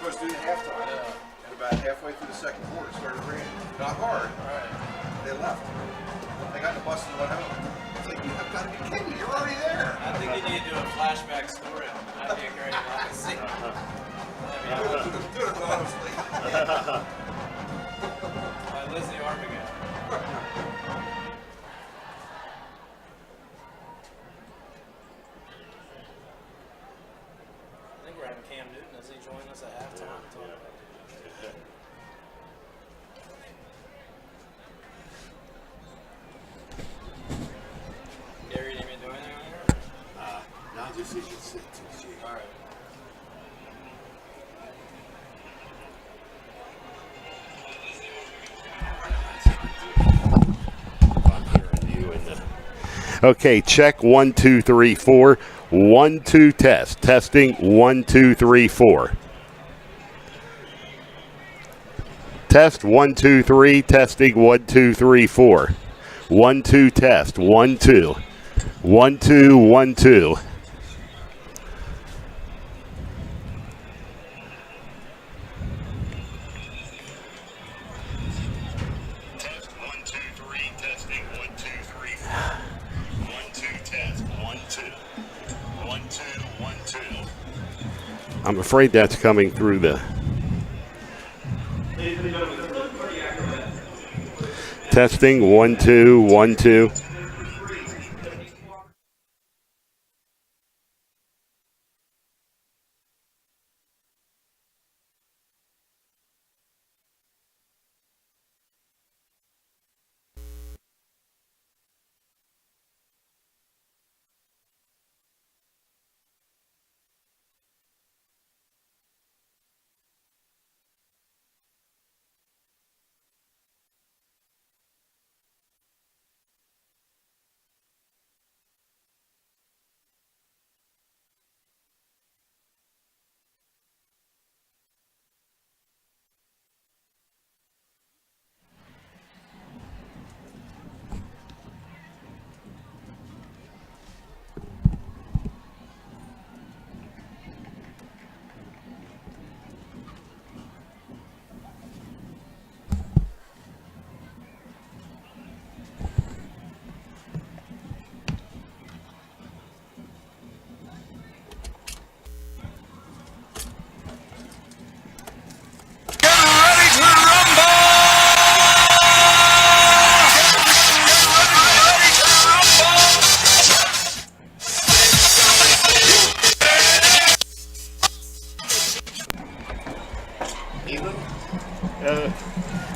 supposed to do in halftime. Yeah. And about halfway through the second quarter, it started raining. Not hard. Right. They left. They got in the bus and went home. It's like, you've got to be kidding me. You're already there. I think you need to do a flashback story. That'd be a great legacy. Do it honestly. Lizzie Armigan. I think we're having Cam Newton as he join us at halftime. Gary, didn't even do anything on here? No, just you can sit to see. All right. Okay, check 1, 2, 3, 4. 1, 2, test. Testing 1, 2, 3, 4. Test 1, 2, 3. Testing 1, 2, 3, 4. 1, 2, test. 1, 2. 1, 2, 1, 2. I'm afraid that's coming through the testing 1, 2, 1, 2.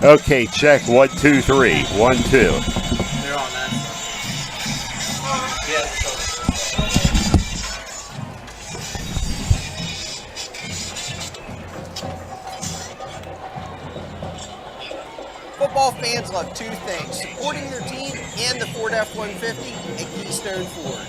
Okay, check 1, 2, 3. 1, 2. They're on that Football fans love two things: supporting their team and the Ford F-150 at Keystone Ford.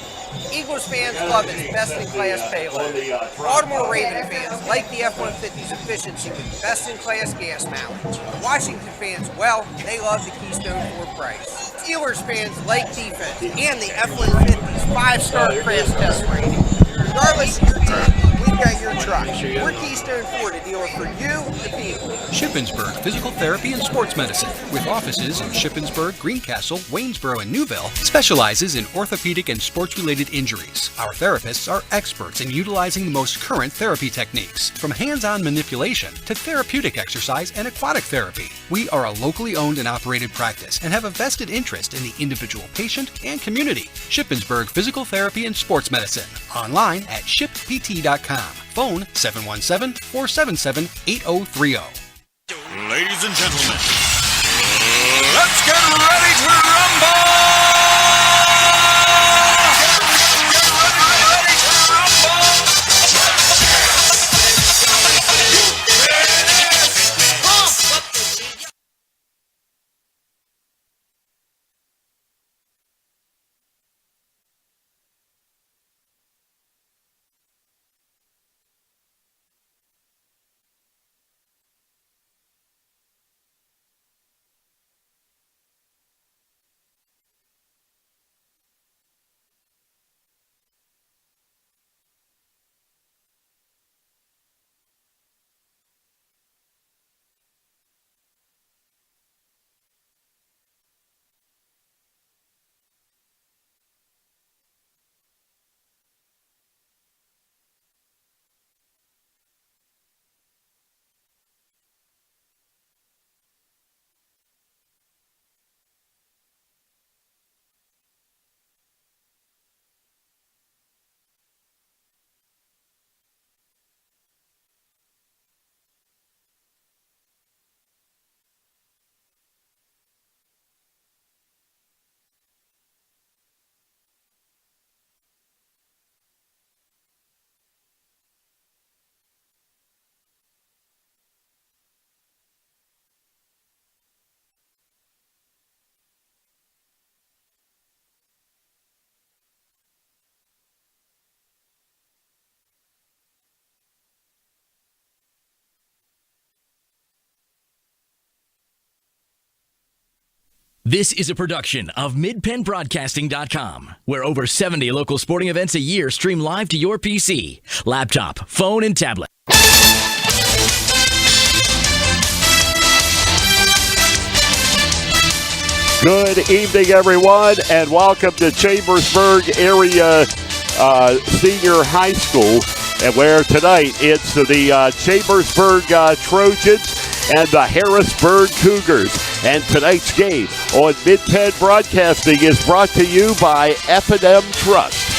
Eagles fans love its best-in-class payload. Baltimore Raven fans like the F-150's efficiency with best-in-class gas mileage. Washington fans, well, they love the Keystone Ford price. Steelers fans like defense and the F-150's 5-star crash test rating. Regardless of your team, we've got your truck. We're Keystone Ford, a dealer for you, the people. Shippensburg Physical Therapy and Sports Medicine, with offices in Shippensburg, Greencastle, Waynesboro, and Newville, specializes in orthopedic and sports-related injuries. Our therapists are experts in utilizing the most current therapy techniques, from hands-on manipulation to therapeutic exercise and aquatic therapy. We are a locally owned and operated practice and have a vested interest in the individual patient and community. Shippensburg Physical Therapy and Sports Medicine. Online at shippt.com. Phone 717-477-8030. Ladies and gentlemen, let's get ready to rumble! This is a production of MidPennBroadcasting.com, where over 70 local sporting events a year stream live to your PC, laptop, phone, and tablet. Good evening, everyone, and welcome to Chambersburg Area Senior High School, and where tonight it's the Chambersburg Trojans and the Harrisburg Cougars. And tonight's game on Mid-Penn Broadcasting is brought to you by F&M Trust.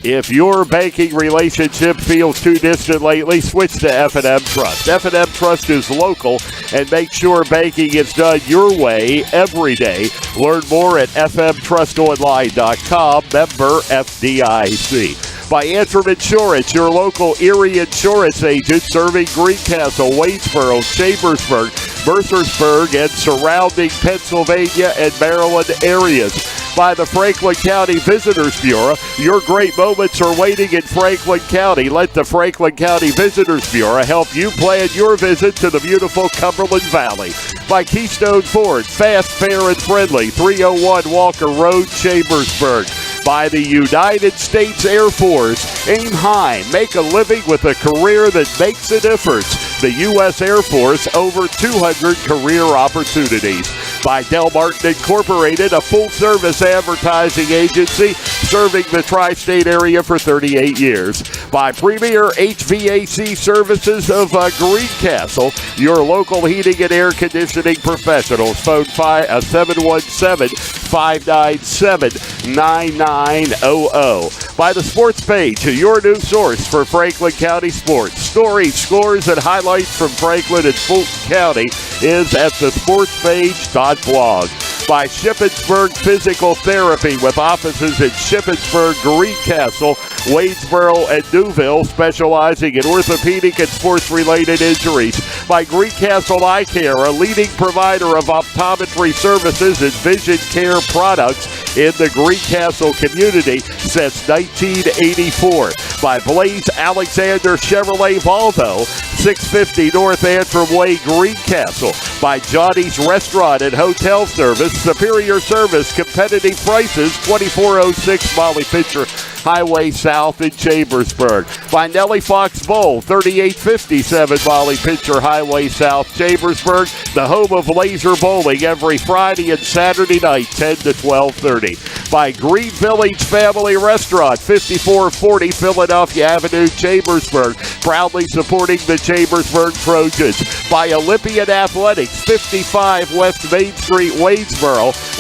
If your banking relationship feels too distant lately, switch to F&M Trust. F&M Trust is local and make sure banking is done your way every day. Learn more at fmtrustonline.com, member FDIC. By Antrim Insurance, your local Erie insurance agent serving Greencastle, Waynesboro, Chambersburg, Mercersburg, and surrounding Pennsylvania and Maryland areas. By the Franklin County Visitors Bureau, your great moments are waiting in Franklin County. Let the Franklin County Visitors Bureau help you plan your visit to the beautiful Cumberland Valley. By Keystone Ford, fast, fair, and friendly, 301 Walker Road, Chambersburg. By the United States Air Force, aim high, make a living with a career that makes a difference. The U.S. Air Force, over 200 career opportunities. By Del Martin Incorporated, a full-service advertising agency serving the tri-state area for 38 years. By Premier HVAC Services of Greencastle, your local heating and air conditioning professionals. Phone 717-597-9900. By the Sports Page, your new source for Franklin County sports. Stories, scores, and highlights from Franklin and Fulton County is at thesportspage.blog. By Shippensburg Physical Therapy, with offices in Shippensburg, Greencastle, Waynesboro, and Newville, specializing in orthopedic and sports-related injuries. By Greencastle Eye Care, a leading provider of optometry services and vision care products in the Greencastle community since 1984. By Blaze Alexander Chevrolet Volvo, 650 North Antrim Way, Greencastle. By Johnny's Restaurant and Hotel Service, superior service, competitive prices, 2406 Molly Pitcher Highway South in Chambersburg. By Nellie Fox Bowl, 3857 Molly Pitcher Highway South, Chambersburg, the home of laser bowling every Friday and Saturday night, 10 to 12:30. By Green Village Family Restaurant, 5440 Philadelphia Avenue, Chambersburg, proudly supporting the Chambersburg Trojans. By Olympian Athletics, 55 West Main Street, Waynesboro.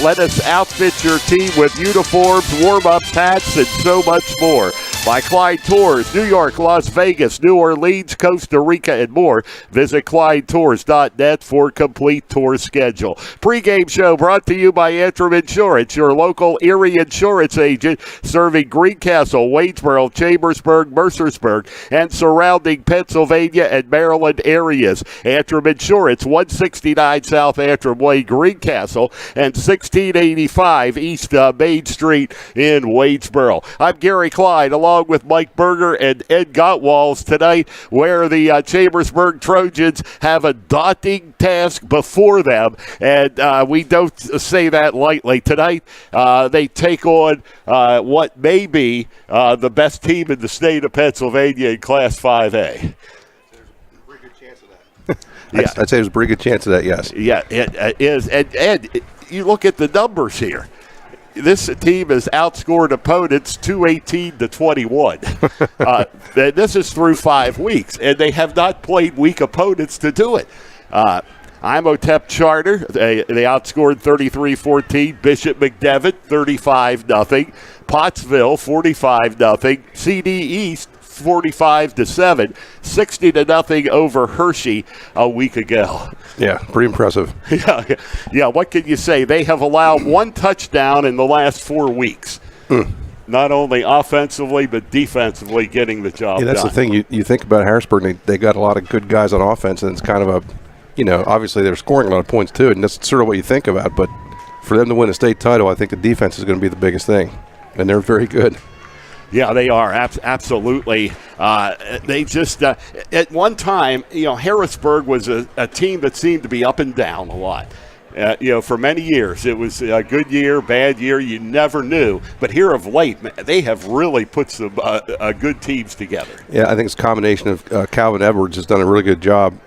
Let us outfit your team with uniforms, warm-ups, hats, and so much more. By Clyde Tours, New York, Las Vegas, New Orleans, Costa Rica, and more. Visit ClydeTours.net for complete tour schedule. Pregame show brought to you by Antrim Insurance, your local Erie insurance agent serving Greencastle, Waynesboro, Chambersburg, Mercersburg, and surrounding Pennsylvania and Maryland areas. Antrim Insurance, 169 South Antrim Way, Greencastle, and 1685 East Main Street in Waynesboro. I'm Gary Clyde, along with Mike Berger and Ed Gottwalls tonight, where the Chambersburg Trojans have a daunting task before them, and we don't say that lightly. Tonight, they take on what may be the best team in the state of Pennsylvania in Class 5A. Yeah. I'd say there's a pretty good chance of that, yes. Yeah, it is. And you look at the numbers here. This team has outscored opponents 218 to 21. This is through 5 weeks, and they have not played weak opponents to do it. Imhotep Charter, they outscored 33-14. Bishop McDevitt, 35-0. Pottsville, 45-0. CD East, 45-7, 60-0 over Hershey a week ago. Yeah, pretty impressive. Yeah. What can you say? They have allowed 1 touchdown in the last 4 weeks. Not only offensively but defensively, getting the job done. That's the thing. You think about Harrisburg, they got a lot of good guys on offense, and it's kind of a, obviously they're scoring a lot of points too, and that's sort of what you think about. But for them to win a state title, I think the defense is going to be the biggest thing, and they're very good. Yeah, they are. Absolutely. They just, at one time, Harrisburg was a team that seemed to be up and down a lot. For many years, it was a good year, bad year. You never knew. But here of late, they have really put some good teams together. Yeah, I think it's a combination of Calvin Edwards has done a really good job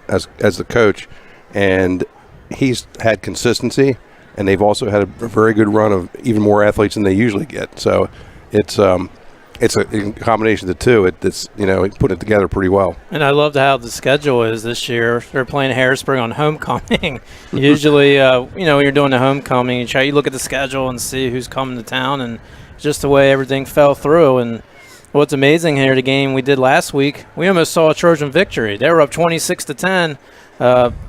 as the coach, and he's had consistency, and they've also had a very good run of even more athletes than they usually get. So it's a combination of the two. It's putting it together pretty well. And I loved how the schedule is this year. They're playing Harrisburg on homecoming. Usually, when you're doing the homecoming, you look at the schedule and see who's coming to town, and just the way everything fell through. And what's amazing here, the game we did last week, we almost saw a Trojan victory. They were up 26-10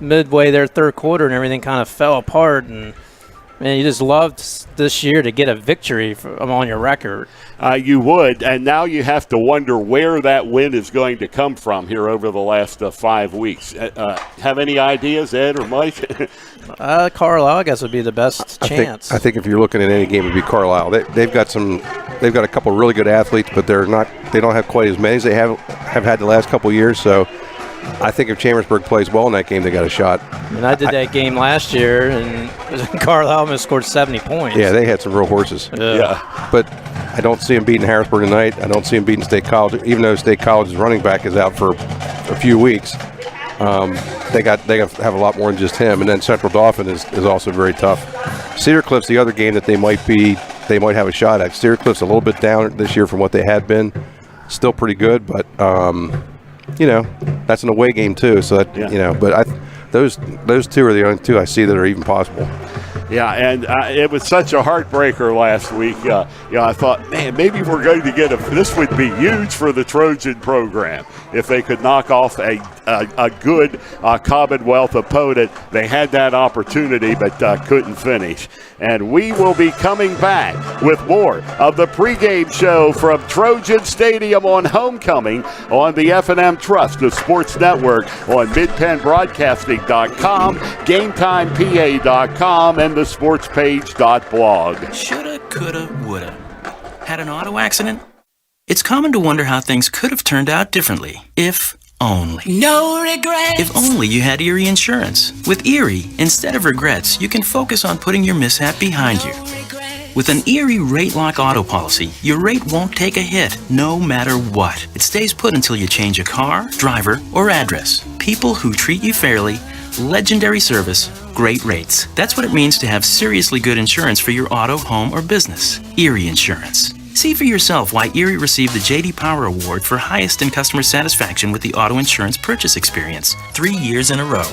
midway their third quarter, and everything kind of fell apart. And man, you just loved this year to get a victory on your record. You would, and now you have to wonder where that win is going to come from here over the last 5 weeks. Have any ideas, Ed or Mike? Carlisle, I guess, would be the best chance. I think if you're looking at any game, it'd be Carlisle. They've got a couple of really good athletes, but they don't have quite as many as they have had the last couple of years. So I think if Chambersburg plays well in that game, they got a shot. And I did that game last year, and Carlisle almost scored 70 points. Yeah, they had some real horses. Yeah. But I don't see them beating Harrisburg tonight. I don't see them beating State College, even though State College's running back is out for a few weeks. They got to have a lot more than just him. And then Central Dauphin is also very tough. Cedar Cliff's the other game that they might have a shot at. Cedar Cliff's a little bit down this year from what they had been. Still pretty good, but that's an away game too. So that, but those two are the only two I see that are even possible. Yeah, and it was such a heartbreaker last week. I thought, man, maybe we're going to get this would be huge for the Trojan program if they could knock off a good Commonwealth opponent. They had that opportunity, but couldn't finish. And we will be coming back with more of the pregame show from Trojan Stadium on homecoming on the F&M Trust, the Sports Network, on MidPennBroadcasting.com, GameTimePA.com, and the SportsPage.blog. Shoulda, coulda, woulda. Had an auto accident? It's common to wonder how things could have turned out differently, if only. No regrets. If only you had Erie Insurance. With Erie, instead of regrets, you can focus on putting your mishap behind you. With an Erie Rate Lock auto policy, your rate won't take a hit, no matter what. It stays put until you change a car, driver, or address. People who treat you fairly, legendary service, great rates. That's what it means to have seriously good insurance for your auto, home, or business. Erie Insurance. See for yourself why Erie received the J.D. Power Award for highest in customer satisfaction with the auto insurance purchase experience 3 years in a row.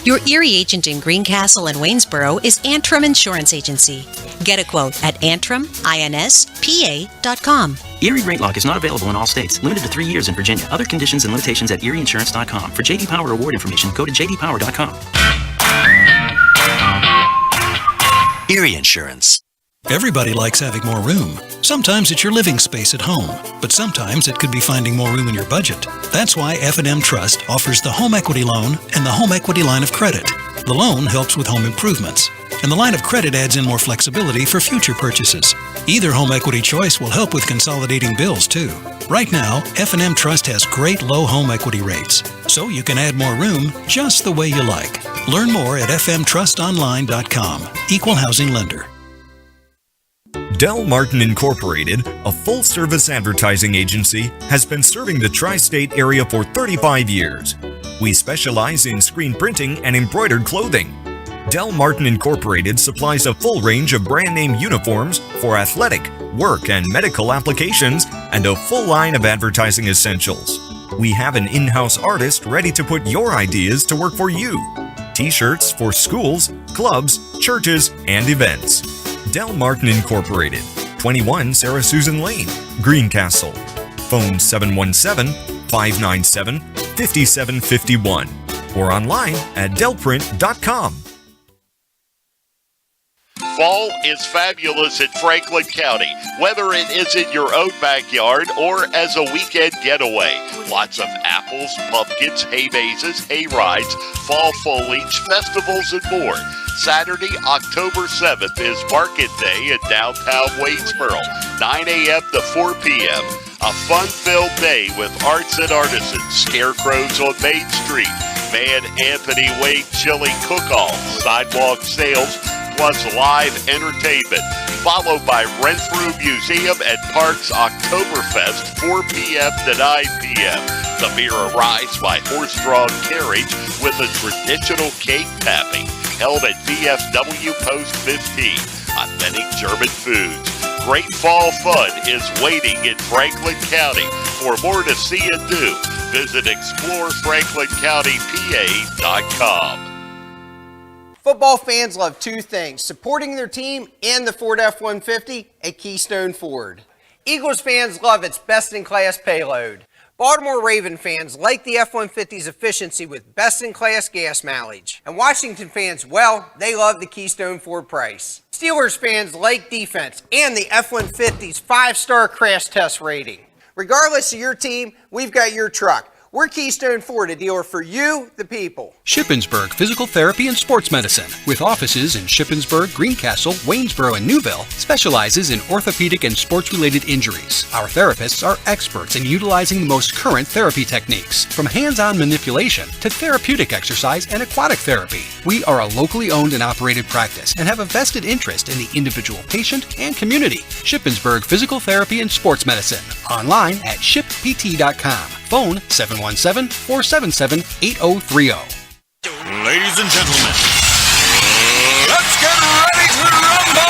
Your Erie agent in Greencastle and Waynesboro is Antrim Insurance Agency. Get a quote at AntrimInspa.com. Erie Rate Lock is not available in all states. Limited to 3 years in Virginia. Other conditions and limitations at ErieInsurance.com. For J.D. Power Award information, go to JDPower.com. Erie Insurance. Everybody likes having more room. Sometimes it's your living space at home, but sometimes it could be finding more room in your budget. That's why F&M Trust offers the Home Equity Loan and the Home Equity Line of Credit. The loan helps with home improvements, and the line of credit adds in more flexibility for future purchases. Either home equity choice will help with consolidating bills, too. Right now, F&M Trust has great low home equity rates, so you can add more room just the way you like. Learn more at fmtrustonline.com. Equal housing lender. Del Martin Incorporated, a full-service advertising agency, has been serving the tri-state area for 35 years. We specialize in screen printing and embroidered clothing. Del Martin Incorporated supplies a full range of brand-name uniforms for athletic, work, and medical applications, and a full line of advertising essentials. We have an in-house artist ready to put your ideas to work for you. T-shirts for schools, clubs, churches, and events. Del Martin Incorporated, 21 Sarah Susan Lane, Greencastle. Phone 717-597-5751 or online at delprint.com. Fall is fabulous in Franklin County, whether it is in your own backyard or as a weekend getaway. Lots of apples, pumpkins, hay mazes, hay rides, fall foliage, festivals, and more. Saturday, October 7th is Market Day in downtown Waynesboro, 9 a.m. to 4 p.m. A fun-filled day with arts and artisans, scarecrows on Main Street, Man Anthony Wade Chili Cook-Off, sidewalk sales, plus live entertainment, followed by Renfrew Museum and Parks Oktoberfest, 4 p.m. to 9 p.m. The beer arrives by horse-drawn carriage with a traditional cake tapping held at VFW Post 15. Authentic German foods. Great fall fun is waiting in Franklin County. For more to see and do, visit ExploreFranklinCountyPA.com. Football fans love two things: supporting their team and the Ford F-150 at Keystone Ford. Eagles fans love its best-in-class payload. Baltimore Raven fans like the F-150's efficiency with best-in-class gas mileage. And Washington fans, well, they love the Keystone Ford price. Steelers fans like defense and the F-150's 5-star crash test rating. Regardless of your team, we've got your truck. We're Keystone Ford, a dealer for you, the people. Shippensburg Physical Therapy and Sports Medicine, with offices in Shippensburg, Greencastle, Waynesboro, and Newville, specializes in orthopedic and sports-related injuries. Our therapists are experts in utilizing the most current therapy techniques, from hands-on manipulation to therapeutic exercise and aquatic therapy. We are a locally owned and operated practice and have a vested interest in the individual patient and community. Shippensburg Physical Therapy and Sports Medicine, online at shippt.com. Phone 717-477-8030. Ladies and gentlemen, let's get ready to rumble!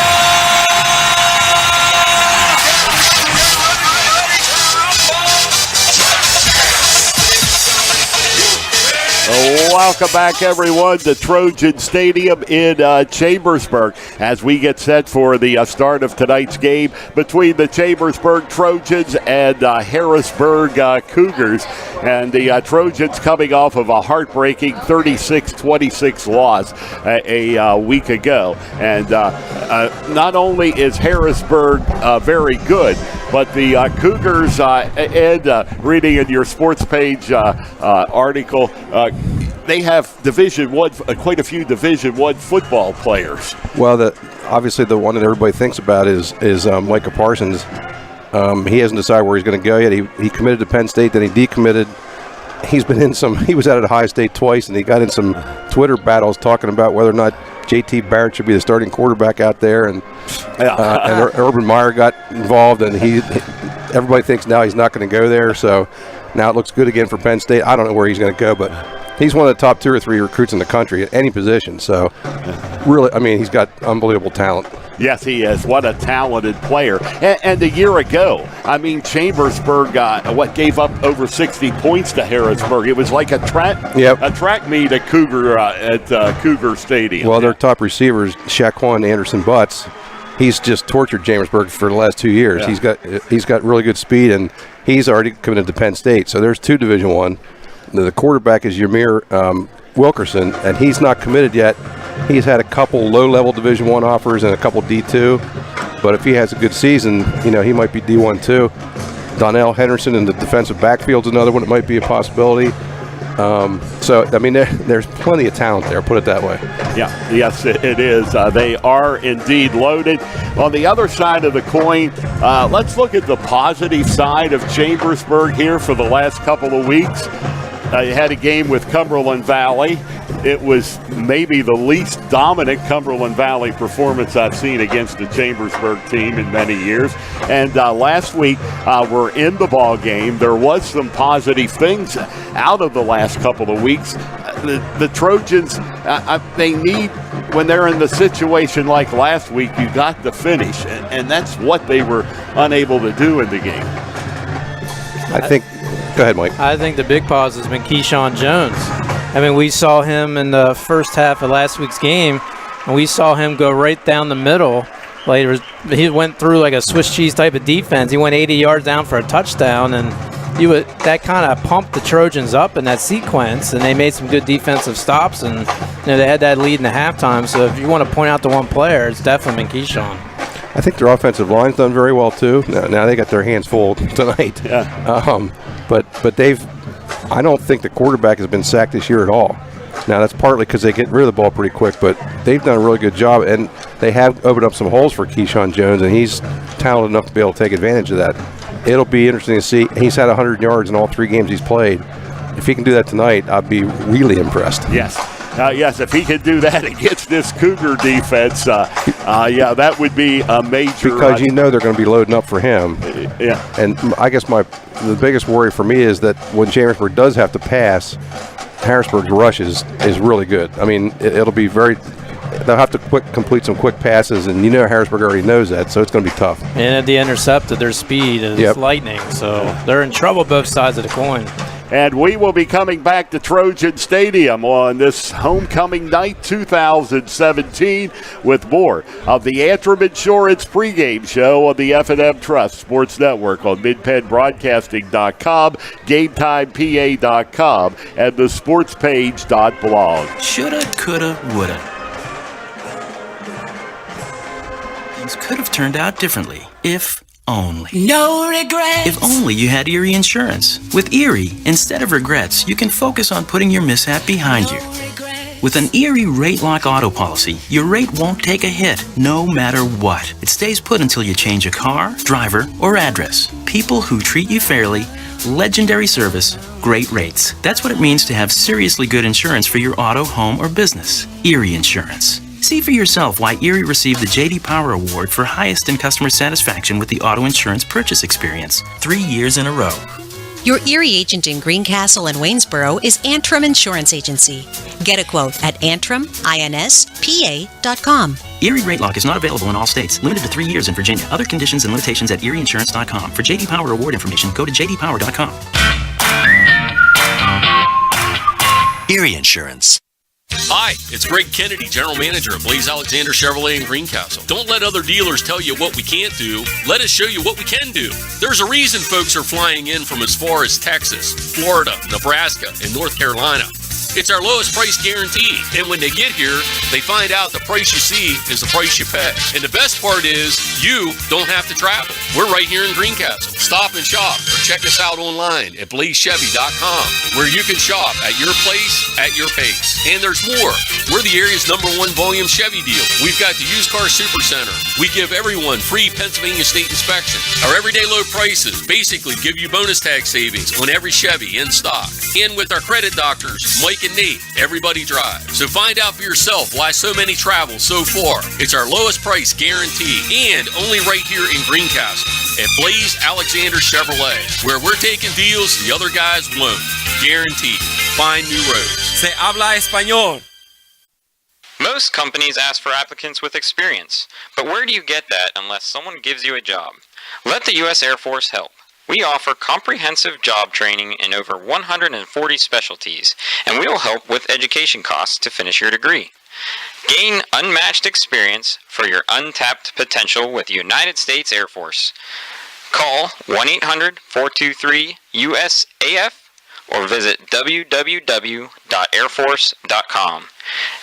Welcome back, everyone, to Trojan Stadium in Chambersburg as we get set for the start of tonight's game between the Chambersburg Trojans and Harrisburg Cougars. And the Trojans coming off of a heartbreaking 36-26 loss a week ago. And not only is Harrisburg very good, but the Cougars, and reading in your sports page article, they have Division I, quite a few Division I football players. Well, obviously the one that everybody thinks about is Micah Parsons. He hasn't decided where he's going to go yet. He committed to Penn State, then he decommitted. He was out at Ohio State twice, and he got in some Twitter battles talking about whether or not J.T. Barrett should be the starting quarterback out there, and Urban Meyer got involved, and everybody thinks now he's not going to go there. So now it looks good again for Penn State. I don't know where he's going to go, but he's one of the top 2 or 3 recruits in the country at any position. So really, I mean, he's got unbelievable talent. Yes, he is. What a talented player. And a year ago, I mean, Chambersburg gave up over 60 points to Harrisburg. It was like a track meet at Cougar Stadium. Well, their top receivers, Shaquan Anderson Butts, he's just tortured Chambersburg for the last 2 years. Yeah. He's got really good speed, and he's already committed to Penn State. So there's 2 Division I. The quarterback is Ymir Wilkerson, and he's not committed yet. He's had a couple low-level Division I offers and a couple D2, but if he has a good season, he might be D1 too. Donnell Henderson in the defensive backfield's another one that might be a possibility. So, I mean, there's plenty of talent there, put it that way. Yeah, yes, it is. They are indeed loaded. On the other side of the coin, let's look at the positive side of Chambersburg here for the last couple of weeks. You had a game with Cumberland Valley. It was maybe the least dominant Cumberland Valley performance I've seen against a Chambersburg team in many years. And last week, we're in the ball game. There was some positive things out of the last couple of weeks. The Trojans, they need, when they're in the situation like last week, you got to finish. And that's what they were unable to do in the game. Go ahead, Mike. I think the big pause has been Keyshawn Jones. I mean, we saw him in the first half of last week's game, and we saw him go right down the middle. He went through like a Swiss cheese type of defense. He went 80 yards down for a touchdown, and that kind of pumped the Trojans up in that sequence, and they made some good defensive stops, and they had that lead in the halftime. So if you want to point out the one player, it's definitely been Keyshawn. I think their offensive line's done very well too. Now they got their hands full tonight. Yeah. But I don't think the quarterback has been sacked this year at all. Now that's partly because they get rid of the ball pretty quick, but they've done a really good job, and they have opened up some holes for Keyshawn Jones, and he's talented enough to be able to take advantage of that. It'll be interesting to see. He's had 100 yards in all 3 games he's played. if he can do that tonight, I'd be really impressed. Yes. Yes, if he can do that against this Cougar defense, that would be a major. Because you know they're going to be loading up for him. Yeah. And I guess the biggest worry for me is that when Chambersburg does have to pass, Harrisburg's rush is really good. I mean, it'll be they'll have to complete some quick passes, and you know Harrisburg already knows that, so it's going to be tough. And at the intercepted, their speed is lightning, so they're in trouble both sides of the coin. And we will be coming back to Trojan Stadium on this homecoming night 2017 with more of the Antrim Insurance pregame show on the F&M Trust Sports Network on MidPennBroadcasting.com, GameTimePA.com, and the SportsPage.blog. Shoulda, coulda, woulda. Things could have turned out differently if only. No regrets. If only you had Erie Insurance. With Erie, instead of regrets, you can focus on putting your mishap behind you. With an Erie Rate Lock auto policy, your rate won't take a hit, no matter what. It stays put until you change a car, driver, or address. People who treat you fairly, legendary service, great rates. That's what it means to have seriously good insurance for your auto, home, or business. Erie Insurance. See for yourself why Erie received the J.D. Power Award for highest in customer satisfaction with the auto insurance purchase experience 3 years in a row. Your Erie agent in Greencastle and Waynesboro is Antrim Insurance Agency. Get a quote at AntrimINSPA.com. Erie Rate Lock is not available in all states. Limited to 3 years in Virginia. Other conditions and limitations at ErieInsurance.com. For J.D. Power Award information, go to JDPower.com. Erie Insurance. Hi, it's Greg Kennedy, General Manager of Blaze Alexander Chevrolet in Greencastle. Don't let other dealers tell you what we can't do. Let us show you what we can do. There's a reason folks are flying in from as far as Texas, Florida, Nebraska, and North Carolina. It's our lowest price guarantee. And when they get here, they find out the price you see is the price you pay. And the best part is you don't have to travel. We're right here in Greencastle. Stop and shop or check us out online at blazechevy.com, where you can shop at your place, at your pace. And there's more. We're the area's #1 volume Chevy dealer. We've got the Used Car Super Center. We give everyone free Pennsylvania state inspection. Our everyday low prices basically give you bonus tag savings on every Chevy in stock. And with our credit doctors, Mike and Nate, everybody drives. So find out for yourself why so many travel so far. It's our lowest price guarantee, and only right here in Greencastle at Blaze Alexander Chevrolet, where we're taking deals the other guys won't. Guaranteed. Find new roads. Se habla español. Most companies ask for applicants with experience, but where do you get that unless someone gives you a job? Let the U.S. Air Force help. We offer comprehensive job training in over 140 specialties, and we will help with education costs to finish your degree. Gain unmatched experience for your untapped potential with the United States Air Force. Call 1-800-423-USAF or visit www.airforce.com.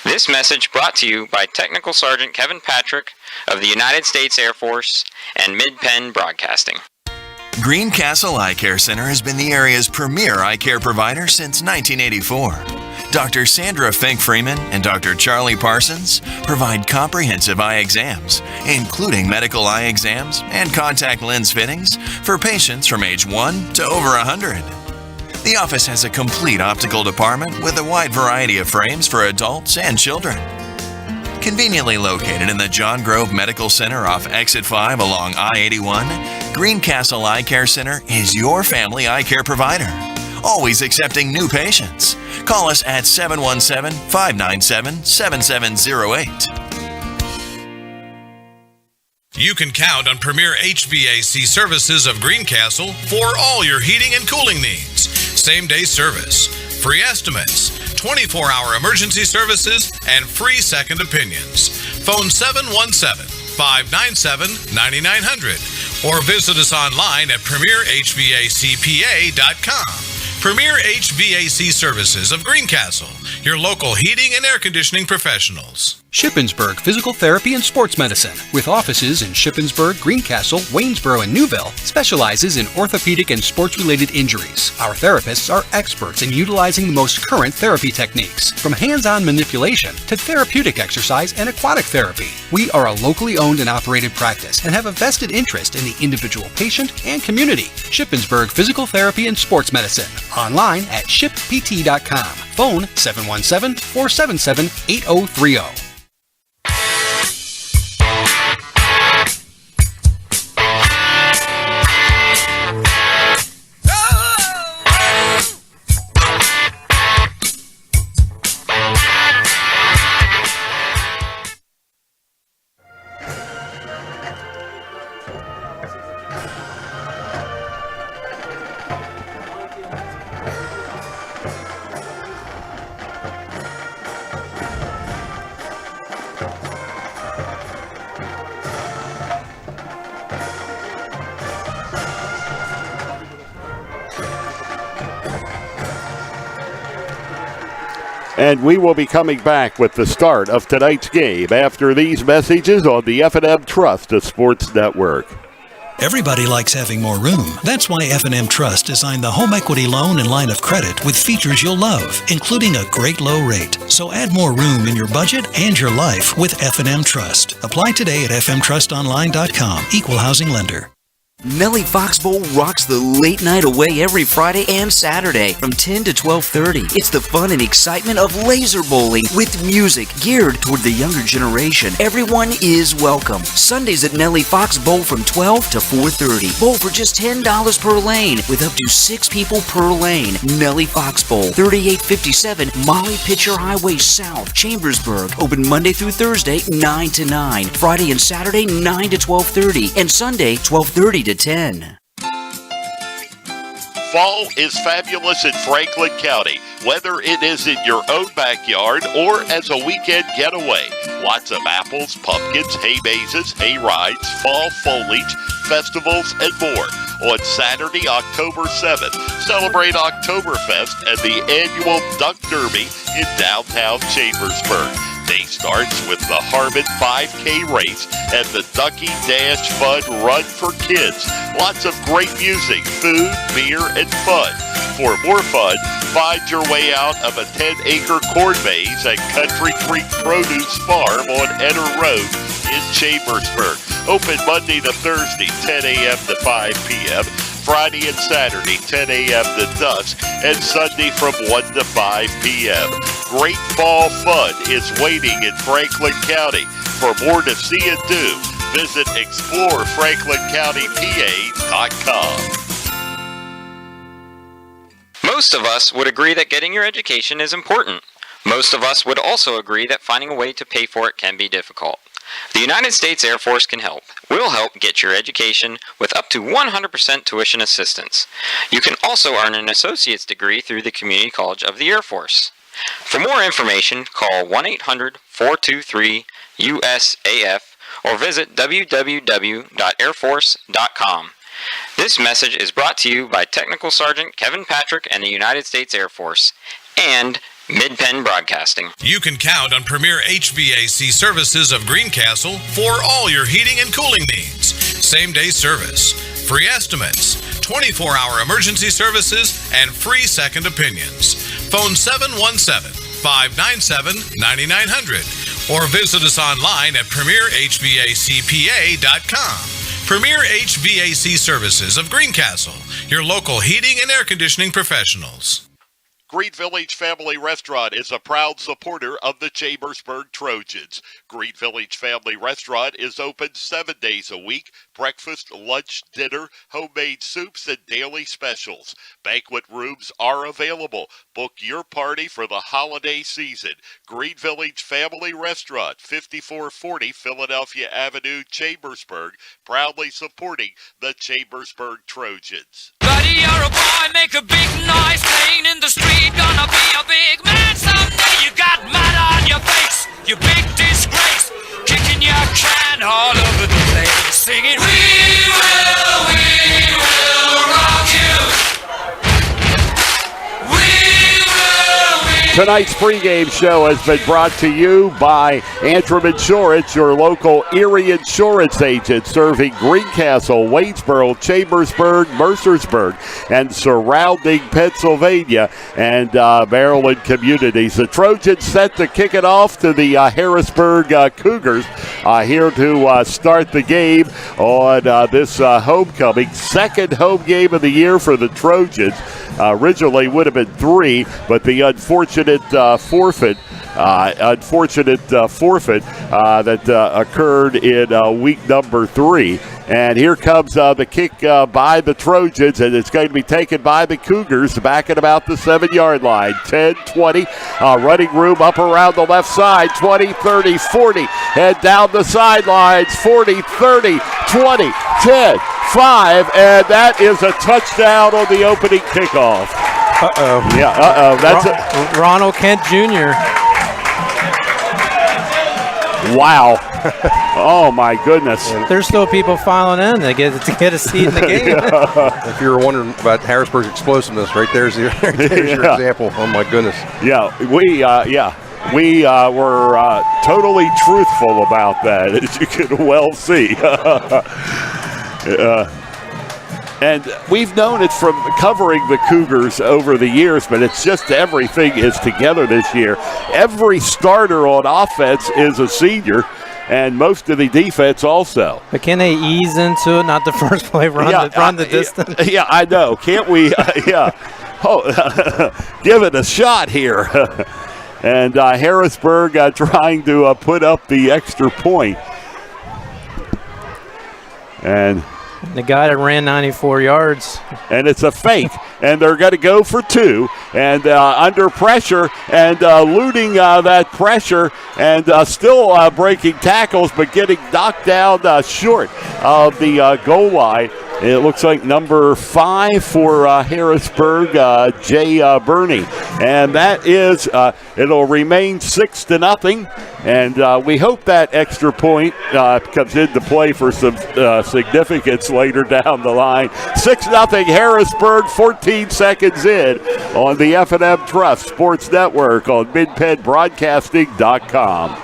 This message brought to you by Technical Sergeant Kevin Patrick of the United States Air Force and Mid-Penn Broadcasting. Greencastle Eye Care Center has been the area's premier eye care provider since 1984. Dr. Sandra Fink-Freeman and Dr. Charlie Parsons provide comprehensive eye exams, including medical eye exams and contact lens fittings for patients from age 1 to over 100. The office has a complete optical department with a wide variety of frames for adults and children. Conveniently located in the John Grove Medical Center off Exit 5 along I-81, Greencastle Eye Care Center is your family eye care provider. Always accepting new patients. Call us at 717-597-7708. You can count on Premier HVAC Services of Greencastle for all your heating and cooling needs. Same-day service, free estimates, 24-hour emergency services, and free second opinions. Phone 717-597-9900 or visit us online at premierhvacpa.com. Premier HVAC Services of Greencastle, your local heating and air conditioning professionals. Shippensburg Physical Therapy and Sports Medicine, with offices in Shippensburg, Greencastle, Waynesboro, and Newville, specializes in orthopedic and sports-related injuries. Our therapists are experts in utilizing the most current therapy techniques, from hands-on manipulation to therapeutic exercise and aquatic therapy. We are a locally owned and operated practice and have a vested interest in the individual patient and community. Shippensburg Physical Therapy and Sports Medicine. Online at shippt.com. Phone 717-477-8030. And we will be coming back with the start of tonight's game after these messages on the F&M Trust Sports Network. Everybody likes having more room. That's why F&M Trust designed the home equity loan and line of credit with features you'll love, including a great low rate. So add more room in your budget and your life with F&M Trust. Apply today at fmtrustonline.com. Equal housing lender. Nellie Fox Bowl rocks the late night away every Friday and Saturday from 10 to 12:30. It's the fun and excitement of laser bowling with music geared toward the younger generation. Everyone is welcome. Sundays at Nellie Fox Bowl from 12 to 4:30. Bowl for just $10 per lane with up to 6 people per lane. Nellie Fox Bowl, 3857 Molly Pitcher Highway South, Chambersburg. Open Monday through Thursday, 9 to 9. Friday and Saturday, 9 to 12:30. And Sunday, 12:30 to 10. Fall is fabulous in Franklin County, whether it is in your own backyard or as a weekend getaway. Lots of apples, pumpkins, hay mazes, hay rides, fall foliage, festivals, and more. On Saturday, October 7th, celebrate Oktoberfest and the annual Duck Derby in downtown Chambersburg. Day starts with the Harmon 5K race and the Ducky Dash Fun Run for Kids. Lots of great music, food, beer, and fun. For more fun, find your way out of a 10-acre corn maze at Country Creek Produce Farm on Eder Road in Chambersburg. Open Monday to Thursday, 10 a.m. to 5 p.m., Friday and Saturday, 10 a.m. to dusk, and Sunday from 1 to 5 p.m. Great fall fun is waiting in Franklin County. For more to see and do, visit explorefranklincountympa.com. Most of us would agree that getting your education is important. Most of us would also agree that finding a way to pay for it can be difficult. The United States Air Force can help. We'll help get your education with up to 100% tuition assistance. You can also earn an associate's degree through the Community College of the Air Force. For more information, call 1-800-423-USAF or visit www.airforce.com. This message is brought to you by Technical Sergeant Kevin Patrick and the United States Air Force and Mid-Penn Broadcasting. You can count on Premier HVAC Services of Greencastle for all your heating and cooling needs. Same-day service, free estimates, 24-hour emergency services, and free second opinions. Phone 717-597-9900 or visit us online at premierhvacpa.com. Premier HVAC Services of Greencastle, your local heating and air conditioning professionals. Green Village Family Restaurant is a proud supporter of the Chambersburg Trojans. Green Village Family Restaurant is open 7 days a week. Breakfast, lunch, dinner, homemade soups, and daily specials. Banquet rooms are available. Book your party for the holiday season. Green Village Family Restaurant, 5440 Philadelphia Avenue, Chambersburg, proudly supporting the Chambersburg Trojans. Buddy, you're a boy, make a big noise, playing in the street. Gonna be a big man someday. You got mud on your face, you big disgrace, kicking your can all over the place, singing, we will rock you. We will Tonight's pregame show has been brought to you by Antrim Insurance, your local Erie insurance agent, serving Greencastle, Waynesboro, Chambersburg, Mercersburg, and surrounding Pennsylvania and Maryland communities. The Trojans set to kick it off to the Harrisburg Cougars here to start the game on this homecoming. Second home game of the year for the Trojans. Originally would have been 3, but the unfortunate forfeit that occurred in week number 3. And here comes the kick by the Trojans, and it's going to be taken by the Cougars back at about the 7-yard line. 10, 20, running room up around the left side, 20, 30, 40, head down the sidelines, 40, 30, 20, 10, 5, and that is a touchdown on the opening kickoff. Yeah, that's Ronald Kent Jr. Wow. Oh, my goodness. There's still people filing in to get a seat in the game. If you were wondering about Harrisburg's explosiveness, right there's your example. Oh, my goodness. Yeah, we were totally truthful about that, as you can well see. And we've known it from covering the Cougars over the years, but it's just everything is together this year. Every starter on offense is a senior, and most of the defense also. But can they ease into it? Not the first play, run the distance? Yeah, I know. Can't we? Give it a shot here. And Harrisburg trying to put up the extra point. And the guy that ran 94 yards. And it's a fake, and they're going to go for 2, and under pressure, and eluding that pressure, and still breaking tackles, but getting knocked down short of the goal line. It looks like number 5 for Harrisburg, Jay Burney. And that is, it'll remain 6-0. And we hope that extra point comes into play for some significance later down the line. 6-0 Harrisburg, 14 seconds in on the F&M Trust Sports Network on MidPennBroadcasting.com.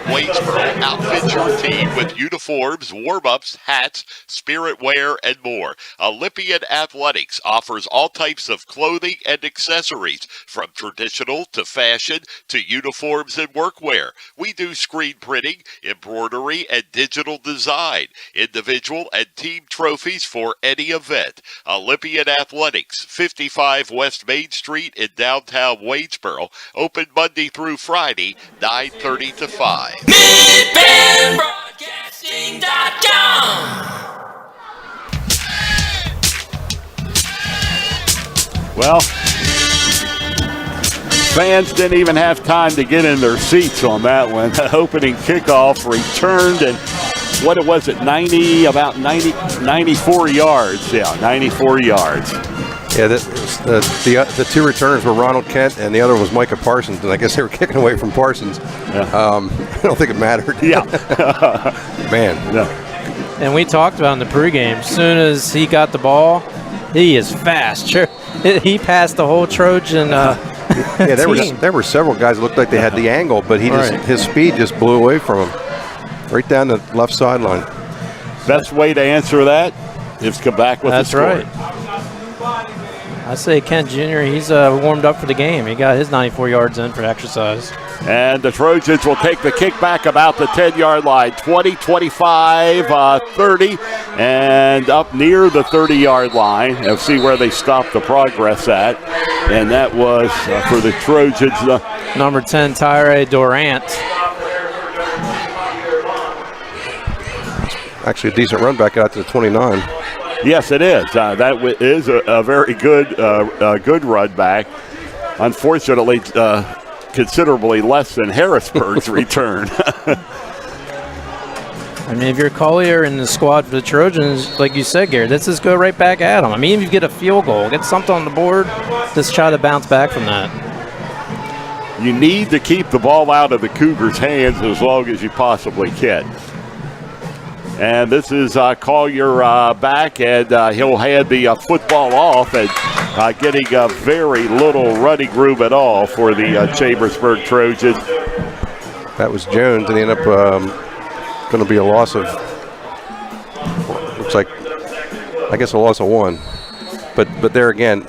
Waynesboro outfits your team with uniforms, warm-ups, hats, spirit wear, and more. Olympian Athletics offers all types of clothing and accessories, from traditional to fashion to uniforms and workwear. We do screen printing, embroidery, and digital design, individual and team trophies for any event. Olympian Athletics, 55 West Main Street in downtown Waynesboro, open Monday through Friday, 9:30 to 5. MidPennBroadcasting.com. Well, fans didn't even have time to get in their seats on that one. The opening kickoff returned, and what was it, 94 yards. Yeah, 94 yards. Yeah, the 2 returners were Ronald Kent, and the other was Micah Parsons, and I guess they were kicking away from Parsons. Yeah. I don't think it mattered. Yeah. Man. Yeah. And we talked about in the pregame, as soon as he got the ball, he is fast. He passed the whole Trojan yeah, there were several guys that looked like they had the angle, but his speed just blew away from him. Right down the left sideline. Best way to answer that is come back with the score. That's right. I say Kent Jr., he's warmed up for the game. He got his 94 yards in for exercise. And the Trojans will take the kick back about the 10-yard line, 20, 25, 30, and up near the 30-yard line. And see where they stop the progress at. And that was for the Trojans. Number 10, Tyre Durant. Actually a decent run back out to the 29. Yes, it is. That is a very good good run back. Unfortunately, considerably less than Harrisburg's return. I mean, if you're Collier in the squad for the Trojans, like you said, Gary, let's just go right back at them. I mean, if you get a field goal, get something on the board, just try to bounce back from that. You need to keep the ball out of the Cougars' hands as long as you possibly can. And this is Collier back, and he'll hand the football off, and getting very little running room at all for the Chambersburg Trojans. That was Jones, and he ended up going to be a loss of, looks like, I guess a loss of 1. But there again,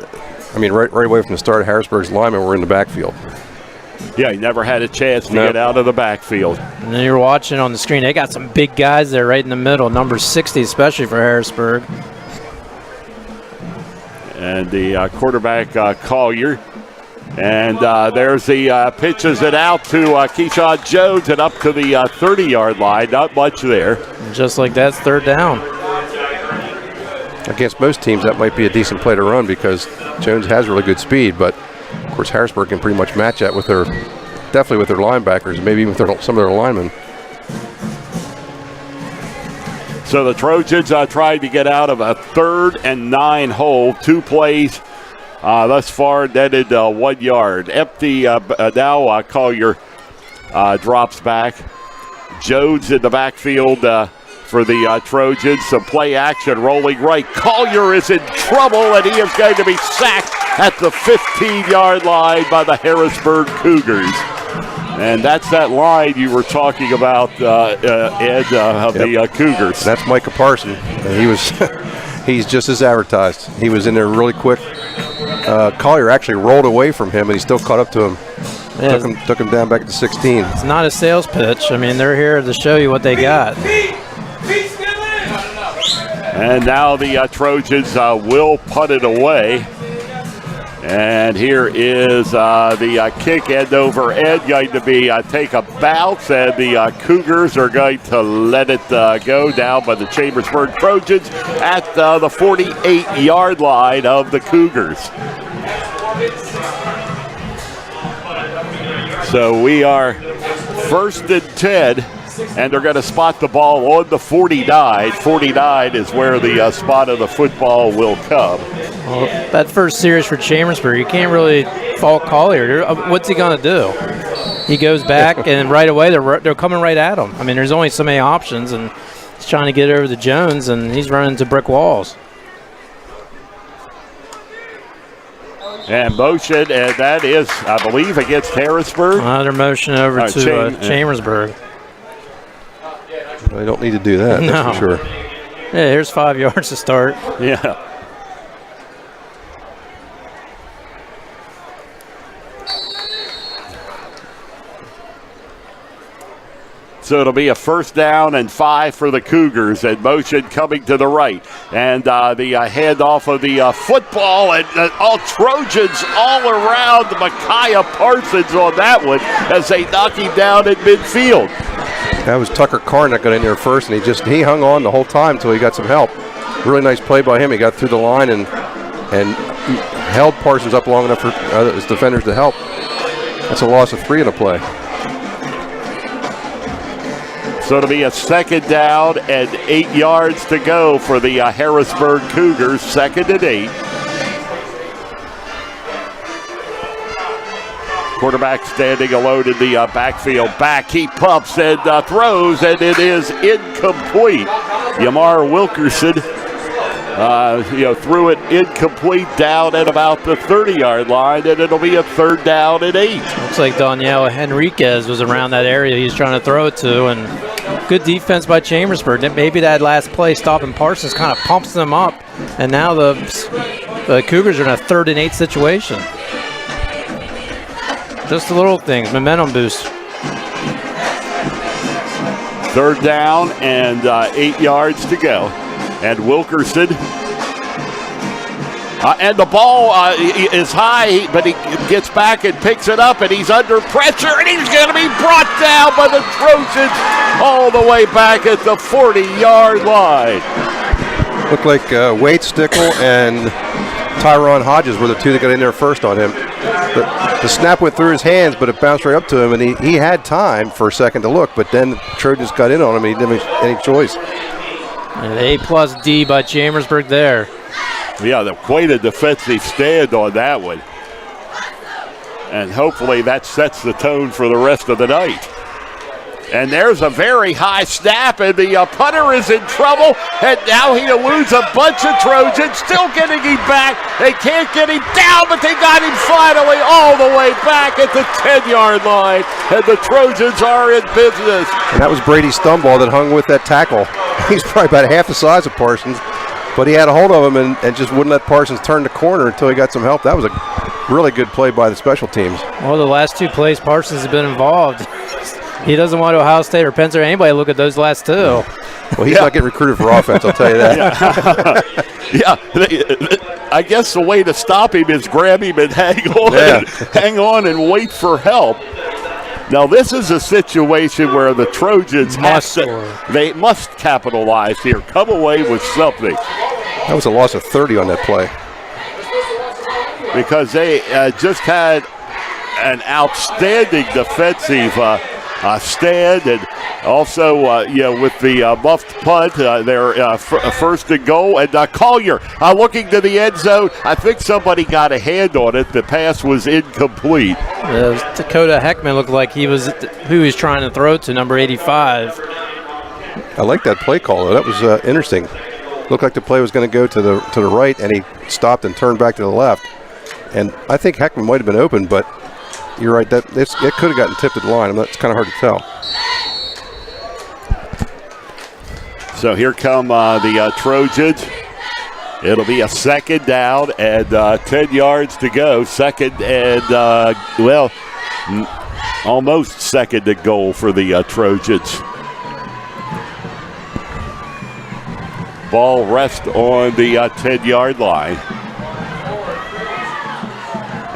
I mean, right away from the start, Harrisburg's linemen were in the backfield. Yeah, he never had a chance to get out of the backfield. And then you're watching on the screen, they got some big guys there right in the middle, number 60 especially for Harrisburg. And the quarterback, Collier. And there's the pitches it out to Keyshawn Jones and up to the 30-yard line. Not much there. And just like that's third down. Against most teams, that might be a decent play to run because Jones has really good speed, but of course Harrisburg can pretty much match that with their, definitely with their linebackers, maybe even with some of their linemen. So the Trojans trying to get out of a 3rd and 9 hole. 2 plays thus far, netted 1 yard. Empty now, Collier drops back. Jones in the backfield for the Trojans. Some play action rolling right. Collier is in trouble, and he is going to be sacked at the 15-yard line by the Harrisburg Cougars. And that's that line you were talking about, Ed, of the Cougars. That's Micah Parson. He was, he's just as advertised. He was in there really quick. Collier actually rolled away from him, and he still caught up to him. Yeah, took him down back to 16. It's not a sales pitch. I mean, they're here to show you what they got. And now the Trojans will punt it away. And here is the kick end over end going to be take a bounce, and the Cougars are going to let it go down by the Chambersburg Trojans at the 48-yard line of the Cougars. So we are 1st and 10. And they're going to spot the ball on the 49. 49 is where the spot of the football will come. Well, that first series for Chambersburg, you can't really fault Collier. What's he going to do? He goes back, and right away they're coming right at him. I mean, there's only so many options, and he's trying to get over to Jones, and he's running into brick walls. And motion, and that is, I believe, against Harrisburg. They're motioning over to Chambersburg. They don't need to do that, that's for sure. Yeah, here's 5 yards to start. Yeah. So it'll be a 1st down and 5 for the Cougars, and motion coming to the right. And the handoff of the football, and all Trojans all around Micaiah Parsons on that one as they knock him down in midfield. That was Tucker Carn that got in there first, and he hung on the whole time until he got some help. Really nice play by him. He got through the line and held Parsons up long enough for his defenders to help. That's a loss of 3 in a play. So it'll be a 2nd down and 8 yards to go for the Harrisburg Cougars, 2nd and 8. Quarterback standing alone in the backfield. Back, he pumps and throws, and it is incomplete. Yamar Wilkerson, threw it incomplete down at about the 30-yard line, and it'll be a 3rd down and 8. Looks like Daniel Henriquez was around that area he's trying to throw it to, and good defense by Chambersburg. Maybe that last play stopping Parsons kind of pumps them up, and now the Cougars are in a 3rd and 8 situation. Just the little things, momentum boost. 3rd down and 8 yards to go. And Wilkerson. And the ball is high, but he gets back and picks it up, and he's under pressure, and he's going to be brought down by the Trojans all the way back at the 40-yard line. Looked like Wade Stickle and Tyron Hodges were the 2 that got in there first on him. The snap went through his hands, but it bounced right up to him, and he had time for a second to look, but then the Trojans got in on him, and he didn't have any choice. An A+D by Chambersburg there. Yeah, quite a defensive stand on that one. And hopefully that sets the tone for the rest of the night. And there's a very high snap, and the punter is in trouble, and now he eludes a bunch of Trojans, still getting him back. They can't get him down, but they got him finally all the way back at the 10-yard line, and the Trojans are in business. And that was Brady Stumble that hung with that tackle. He's probably about half the size of Parsons, but he had a hold of him and just wouldn't let Parsons turn the corner until he got some help. That was a really good play by the special teams. Well, the last two plays, Parsons has been involved. He doesn't want Ohio State or Penn State or anybody to look at those last two. Well, he's not getting recruited for offense, I'll tell you that. I guess the way to stop him is grab him and hang on and wait for help. Now, this is a situation where the Trojans they must capitalize here, come away with something. That was a loss of 30 on that play. Because they just had an outstanding defensive stand, and also with the muffed punt, they're first and goal, and Collier looking to the end zone. I think somebody got a hand on it. The pass was incomplete. Dakota Heckman looked like he was who he was trying to throw to, number 85. I like that play call, though. That was interesting. Looked like the play was going to go to the right, and he stopped and turned back to the left. And I think Heckman might have been open, but you're right. It could have gotten tipped at the line. It's kind of hard to tell. So here come the Trojans. It'll be a second down and 10 yards to go. Second and, almost second and goal for the Trojans. Ball rests on the 10-yard line.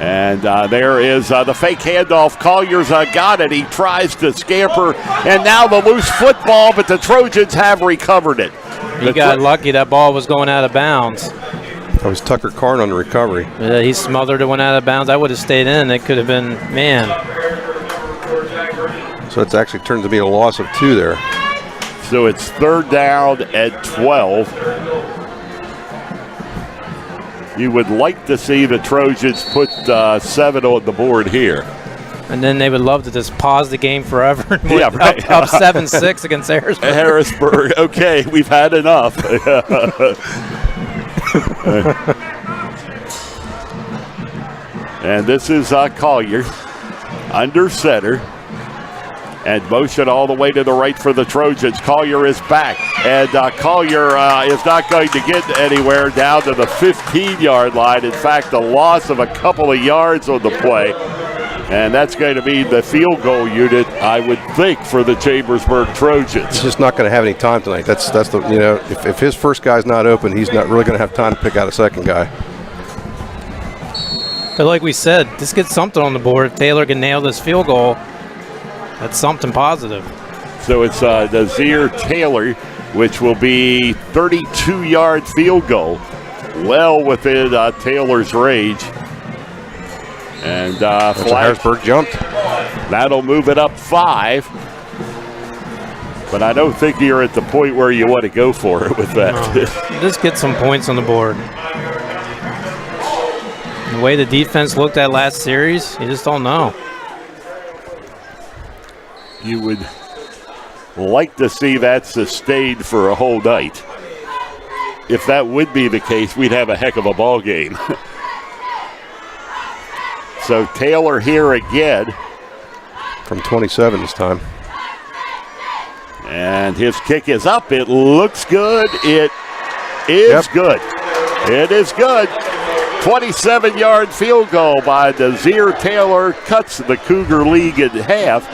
And there is the fake handoff. Collier's got it. He tries to scamper. And now the loose football, but the Trojans have recovered it. He got lucky. That ball was going out of bounds. That was Tucker Karn on the recovery. Yeah, he smothered it, went out of bounds. I would have stayed in. It could have been, man. So it's actually turned to be a loss of 2 there. So it's third down and 12. You would like to see the Trojans put 7 on the board here. And then they would love to just pause the game forever. Up 7-6 against Harrisburg. Harrisburg. Okay, we've had enough. And this is Collier under center. And motion all the way to the right for the Trojans. Collier is back. And Collier is not going to get anywhere down to the 15-yard line. In fact, a loss of a couple of yards on the play. And that's going to be the field goal unit, I would think, for the Chambersburg Trojans. He's just not going to have any time tonight. That's the if his first guy's not open, he's not really going to have time to pick out a second guy. But like we said, just get something on the board. If Taylor can nail this field goal, that's something positive. So it's Nazir Taylor, which will be 32-yard field goal, well within Taylor's range. And Harrisburg jumped. That'll move it up 5. But I don't think you're at the point where you want to go for it with that. No. Just get some points on the board. The way the defense looked at last series, you just don't know. You would like to see that sustained for a whole night. If that would be the case, we'd have a heck of a ball game. So Taylor here again. From 27 this time. And his kick is up. It looks good. It is good. It is good. 27-yard field goal by Nazir Taylor cuts the Cougar League in half.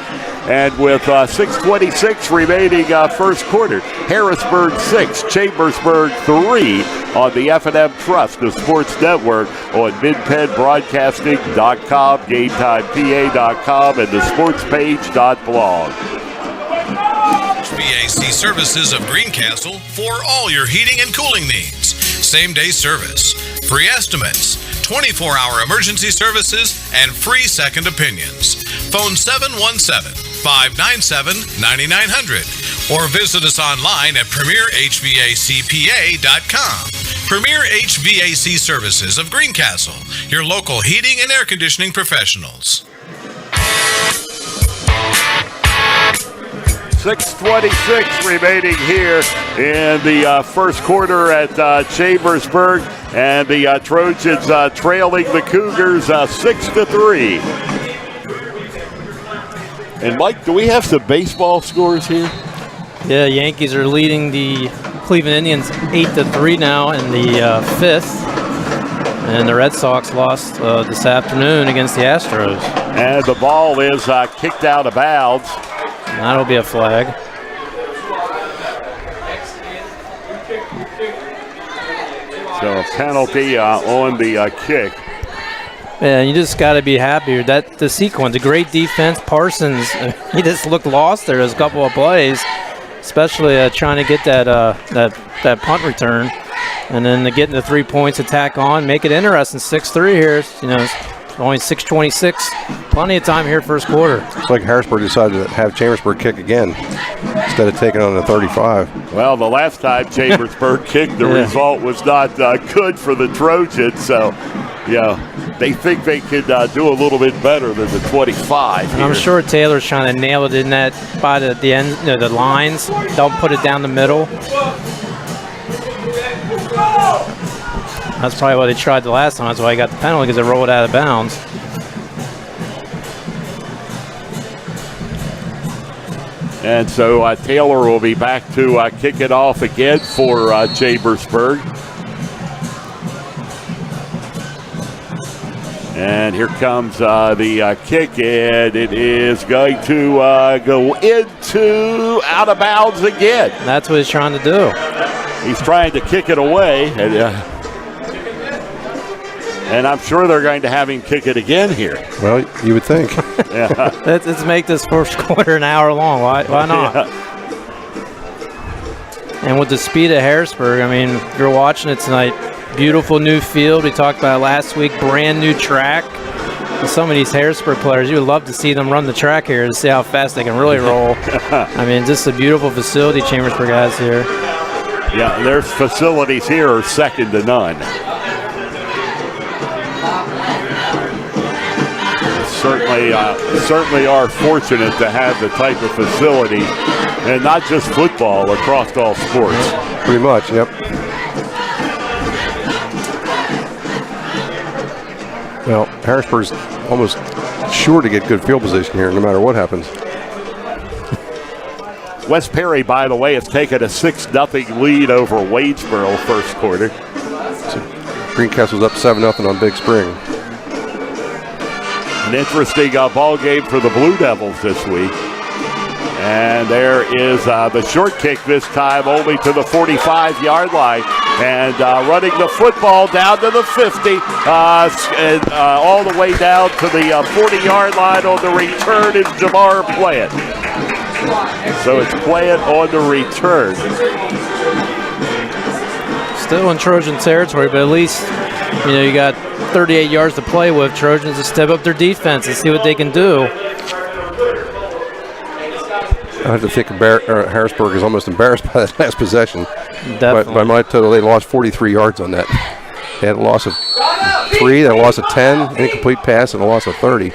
And with 6:26 remaining first quarter, Harrisburg 6, Chambersburg 3 on the F&M Trust, the Sports Network, on MidPennBroadcasting.com, GameTimePA.com, and the SportsPage.blog. HVAC Services of Greencastle for all your heating and cooling needs. Same-day service, free estimates, 24-hour emergency services, and free second opinions. Phone 717-597-9900 or visit us online at PremierHVACPA.com. Premier HVAC Services of Greencastle, your local heating and air conditioning professionals. 6:26 remaining here in the first quarter at Chambersburg, and the Trojans trailing the Cougars 6-3. And Mike, do we have some baseball scores here? Yeah, Yankees are leading the Cleveland Indians 8-3 now in the fifth. And the Red Sox lost this afternoon against the Astros. And the ball is kicked out of bounds. That'll be a flag. So a penalty on the kick. Man, you just got to be happy that the sequence, a great defense. Parsons, he just looked lost there. There's a couple of plays, especially trying to get that punt return, and then to get the 3 points to tack on, make it interesting. 6-3 here. You know, it's only 6:26. Plenty of time here, first quarter. It's like Harrisburg decided to have Chambersburg kick again instead of taking on the 35. Well, the last time Chambersburg kicked, the result was not good for the Trojans. So, yeah, they think they could do a little bit better than the 25 here. I'm sure Taylor's trying to nail it in that by the end, you know, the lines. Don't put it down the middle. That's probably what they tried the last time. That's why he got the penalty, because they rolled out of bounds. And so Taylor will be back to kick it off again for Chambersburg. And here comes the kick, and it is going to go into out of bounds again. That's what he's trying to do. He's trying to kick it away, and I'm sure they're going to have him kick it again here. Well, you would think. Yeah. Let's make this first quarter an hour long. Why not? Yeah. And with the speed of Harrisburg, I mean, if you're watching it tonight, beautiful new field. We talked about it last week, brand new track. And some of these Harrisburg players, you would love to see them run the track here to see how fast they can really roll. I mean, just a beautiful facility Chambersburg has here. Yeah, their facilities here are second to none. Certainly are fortunate to have the type of facility, and not just football, across all sports. Pretty much, yep. Well, Harrisburg's almost sure to get good field position here, no matter what happens. West Perry, by the way, has taken a 6-0 lead over Waynesboro first quarter. So Greencastle's up 7-0 on Big Spring. An interesting ball game for the Blue Devils this week. And there is the short kick this time, only to the 45-yard line. And running the football down to the 50, and all the way down to the 40-yard line on the return is Jamar Plant. So it's Plant on the return. Still in Trojan territory, but at least, you know, you got 38 yards to play with. Trojans to step up their defense and see what they can do. I have to think Harrisburg is almost embarrassed by that last possession. Definitely. By my total, they lost 43 yards on that. They had a loss of 3, they had a loss of 10, incomplete pass, and a loss of 30.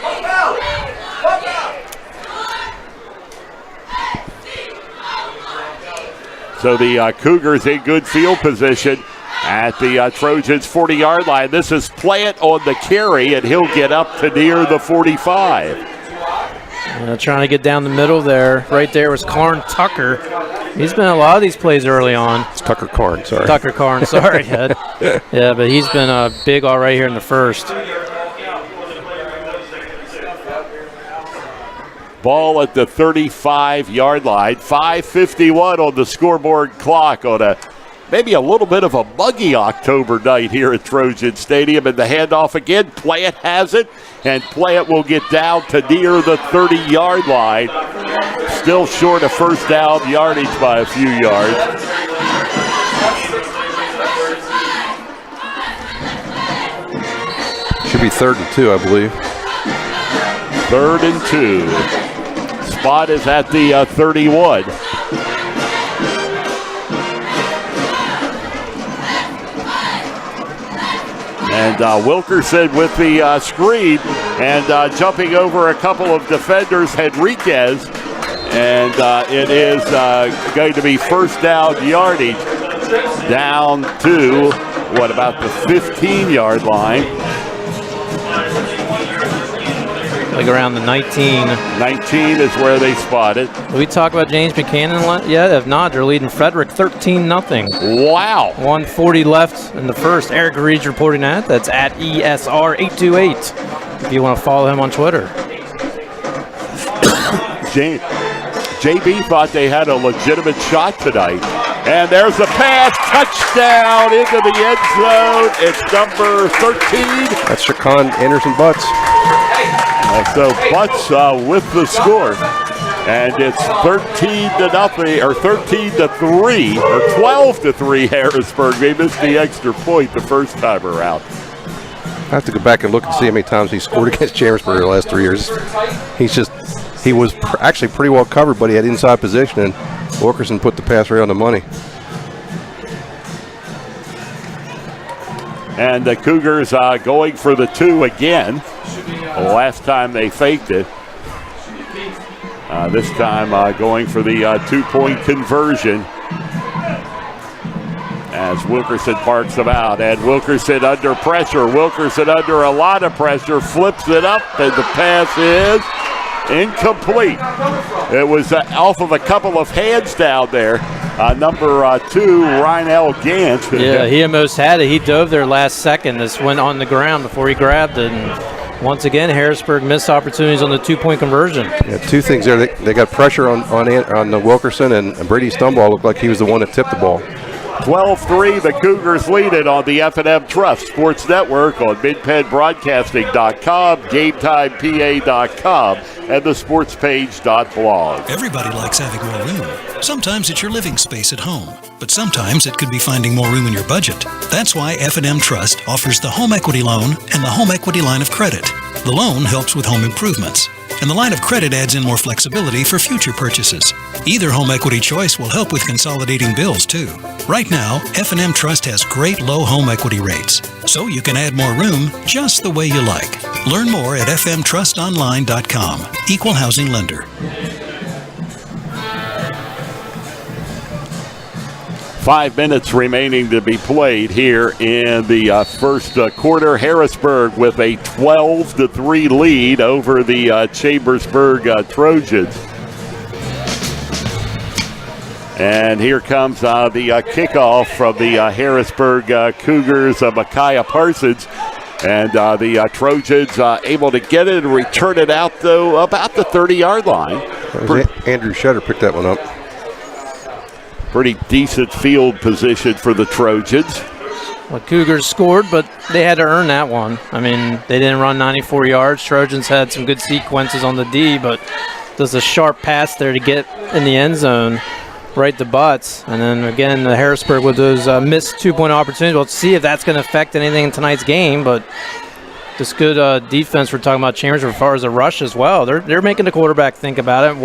So the Cougars in good field position at the Trojans' 40-yard line. This is Plant on the carry, and he'll get up to near the 45. Trying to get down the middle there. Right there was Karn Tucker. He's been a lot of these plays early on. It's Tucker Karn, sorry. Tucker Karn, sorry, Ed. Yeah, but he's been big all right here in the first. Ball at the 35-yard line. 5:51 on the scoreboard clock on maybe a little bit of a muggy October night here at Trojan Stadium. And the handoff again. Plant has it, and Plant will get down to near the 30-yard line. Still short of first down yardage by a few yards. Should be 3rd and 2, I believe. 3rd and 2. Spot is at the 31. And Wilkerson with the screen, and jumping over a couple of defenders, Henriquez. And it is going to be first down yardage down to, about the 15-yard line. Like around the 19. 19 is where they spot it. Did we talk about James Buchanan yet? If not, they're leading Frederick 13-0. Wow. 1:40 left in the first. Eric Reed's reporting that. That's at ESR828 if you want to follow him on Twitter. JB thought they had a legitimate shot tonight. And there's a pass, touchdown into the end zone. It's number 13. That's Shaquan Anderson-Butts. So Butts with the score. And it's 13-0, or 13-3, or 12-3 Harrisburg. They missed the extra point the first time around. I have to go back and look and see how many times he scored against Chambersburg the last 3 years. He was actually pretty well covered, but he had inside position, and Wilkerson put the pass right on the money. And the Cougars going for the 2 again. The last time they faked it. This time going for the 2-point conversion. As Wilkerson parks them out. And Wilkerson under pressure. Wilkerson under a lot of pressure. Flips it up, and the pass is incomplete. It was off of a couple of hands down there. Number 2, Rynell Gant. Yeah, he almost had it. He dove there last second. This went on the ground before he grabbed it. And once again, Harrisburg missed opportunities on the 2-point conversion. Yeah, 2 things there. They got pressure on Wilkerson, and Brady Stumbaugh looked like he was the one that tipped the ball. 12-3, the Cougars lead it on the F&M Trust Sports Network on MidPennBroadcasting.com, GameTimePA.com, and the SportsPage.blog. Everybody likes having more room. Sometimes it's your living space at home, but sometimes it could be finding more room in your budget. That's why F&M Trust offers the Home Equity Loan and the Home Equity Line of Credit. The loan helps with home improvements, and the line of credit adds in more flexibility for future purchases. Either home equity choice will help with consolidating bills, too. Right now, F&M Trust has great low home equity rates, so you can add more room just the way you like. Learn more at fmtrustonline.com. Equal housing lender. 5 minutes remaining to be played here in the first quarter. Harrisburg with a 12-3 lead over the Chambersburg Trojans. And here comes the kickoff from the Harrisburg Cougars, Micaiah Parsons. And the Trojans able to get it and return it out, though, about the 30-yard line. Andrew Shutter picked that one up. Pretty decent field position for the Trojans. Well, Cougars scored, but they had to earn that one. I mean, they didn't run 94 yards. Trojans had some good sequences on the D, but there's a sharp pass there to get in the end zone, right to Butts. And then, again, the Harrisburg with those missed 2-point opportunities. We'll see if that's going to affect anything in tonight's game, but this good defense we're talking about Chambersburg as far as the rush as well. They're making the quarterback think about it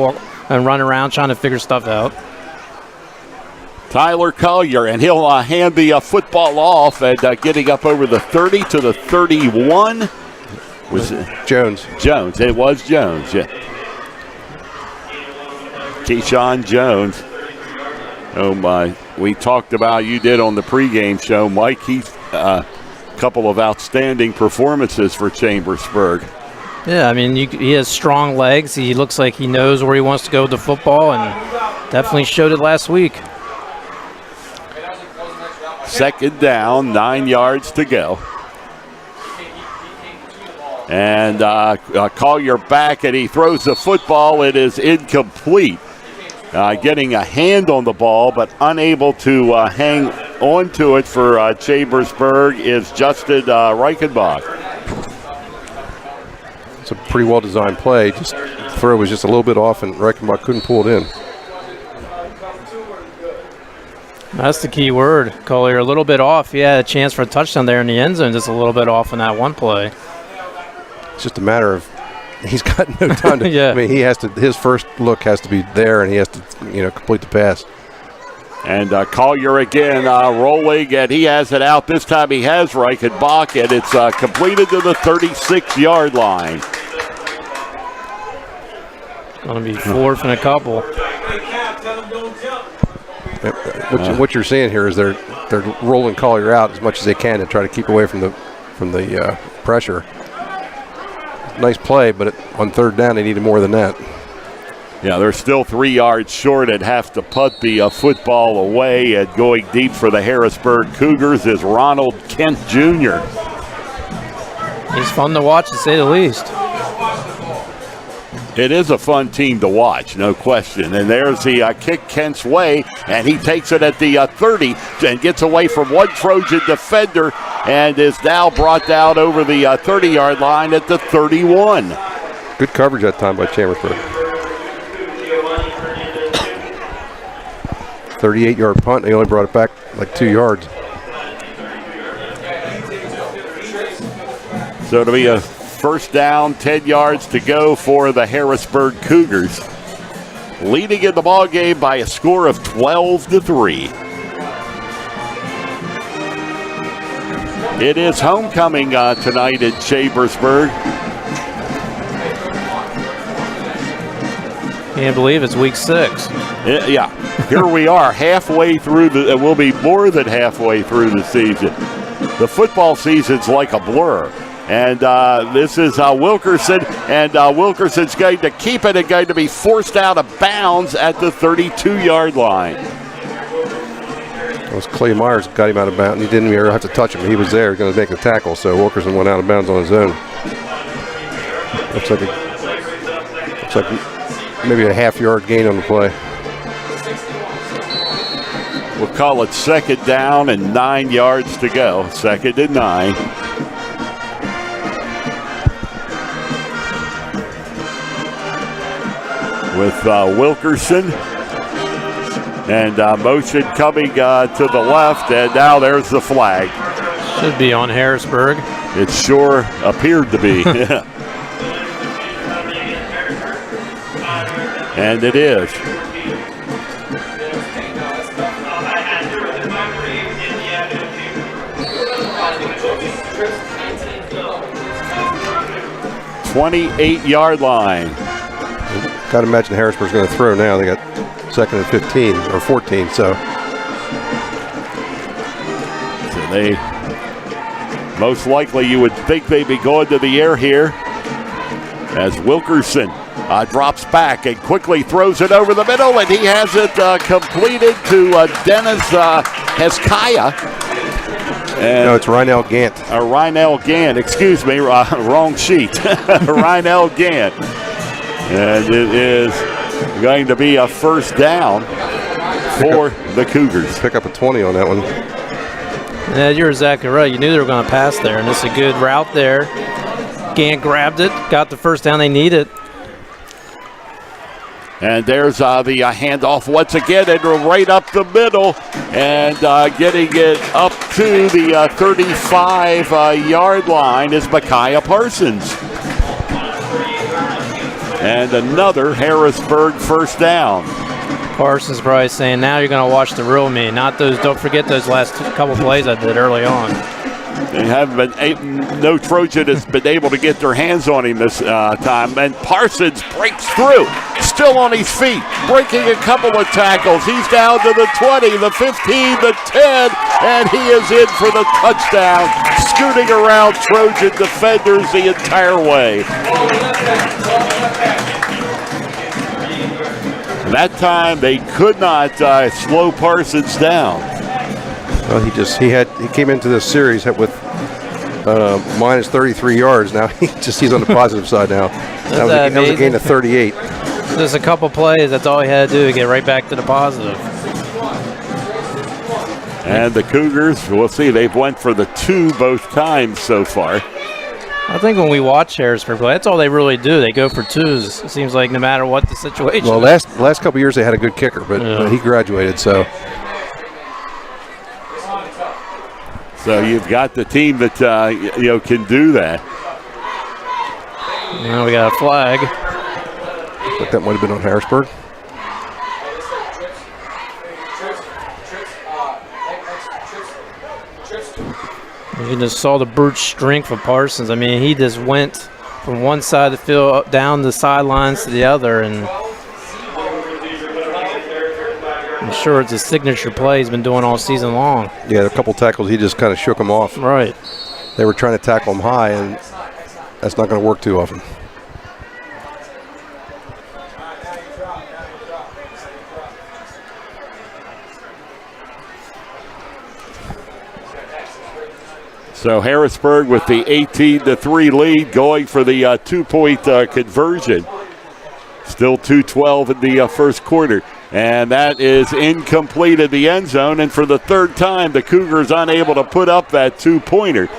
and run around trying to figure stuff out. Tyler Collier, and he'll hand the football off, and getting up over the 30 to the 31. Was it Jones? Jones. It was Jones, yeah. Keyshawn Jones. Oh, my. We talked about, you did on the pregame show, Mike. He's a couple of outstanding performances for Chambersburg. Yeah, I mean, he has strong legs. He looks like he knows where he wants to go with the football, and definitely showed it last week. Second down, 9 yards to go. And Collier back, and he throws the football. It is incomplete. Getting a hand on the ball, but unable to hang on to it for Chambersburg is Justin Reichenbach. It's a pretty well-designed play. Just the throw was just a little bit off, and Reichenbach couldn't pull it in. That's the key word, Collier. A little bit off. He had a chance for a touchdown there in the end zone, just a little bit off in that one play. It's just a matter of he's got no time to. Yeah. I mean, he has to. His first look has to be there, and he has to, complete the pass. And Collier again rolling, and he has it out. This time he has Reichenbach, and it's completed to the 36-yard line. Going to be fourth and a couple. What you're seeing here is they're rolling Collier out as much as they can to try to keep away from the pressure. Nice play, but on third down they needed more than that. Yeah, they're still 3 yards short and have to putt the football away. And going deep for the Harrisburg Cougars is Ronald Kent Jr. He's fun to watch, to say the least. It is a fun team to watch, no question. And there's the kick Kent's way, and he takes it at the 30 and gets away from one Trojan defender and is now brought down over the 30-yard line at the 31. Good coverage that time by Chambersburg. 38-yard punt. They only brought it back like 2 yards. So it'll be a first down, 10 yards to go for the Harrisburg Cougars, leading in the ball game by a score of 12-3. It is homecoming tonight in Chambersburg. Can't believe it's week 6. Yeah, here we are halfway through we'll be more than halfway through the season. The football season's like a blur. And this is Wilkerson, and Wilkerson's going to keep it and going to be forced out of bounds at the 32-yard line. It was Clay Myers got him out of bounds. He didn't even have to touch him. He was there, going to make the tackle, so Wilkerson went out of bounds on his own. Looks like maybe a half-yard gain on the play. We'll call it second down and 9 yards to go. Second and 9. With Wilkerson and motion coming to the left, and now there's the flag. Should be on Harrisburg. It sure appeared to be. And it is. $28-yard line. Got to imagine Harrisburg's going to throw now. They got second and 15 or 14. So they most likely, you would think they'd be going to the air here as Wilkerson drops back and quickly throws it over the middle, and he has it completed to Dennis Heskaya. No, it's Rynell Gant. Rynell Gant, excuse me, wrong sheet. Rynell Gant. And it is going to be a first down for the Cougars. Pick up a 20 on that one. Yeah, you're exactly right. You knew they were going to pass there, and it's a good route there. Gant grabbed it, got the first down they needed. And there's the handoff once again, and right up the middle, and getting it up to the 35-yard line is Micaiah Parsons. And another Harrisburg first down. Parsons probably saying, now you're going to watch the real me, not those. Don't forget those last couple plays I did early on. They haven't been, no Trojan has been able to get their hands on him this time. And Parsons breaks through, still on his feet, breaking a couple of tackles. He's down to the 20, the 15, the 10, and he is in for the touchdown, scooting around Trojan defenders the entire way. That time they could not slow Parsons down. Well, he came into this series with minus 33 yards. Now he's on the positive side now. That was a gain of 38. Just a couple plays. That's all he had to do to get right back to the positive. And the Cougars, we'll see. They've went for the 2 both times so far. I think when we watch Harrisburg play, that's all they really do. They go for 2s. It seems like no matter what the situation. Well, last couple of years they had a good kicker, but he graduated, so. So you've got the team that can do that. Now we got a flag. But that might have been on Harrisburg. You just saw the brute strength of Parsons. I mean, he just went from one side of the field down the sidelines to the other, and I'm sure it's a signature play he's been doing all season long. Yeah, a couple tackles, he just kind of shook them off. Right. They were trying to tackle him high, and that's not going to work too often. So Harrisburg with the 18-3 lead, going for the 2-point conversion. Still 2:12 in the first quarter. And that is incomplete in the end zone. And for the third time, the Cougars unable to put up that 2-pointer.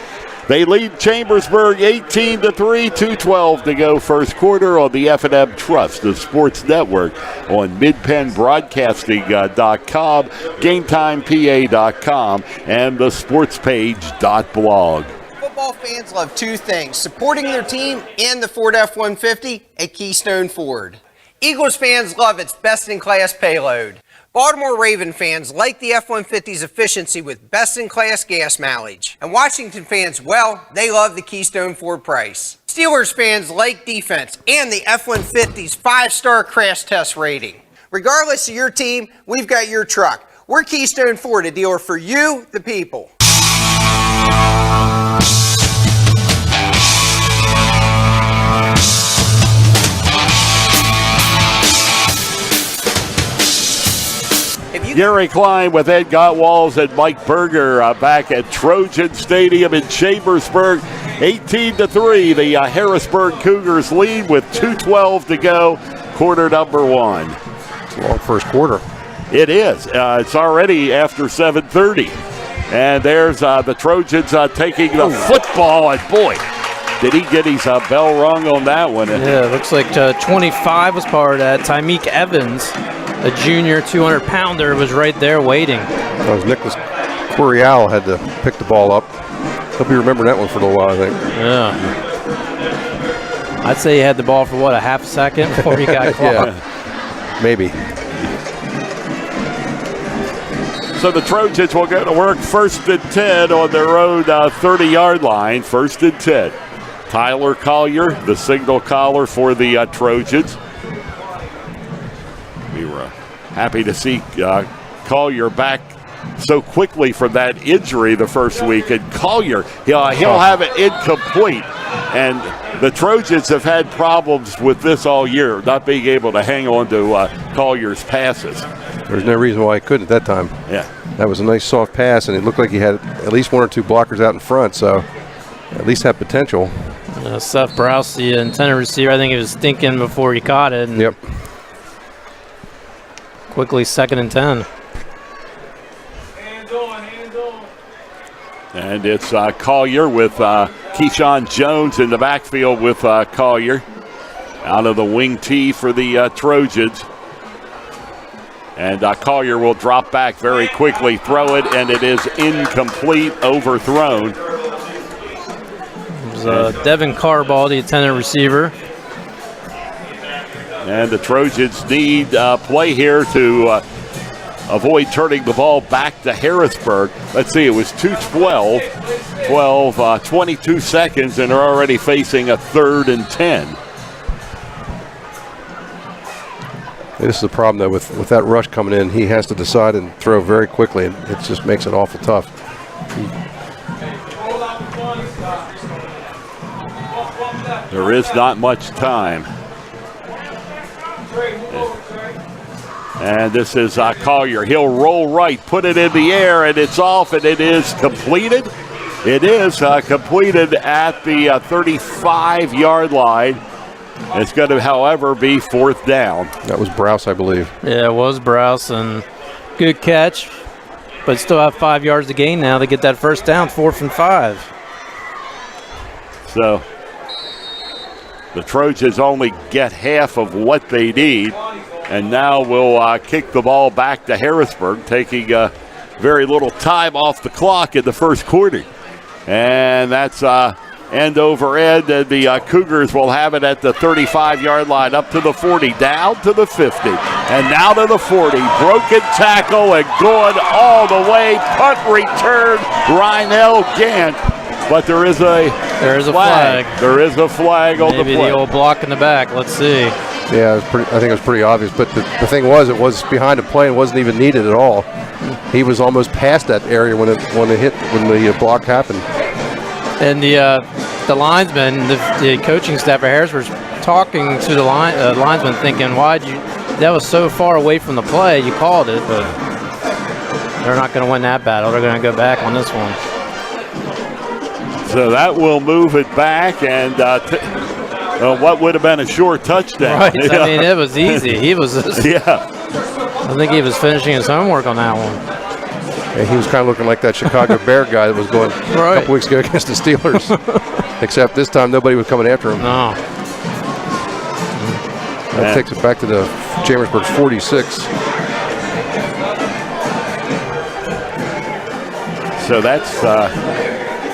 They lead Chambersburg 18-3, 2:12 to go first quarter on the F&M Trust, the Sports Network, on MidPennBroadcasting.com, GameTimePA.com, and the SportsPage.blog. Football fans love two things: supporting their team and the Ford F-150 at Keystone Ford. Eagles fans love its best-in-class payload. Baltimore Raven fans like the F-150's efficiency with best-in-class gas mileage. And Washington fans, well, they love the Keystone Ford price. Steelers fans like defense and the F-150's 5-star crash test rating. Regardless of your team, we've got your truck. We're Keystone Ford, a dealer for you, the people. Gary Klein with Ed Gottwalls and Mike Berger back at Trojan Stadium in Chambersburg. 18-3, the Harrisburg Cougars lead with 2:12 to go, quarter number one. It's a long first quarter. It is. It's already after 7:30. And there's the Trojans taking the football, and boy, did he get his bell rung on that one. Yeah, it looks like 25 was part of that. Tymeek Evans, a junior 200-pounder, was right there waiting. That was Nicholas Curial had to pick the ball up. Hope you remember that one for a little while, I think. Yeah. I'd say he had the ball for, what, a half a second before he got clocked? Yeah, maybe. So the Trojans will go to work first and 10 on their own 30-yard line. First and 10. Tyler Collier, the signal caller for the Trojans. We were happy to see Collier back so quickly from that injury the first week. And Collier, he'll have it incomplete. And the Trojans have had problems with this all year, not being able to hang on to Collier's passes. There's no reason why he couldn't at that time. Yeah. That was a nice soft pass, and it looked like he had at least one or two blockers out in front, so at least had potential. Seth Browse, the intended receiver, I think he was thinking before he caught it. Yep. Quickly 2nd and 10. And it's Collier with Keyshawn Jones in the backfield with Collier. Out of the wing tee for the Trojans. And Collier will drop back very quickly, throw it, and it is incomplete, overthrown. It was Devin Carball, the intended receiver. And the Trojans need play here to avoid turning the ball back to Harrisburg. Let's see, it was 2:12, 22 seconds, and they're already facing a 3rd and 10. This is the problem, though, with that rush coming in. He has to decide and throw very quickly, and it just makes it awful tough. There is not much time. And this is Collier. He'll roll right, put it in the air, and it's off, and it is completed. It is completed at the 35-yard line. It's going to, however, be 4th down. That was Browse, I believe. Yeah, it was Browse, and good catch, but still have 5 yards to gain now to get that first down, 4th and 5. So the Trojans only get half of what they need, and now we'll kick the ball back to Harrisburg, taking very little time off the clock in the first quarter. And that's end over end, and the Cougars will have it at the 35-yard line, up to the 40, down to the 50, and now to the 40. Broken tackle and going all the way. Punt return, Rynell Gant. but there is a flag. There is a flag on the play. Maybe the old block in the back. Let's see. Yeah, I think it was pretty obvious. But the thing was, it was behind the play and wasn't even needed at all. He was almost past that area when the block happened. And the linesman, the coaching staff at Harrisburg, talking to the linesman, thinking, that was so far away from the play, you called it, but they're not going to win that battle. They're going to go back on this one. So that will move it back, and what would have been a short touchdown. Right, I mean, it was easy. He was I think he was finishing his homework on that one. Yeah, he was kind of looking like that Chicago Bear guy that was going a couple weeks ago against the Steelers. Except this time nobody was coming after him. No. That takes it back to the Chambersburg 46. So that's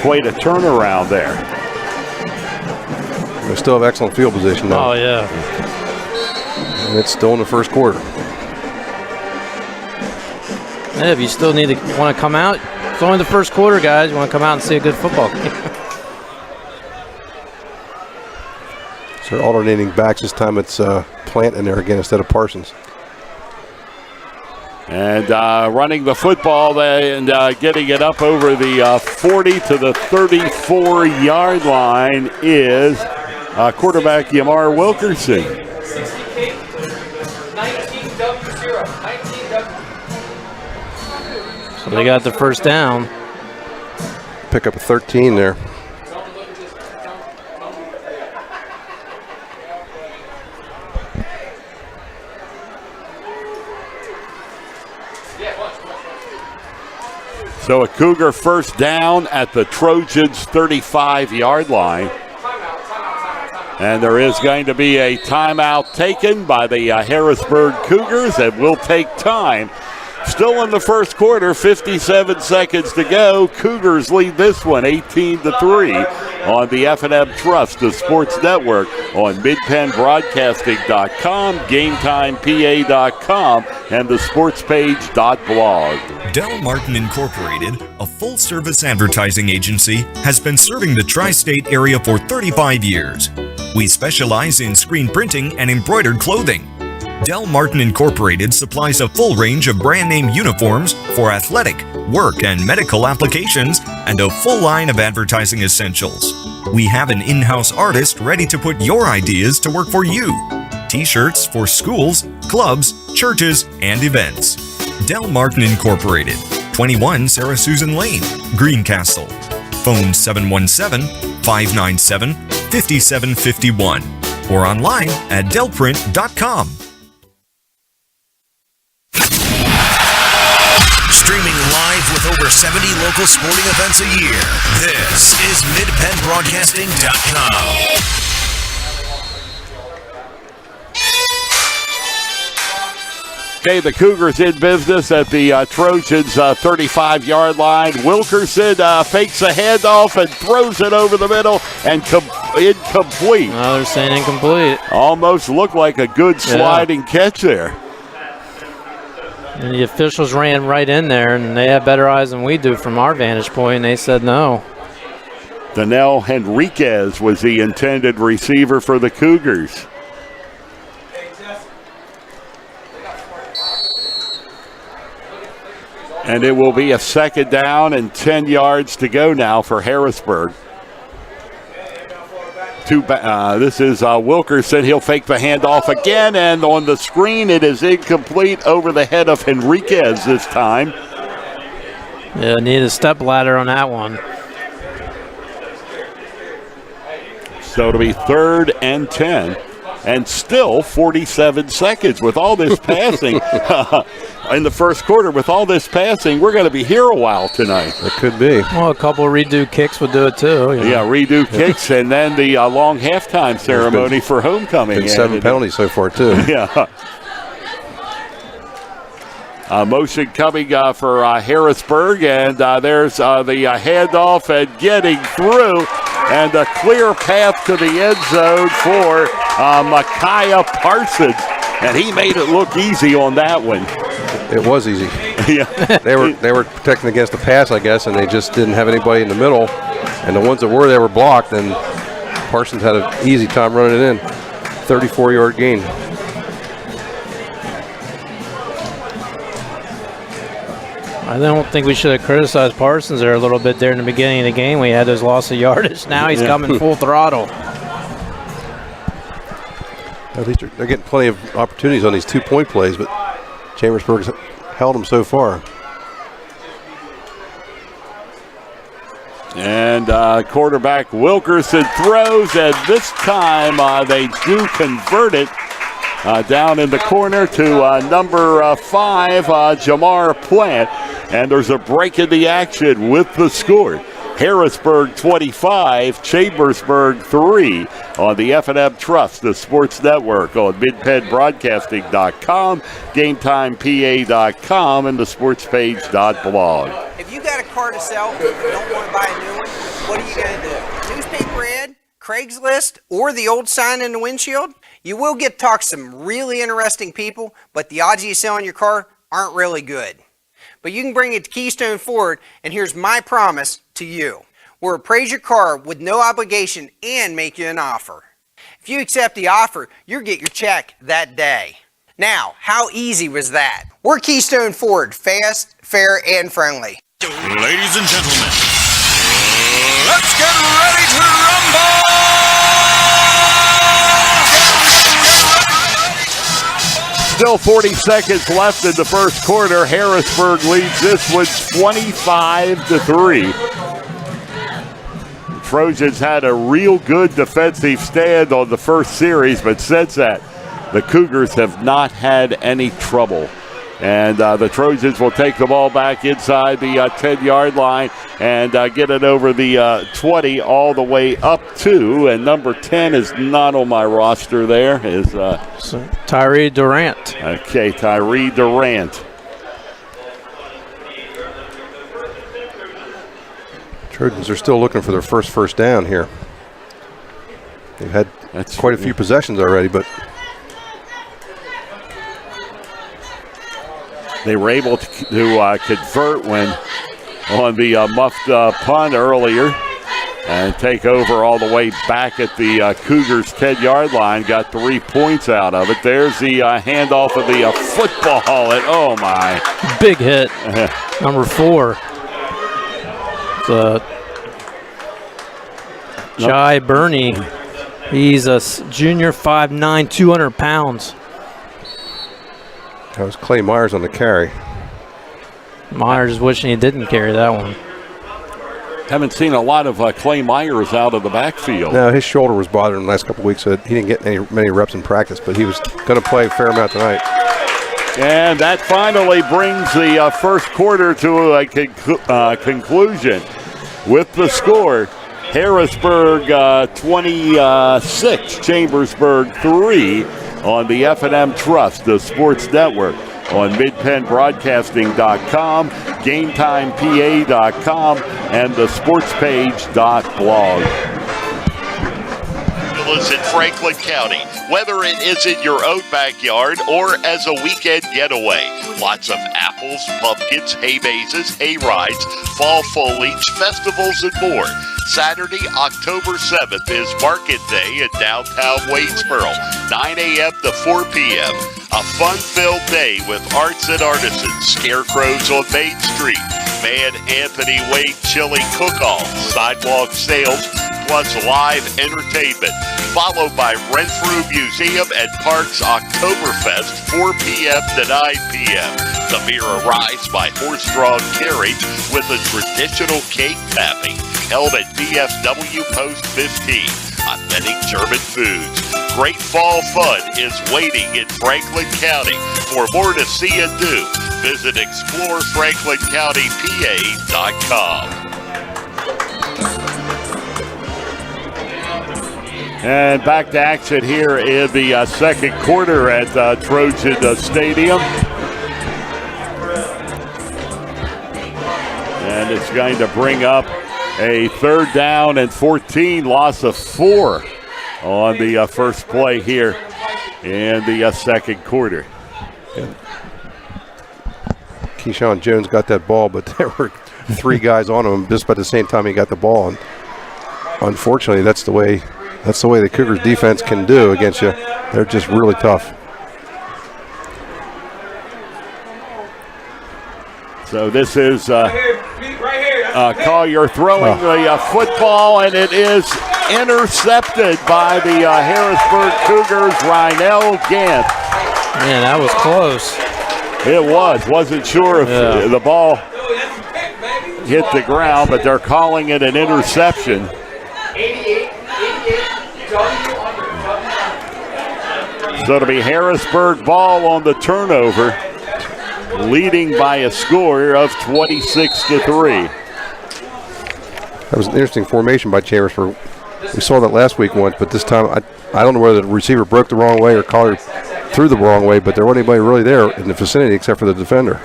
quite a turnaround there. They still have excellent field position now. Oh, yeah. And it's still in the first quarter. Yeah, if you still want to come out, it's only the first quarter, guys. You want to come out and see a good football game. So they're alternating backs. This time it's Plant in there again instead of Parsons. And running the football and getting it up over the 40 to the 34-yard line is quarterback Yamar Wilkerson. 19W0. So they got the first down. Pick up a 13 there. So a Cougar first down at the Trojans' 35-yard line. And there is going to be a timeout taken by the Harrisburg Cougars, and will take time. Still in the first quarter, 57 seconds to go. Cougars lead this one 18-3 on the F&M Trust, the sports network, on midpenbroadcasting.com, GameTimePA.com, and the sportspage.blog. Del Martin Incorporated, a full-service advertising agency, has been serving the tri-state area for 35 years. We specialize in screen printing and embroidered clothing. Del Martin Incorporated supplies a full range of brand name uniforms for athletic, work, and medical applications, and a full line of advertising essentials. We have an in-house artist ready to put your ideas to work for you. T-shirts for schools, clubs, churches, and events. Del Martin Incorporated, 21 Sarah Susan Lane, Greencastle. Phone 717-597-5751 or online at delprint.com. Streaming live with over 70 local sporting events a year. This is midpenbroadcasting.com. Okay, the Cougars in business at the Trojans' 35-yard line. Wilkerson fakes a handoff and throws it over the middle and incomplete. Oh, they're saying incomplete. Almost looked like a good sliding catch there. And the officials ran right in there, and they have better eyes than we do from our vantage point, and they said no. Danelle Henriquez was the intended receiver for the Cougars. And it will be a second down and 10 yards to go now for Harrisburg. This is Wilkerson. He'll fake the handoff again, and on the screen it is incomplete over the head of Henriquez this time. Yeah, need a step ladder on that one. So it'll be 3rd and 10. And still 47 seconds with all this passing in the first quarter. With all this passing, we're going to be here a while tonight. It could be. Well, a couple redo kicks would do it too. You know. Yeah, redo kicks, and then the long halftime ceremony for homecoming. Been 7 penalties so far too. Yeah. Motion coming for Harrisburg, and there's the handoff and getting through, and a clear path to the end zone for Micaiah Parsons, and he made it look easy on that one. It was easy. Yeah, they were protecting against the pass, I guess, and they just didn't have anybody in the middle. And the ones that were there were blocked, and Parsons had an easy time running it in. 34-yard gain. I don't think we should have criticized Parsons there a little bit there in the beginning of the game. We had those loss of yardage. Now he's coming full throttle. At least they're getting plenty of opportunities on these 2-point plays, but Chambersburg's held them so far. And quarterback Wilkerson throws, and this time they do convert it down in the corner to number 5, Jamar Plant. And there's a break in the action with the score. Harrisburg 25, Chambersburg 3 on the F&M Trust, the Sports Network, on midpenbroadcasting.com, GameTimePA.com, and the sportspage.blog. If you got a car to sell and don't want to buy a new one, what are you going to do? Newspaper ad, Craigslist, or the old sign in the windshield? You will get to talk to some really interesting people, but the odds of you selling your car aren't really good. But you can bring it to Keystone Ford, and here's my promise to you. We'll appraise your car with no obligation and make you an offer. If you accept the offer, you'll get your check that day. Now, how easy was that? We're Keystone Ford, fast, fair, and friendly. Ladies and gentlemen, let's get ready to rumble! Still 40 seconds left in the first quarter. Harrisburg leads this one 25-3. The Trojans had a real good defensive stand on the first series, but since that, the Cougars have not had any trouble. And the Trojans will take the ball back inside the 10-yard line and get it over the 20 all the way up to, and number 10 is not on my roster there, is Tyree Durant. Okay, Tyree Durant. Trojans are still looking for their first down here. They've had quite a few possessions already, but they were able to convert when on the muffed punt earlier and take over all the way back at the Cougars' 10-yard line. Got 3 points out of it. There's the handoff of the football. And oh, my. Big hit. Number 4. Jai Burney. He's a junior, 5'9", 200 pounds. That was Clay Myers on the carry. Myers is wishing he didn't carry that one. Haven't seen a lot of Clay Myers out of the backfield. No, his shoulder was bothering him the last couple of weeks, so he didn't get many reps in practice, but he was going to play a fair amount tonight. And that finally brings the first quarter to a conclusion with the score. Harrisburg 26, Chambersburg 3 on the F&M Trust, the Sports Network, on midpenbroadcasting.com, GameTimePA.com, and the sportspage.blog. In Franklin County, whether it is in your own backyard or as a weekend getaway. Lots of apples, pumpkins, hay mazes, hay rides, fall foliage, festivals, and more. Saturday, October 7th is Market Day in downtown Waynesboro, 9 a.m. to 4 p.m. A fun-filled day with arts and artisans, scarecrows on Main Street, Man Anthony Wade Chili Cook-Off, sidewalk sales, plus live entertainment, followed by Renfrew Museum and Parks Oktoberfest, 4 p.m. to 9 p.m. The beer arrives by horse-drawn carriage with a traditional cake tapping held at DFW Post 15. Authentic German foods. Great fall fun is waiting in Franklin County. For more to see and do, visit ExploreFranklinCountyPA.com. And back to action here in the second quarter at Trojan Stadium. And it's going to bring up a 3rd down and 14, loss of 4 on the first play here in the second quarter. Keyshawn Jones got that ball, but there were 3 guys on him just about the same time he got the ball. And unfortunately, that's the way the Cougars defense can do against you. They're just really tough. So this is Collier throwing the football, and it is intercepted by the Harrisburg Cougars, Rynell Gant. Man, that was close. It was. Wasn't sure if the ball hit the ground, but they're calling it an interception. So it'll be Harrisburg ball on the turnover, leading by a score of 26-3. That was an interesting formation by Chambersburg. We saw that last week once, but this time I don't know whether the receiver broke the wrong way or Collier threw the wrong way, but there wasn't anybody really there in the vicinity except for the defender.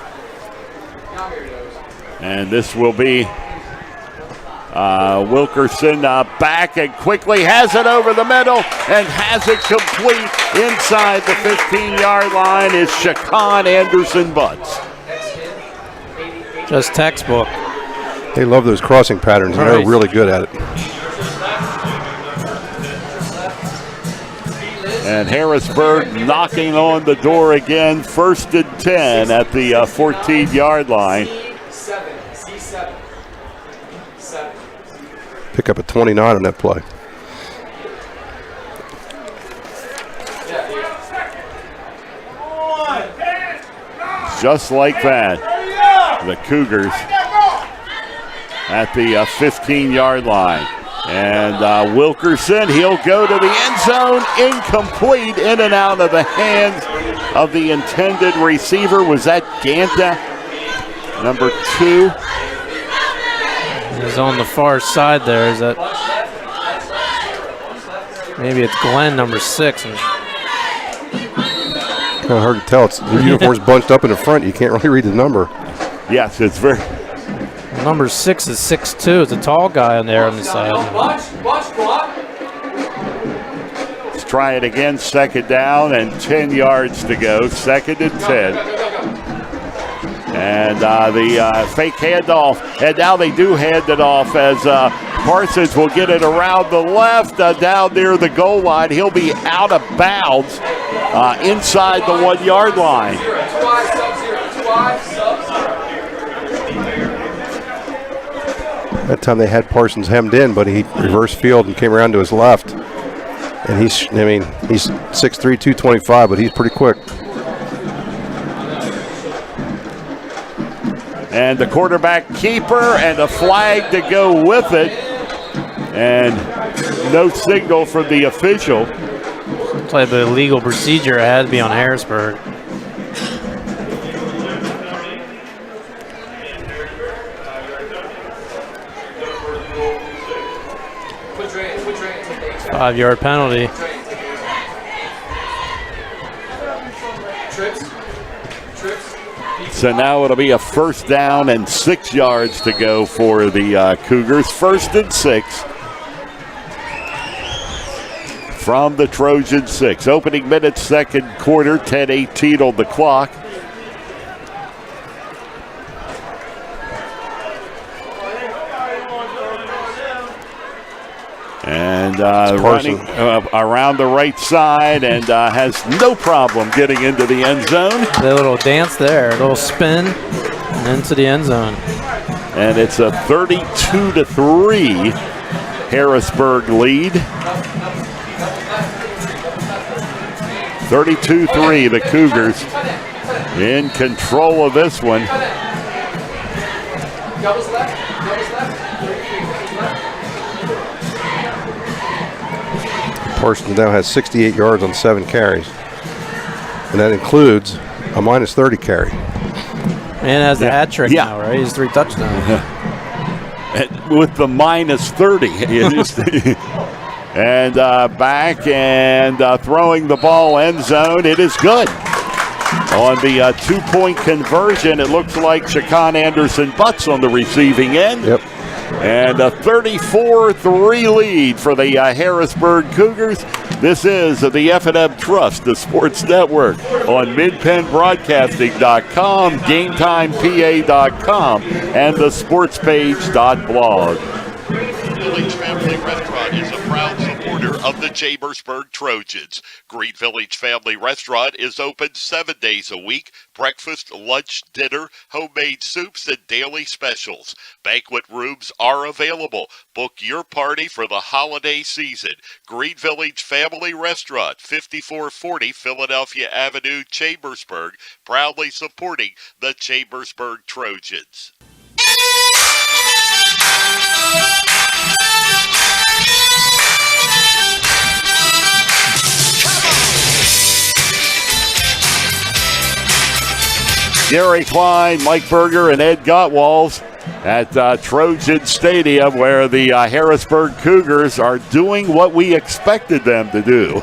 And this will be Wilkerson back and quickly has it over the middle and has it complete inside the 15-yard line is Shaquan Anderson-Butts. Just textbook. They love those crossing patterns, and they're really good at it. And Harrisburg knocking on the door again, 1st and 10 at the 14-yard line. Pick up a 29 on that play. Just like that, the Cougars at the 15-yard line. And Wilkerson, he'll go to the end zone, incomplete, in and out of the hands of the intended receiver. Was that Ganta, number 2? He's on the far side there. Is that maybe it's Glenn, number 6? And kind of hard to tell. The uniform's bunched up in the front. You can't really read the number. Yes, it's very. Number 6 is 6'2". It's a tall guy on there on the side. Let's try it again. 2nd down and 10 yards to go. 2nd and 10. And the fake handoff. And now they do hand it off as Parsons will get it around the left down near the goal line. He'll be out of bounds inside the 1-yard line. That time they had Parsons hemmed in, but he reversed field and came around to his left. And he's 6'3", 225, but he's pretty quick. And the quarterback keeper and a flag to go with it. And no signal from the official. Play the illegal procedure. It had to be on Harrisburg. Five-yard penalty. So now it'll be a 1st down and 6 yards to go for the Cougars. 1st and 6 from the Trojan 6. Opening minutes, 2nd quarter, 10:18 on the clock. And running around the right side and has no problem getting into the end zone. The little dance there, a little spin, and into the end zone. And it's a 32-3 Harrisburg lead. 32-3, the Cougars in control of this one. Parsons now has 68 yards on 7 carries. And that includes a minus 30 carry. And has the hat trick now, right? He's 3 touchdowns. With the minus 30. And back and throwing the ball end zone. It is good. On the 2-point conversion, it looks like Shaquan Anderson-Butts on the receiving end. Yep. And a 34-3 lead for the Harrisburg Cougars. This is the F&M Trust, the Sports Network, on MidPennBroadcasting.com, GameTimePA.com, and the SportsPage.blog. Village Family Restaurant is a proud supporter of the Chambersburg Trojans. Green Village Family Restaurant is open 7 days a week. Breakfast, lunch, dinner, homemade soups, and daily specials. Banquet rooms are available. Book your party for the holiday season. Green Village Family Restaurant, 5440 Philadelphia Avenue, Chambersburg, proudly supporting the Chambersburg Trojans. Gary Klein, Mike Berger, and Ed Gottwals at Trojan Stadium, where the Harrisburg Cougars are doing what we expected them to do.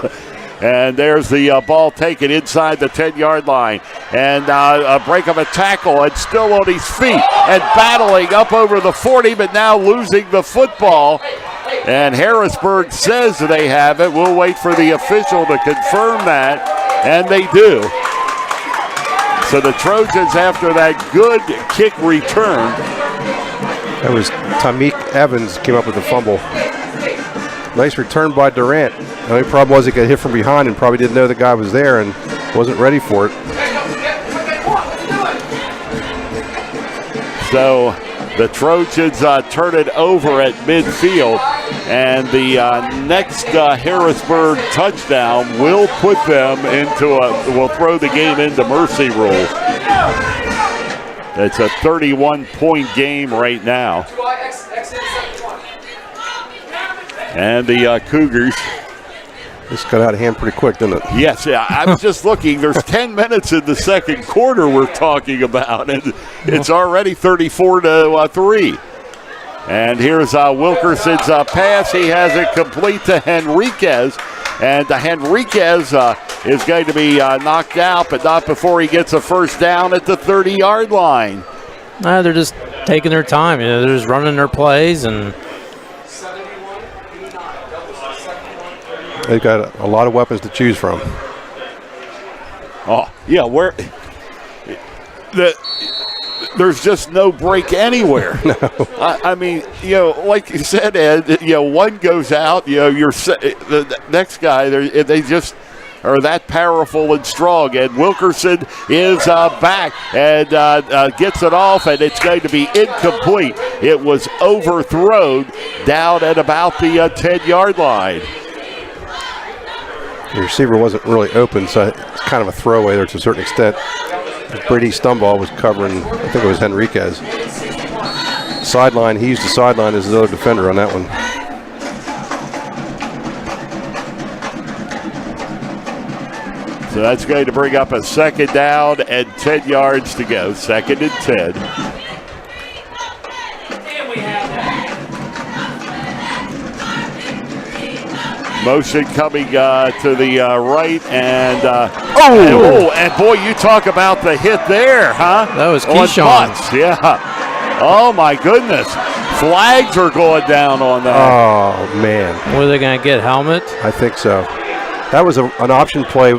And there's the ball taken inside the 10-yard line. And a break of a tackle, and still on his feet and battling up over the 40, but now losing the football. And Harrisburg says they have it. We'll wait for the official to confirm that, and they do. So the Trojans, after that good kick return. That was Tamik Evans came up with the fumble. Nice return by Durant. The only problem was he got hit from behind and probably didn't know the guy was there and wasn't ready for it. So the Trojans turn it over at midfield. And the next Harrisburg touchdown will put them will throw the game into mercy rule. It's a 31-point game right now. And the Cougars. This got out of hand pretty quick, didn't it? Yes, yeah. I was just looking. There's 10 minutes in the second quarter we're talking about, and it's already 34-3. And here's Wilkerson's pass. He has it complete to Henriquez. And Henriquez is going to be knocked out, but not before he gets a first down at the 30-yard line. They're just taking their time. They're just running their plays. And they've got a lot of weapons to choose from. Oh, yeah, there's just no break anywhere. No. I mean, like you said, Ed, one goes out, the next guy, they just are that powerful and strong. And Wilkerson is back and gets it off, and it's going to be incomplete. It was overthrown down at about the 10-yard line. The receiver wasn't really open, so it's kind of a throwaway there to a certain extent. Brady Stumbaugh was covering, I think it was Henriquez. Sideline, he used the sideline as his other defender on that one. So that's going to bring up a second down and 10 yards to go. Second and 10. Motion coming to the right, and and boy, you talk about the hit there, huh? That was Keyshawn. Yeah. Oh my goodness, flags are going down on that. Oh man, what are they going to get? Helmet? I think so. That was an option play.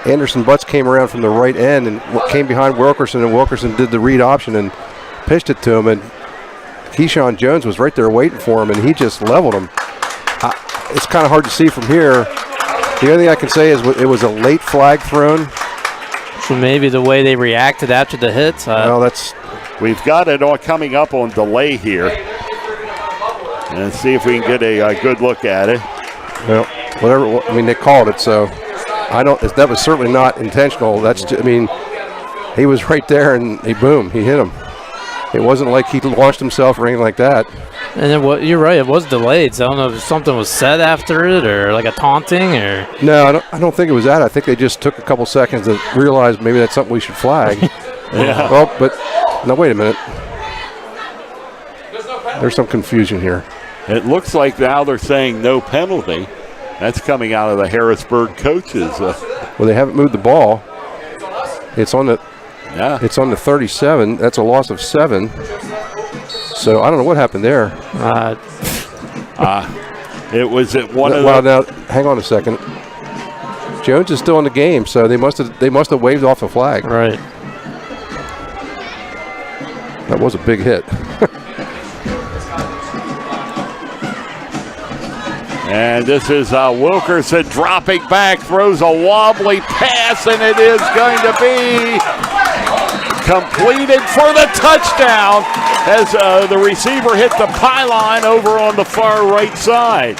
Anderson Butts came around from the right end and came behind Wilkerson, and Wilkerson did the read option and pitched it to him, and Keyshawn Jones was right there waiting for him, and he just leveled him. It's kind of hard to see from here. The only thing I can say is it was a late flag thrown. So maybe the way they reacted after the hits. We've got it all coming up on delay here. And see if we can get a good look at it. Well, whatever. I mean, they called it, so that was certainly not intentional. He was right there, and he hit him. It wasn't like he launched himself or anything like that. And then you're right, it was delayed. So I don't know if something was said after it or like a taunting or. No, I don't think it was that. I think they just took a couple seconds to realize maybe that's something we should flag. Yeah. Well, but no, wait a minute. There's some confusion here. It looks like now they're saying no penalty. That's coming out of the Harrisburg coaches. Well, they haven't moved the ball. It's on the 37. That's a loss of 7. So I don't know what happened there. It was at one of the. Now, hang on a second. Jones is still in the game, so they must have waved off a flag. Right. That was a big hit. And this is Wilkerson dropping back, throws a wobbly pass, and it is going to be completed for the touchdown as the receiver hit the pylon over on the far right side.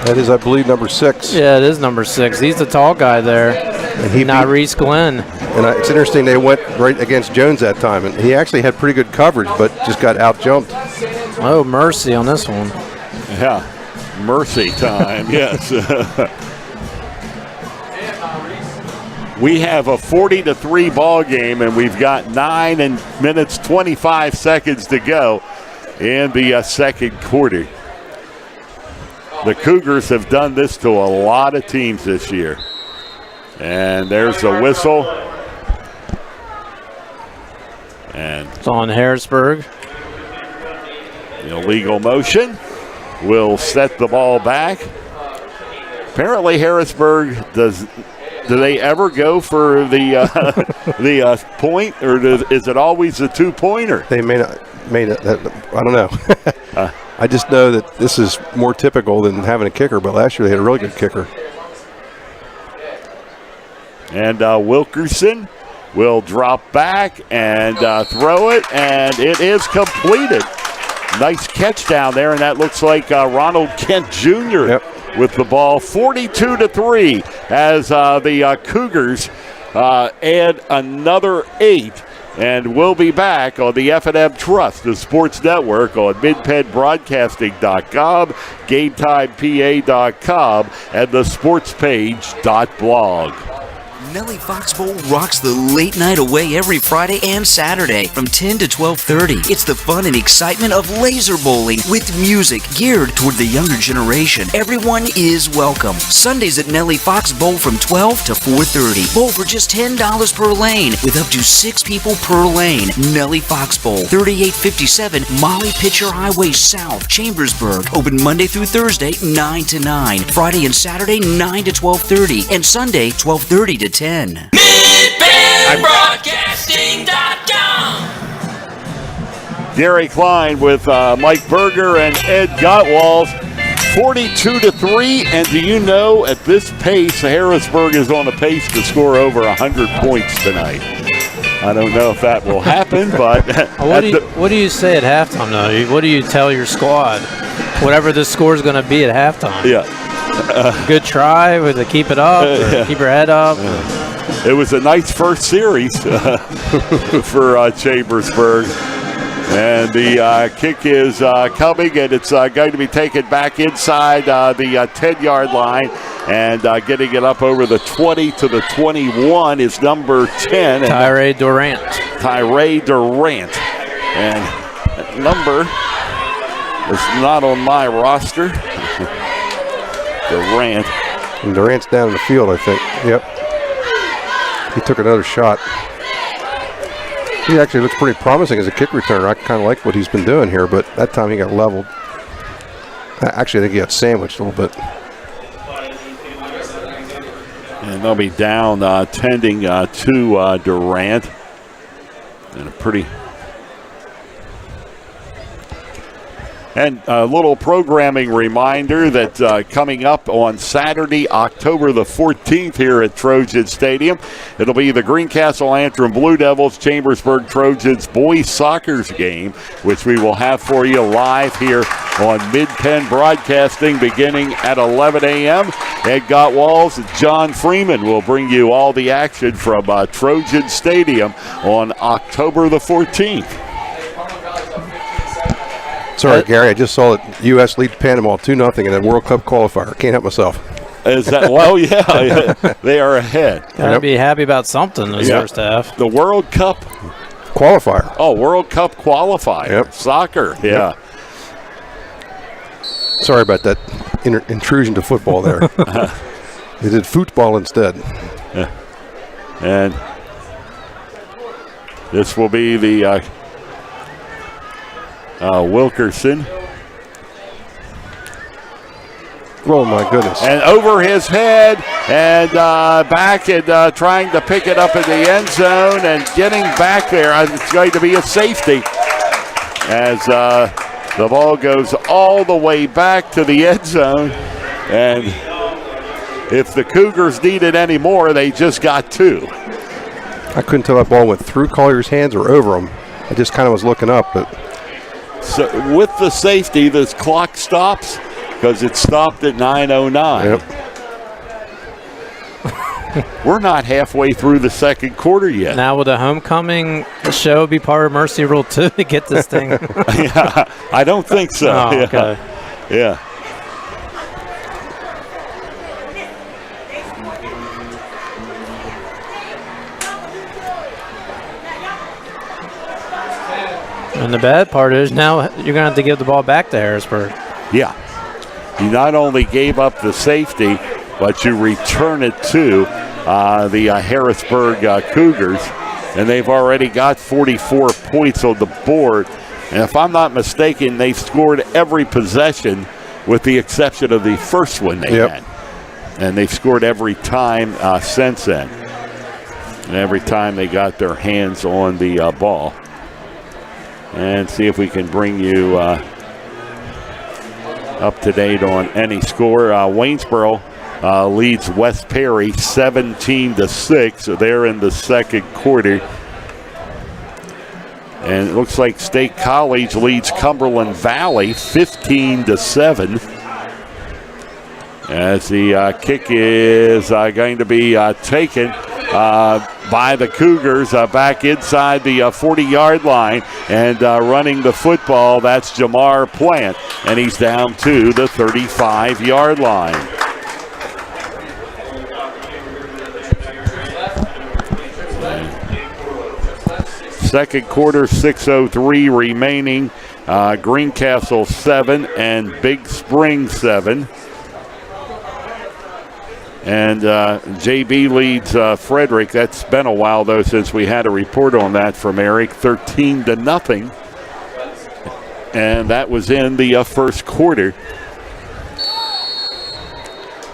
That is, I believe, number 6. Yeah, it is number 6. He's the tall guy there. And not Reese Glenn. And it's interesting, they went right against Jones that time, and he actually had pretty good coverage, but just got out-jumped. Oh, mercy on this one. Yeah, mercy time, yes. We have a 40-3 ball game, and we've got 9 minutes 25 seconds to go in the second quarter. The Cougars have done this to a lot of teams this year. And there's the whistle. And it's on Harrisburg. The illegal motion will set the ball back. Apparently Harrisburg do they ever go for the point, or is it always a 2-pointer? They may not. I don't know. I just know that this is more typical than having a kicker, but last year they had a really good kicker. And Wilkerson will drop back and throw it, and it is completed. Nice catch down there, and that looks like Ronald Kent Jr. With the ball. 42-3 as the Cougars add another 8. And we'll be back on the F&M Trust, the Sports Network, on MidPennBroadcasting.com, GameTimePA.com, and the SportsPage.blog. Nellie Fox Bowl rocks the late night away every Friday and Saturday from 10 to 12:30. It's the fun and excitement of laser bowling with music geared toward the younger generation. Everyone is welcome. Sundays at Nellie Fox Bowl from 12 to 4:30. Bowl for just $10 per lane with up to 6 people per lane. Nellie Fox Bowl, 3857 Molly Pitcher Highway South, Chambersburg. Open Monday through Thursday, 9 to 9. Friday and Saturday, 9 to 12:30. And Sunday, 12:30 to 10. MidPennBroadcasting.com. Gary Klein with Mike Berger and Ed Gottwals. 42-3, and do you know at this pace, Harrisburg is on a pace to score over 100 points tonight. I don't know if that will happen, but what do you say at halftime, though? What do you tell your squad? Whatever the score is going to be at halftime. Yeah. Good try with to keep it up, or keep your head up. It was a nice first series for Chambersburg. And the kick is coming, and it's going to be taken back inside the 10-yard line. And getting it up over the 20 to the 21 is number 10. Tyree Durant. And that number is not on my roster. Durant. And Durant's down in the field, I think. Yep. He took another shot. He actually looks pretty promising as a kick returner. I kind of like what he's been doing here, but that time he got leveled. Actually, I think he got sandwiched a little bit. And they'll be down tending to Durant. And a pretty... And a little programming reminder that coming up on Saturday, October the 14th here at Trojan Stadium, it'll be the Greencastle Antrim Blue Devils Chambersburg Trojans boys soccer game, which we will have for you live here on Mid-Penn Broadcasting beginning at 11 a.m. Ed Gottwals and John Freeman will bring you all the action from Trojan Stadium on October the 14th. Sorry, Gary, I just saw that U.S. leads Panama 2-0 in a World Cup qualifier. Can't help myself. Is that, well, yeah, they are ahead. Gotta be happy about something this first half. The World Cup qualifier. Oh, World Cup qualifier. Yep. Soccer, yeah. Yep. Sorry about that intrusion to football there. They did football instead. Yeah. And this will be the Wilkerson. Oh, my goodness. And over his head and back and trying to pick it up in the end zone and getting back there. It's going to be a safety as the ball goes all the way back to the end zone. And if the Cougars needed any more, they just got 2. I couldn't tell that ball went through Collier's hands or over him. I just kind of was looking up. But so with the safety, this clock stops because it stopped at 9:09. Yep. We're not halfway through the second quarter yet. Now will the homecoming show be part of Mercy Rule 2 to get this thing? Yeah, I don't think so. Oh, okay. Yeah. And the bad part is now you're going to have to give the ball back to Harrisburg. Yeah. You not only gave up the safety, but you return it to the Harrisburg Cougars, and they've already got 44 points on the board. And if I'm not mistaken, they've scored every possession with the exception of the first one they had. And they've scored every time since then. And every time they got their hands on the ball. And see if we can bring you up to date on any score. Waynesboro leads West Perry 17-6. So they're in the second quarter. And it looks like State College leads Cumberland Valley 15-7. As the kick is going to be taken by the Cougars back inside the 40-yard line. And running the football, that's Jamar Plant. And he's down to the 35-yard line. Second quarter, 6:03 remaining. Greencastle 7 and Big Spring 7. And JB leads Frederick. That's been a while, though, since we had a report on that from Eric. 13-0. And that was in the first quarter.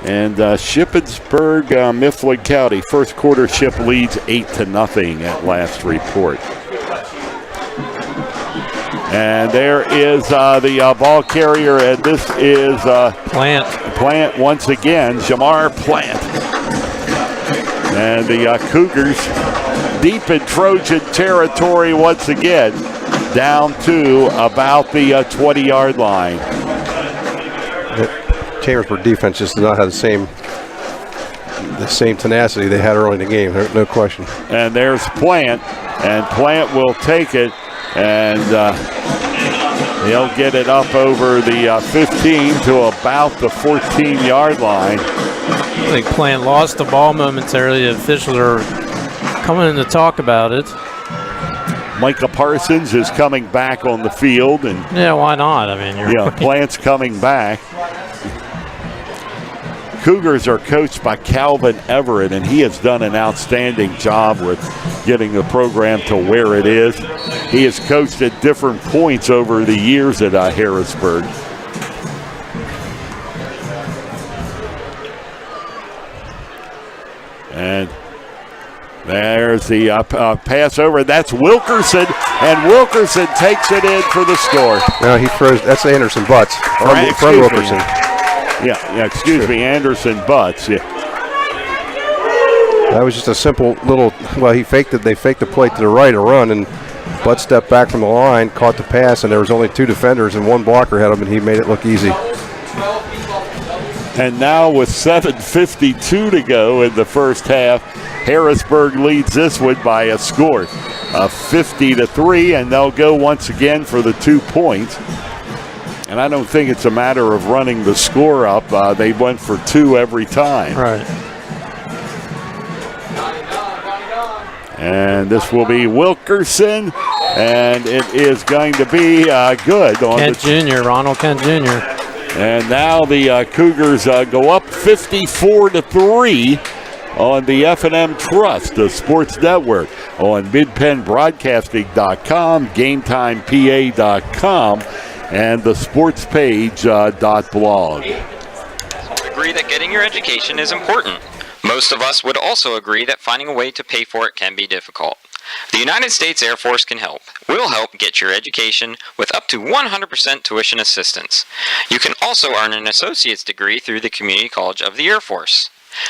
And Shippensburg, Mifflin County, first quarter Ship leads 8-0 at last report. And there is the ball carrier, and this is Plant. Plant once again, Jamar Plant. And the Cougars deep in Trojan territory once again, down to about the 20-yard line. Chambersburg defense just did not have the same tenacity they had early in the game. No question. And there's Plant, and Plant will take it, and he'll get it up over the 15 to about the 14-yard line. I think Plant lost the ball momentarily. The officials are coming in to talk about it. Micah Parsons is coming back on the field, and yeah, why not? I mean, Plant's coming back. Cougars are coached by Calvin Everett, and he has done an outstanding job with getting the program to where it is. He has coached at different points over the years at Harrisburg. And there's the pass over. That's Wilkerson, and Wilkerson takes it in for the score. No, he throws. That's Anderson Butts from Wilkerson. Excuse me, Anderson Butts. Yeah. That was just a simple little. Well, he faked it. They faked the play to the right, a run, and Butts stepped back from the line, caught the pass, and there was only 2 defenders and 1 blocker had him, and he made it look easy. And now with 7:52 to go in the first half, Harrisburg leads this one by a score of 50-3, and they'll go once again for the 2 points. And I don't think it's a matter of running the score up. They went for 2 every time. Right. And this will be Wilkerson, and it is going to be good. Kent Jr., Ronald Kent Jr. And now the Cougars go up 54-3 on the F&M Trust, the sports network, on midpennbroadcasting.com, GameTimePA.com, and the sportspage.blog. Agree that getting your education is important. Most of us would also agree that finding a way to pay for it can be difficult. The United States Air Force can help. We'll help get your education with up to 100% tuition assistance. You can also earn an associate's degree through the Community College of the Air Force.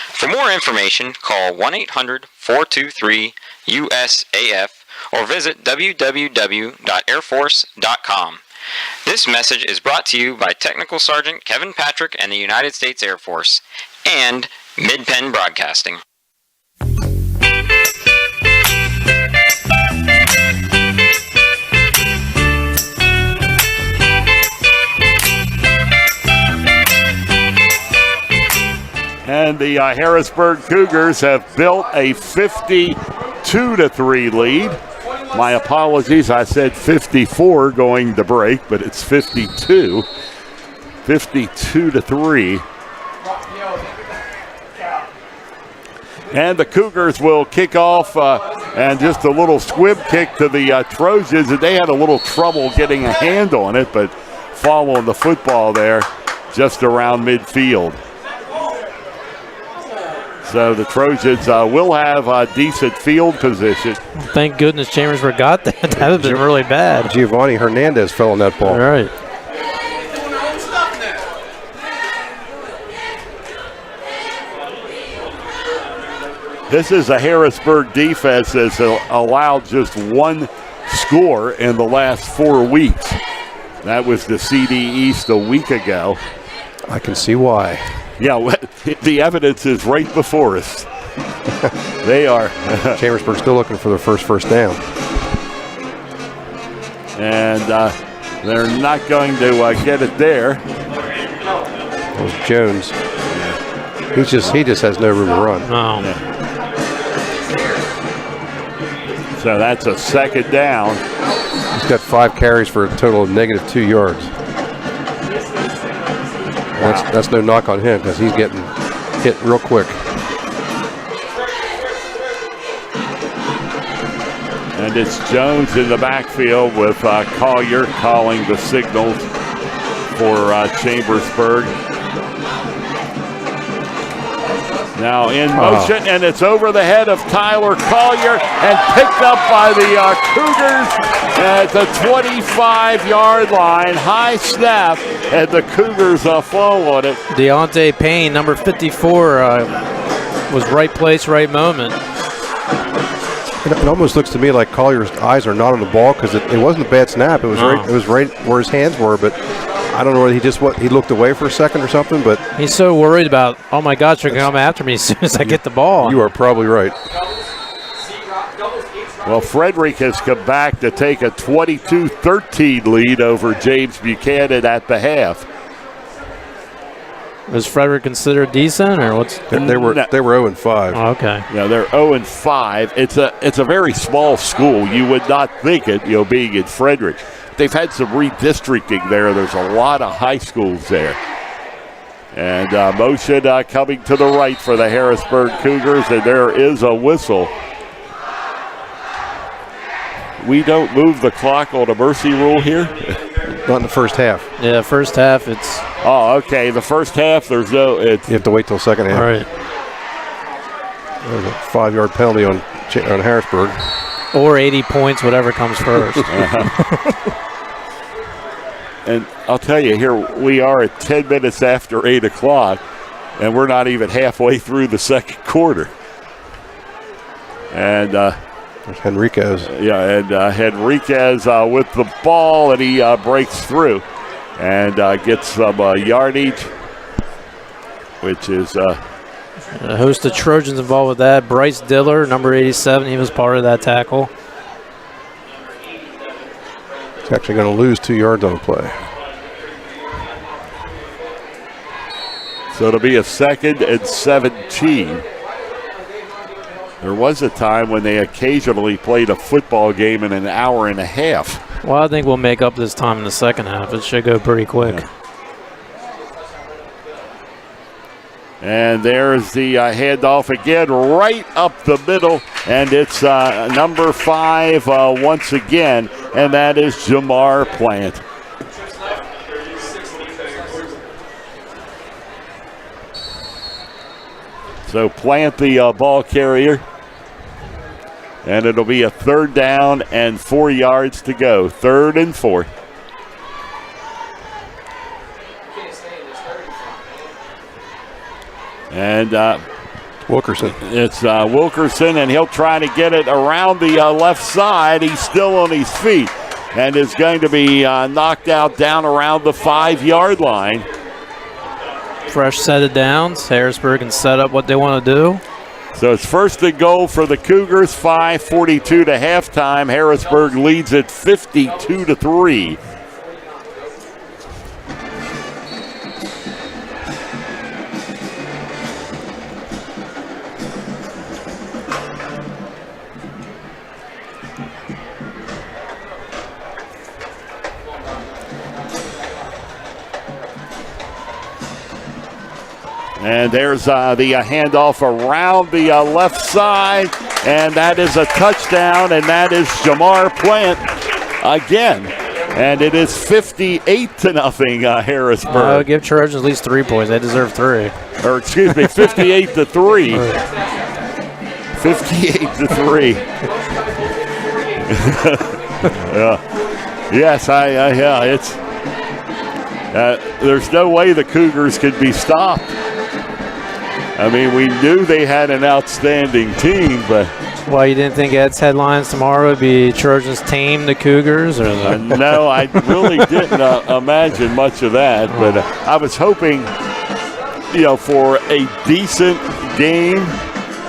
For more information, call 1-800-423-USAF or visit www.airforce.com. This message is brought to you by Technical Sergeant Kevin Patrick and the United States Air Force, and Mid-Penn Broadcasting. And the Harrisburg Cougars have built a 52-3 lead. My apologies, I said 54 going to break, but it's 52. 52-3. And the Cougars will kick off, and just a little squib kick to the Trojans. And they had a little trouble getting a hand on it, but following the football there just around midfield. So the Trojans will have a decent field position. Thank goodness Chambersburg got that. That would have been really bad. Giovanni Hernandez fell on that ball. All right. This is a Harrisburg defense that's allowed just one score in the last 4 weeks. That was the CD East a week ago. I can see why. Yeah, the evidence is right before us. They are. Chambersburg still looking for their first down. And they're not going to get it there. That was Jones. He just has no room to run. No. Yeah. So that's a second down. He's got 5 carries for a total of -2 yards. That's no knock on him because he's getting hit real quick. And it's Jones in the backfield with Collier calling the signals for Chambersburg. Now in motion, and it's over the head of Tyler Collier and picked up by the Cougars at the 25-yard line. High snap, and the Cougars fall on it. Deontay Payne, number 54, was right place, right moment. It almost looks to me like Collier's eyes are not on the ball because it wasn't a bad snap. It was right where his hands were, but I don't know whether he looked away for a second or something, but he's so worried about, oh my gosh, they're going to come after me as soon as I get the ball. You are probably right. Well, Frederick has come back to take a 22-13 lead over James Buchanan at the half. Was Frederick considered decent, or what's? They were 0-5. Oh, okay. Yeah, they're 0-5. It's a very small school. You would not think it, being in Frederick. They've had some redistricting there. There's a lot of high schools there. And motion coming to the right for the Harrisburg Cougars, and there is a whistle. We don't move the clock on a mercy rule here? Not in the first half. Yeah, first half it's... Oh, okay. The first half, there's no... You have to wait till second half. All right. There's a 5-yard penalty on Harrisburg. Or 80 points, whatever comes first. And I'll tell you, here we are at 10 minutes after 8 o'clock, and we're not even halfway through the second quarter. And there's Henriquez. Yeah, and Henriquez with the ball, and he breaks through and gets some yardage, which is... a host of Trojans involved with that. Bryce Diller, number 87, he was part of that tackle. He's actually going to lose 2 yards on the play. So it'll be a 2nd and 17. There was a time when they occasionally played a football game in an hour and a half. Well, I think we'll make up this time in the second half. It should go pretty quick. Yeah. And there's the handoff again, right up the middle, and it's number 5 once again, and that is Jamar Plant. So Plant the ball carrier, and it'll be a 3rd down and 4 yards to go, 3rd and 4. And Wilkerson. It's Wilkerson, and he'll try to get it around the left side. He's still on his feet and is going to be knocked out down around the 5-yard line. Fresh set of downs. Harrisburg can set up what they want to do. So it's 1st and goal for the Cougars, 5:42 to halftime. Harrisburg leads it 52-3. And there's the handoff around the left side, and that is a touchdown, and that is Jamar Plant again. And it is 58-0 Harrisburg. Give Trojans at least 3 points. They deserve 3. Or excuse me, 58-3. 58-3. Yes, yeah, it's. There's no way the Cougars could be stopped. I mean, we knew they had an outstanding team, but... Well, you didn't think Ed's headlines tomorrow would be Trojans tame the Cougars? Or No, I really didn't imagine much of that, but I was hoping, for a decent game,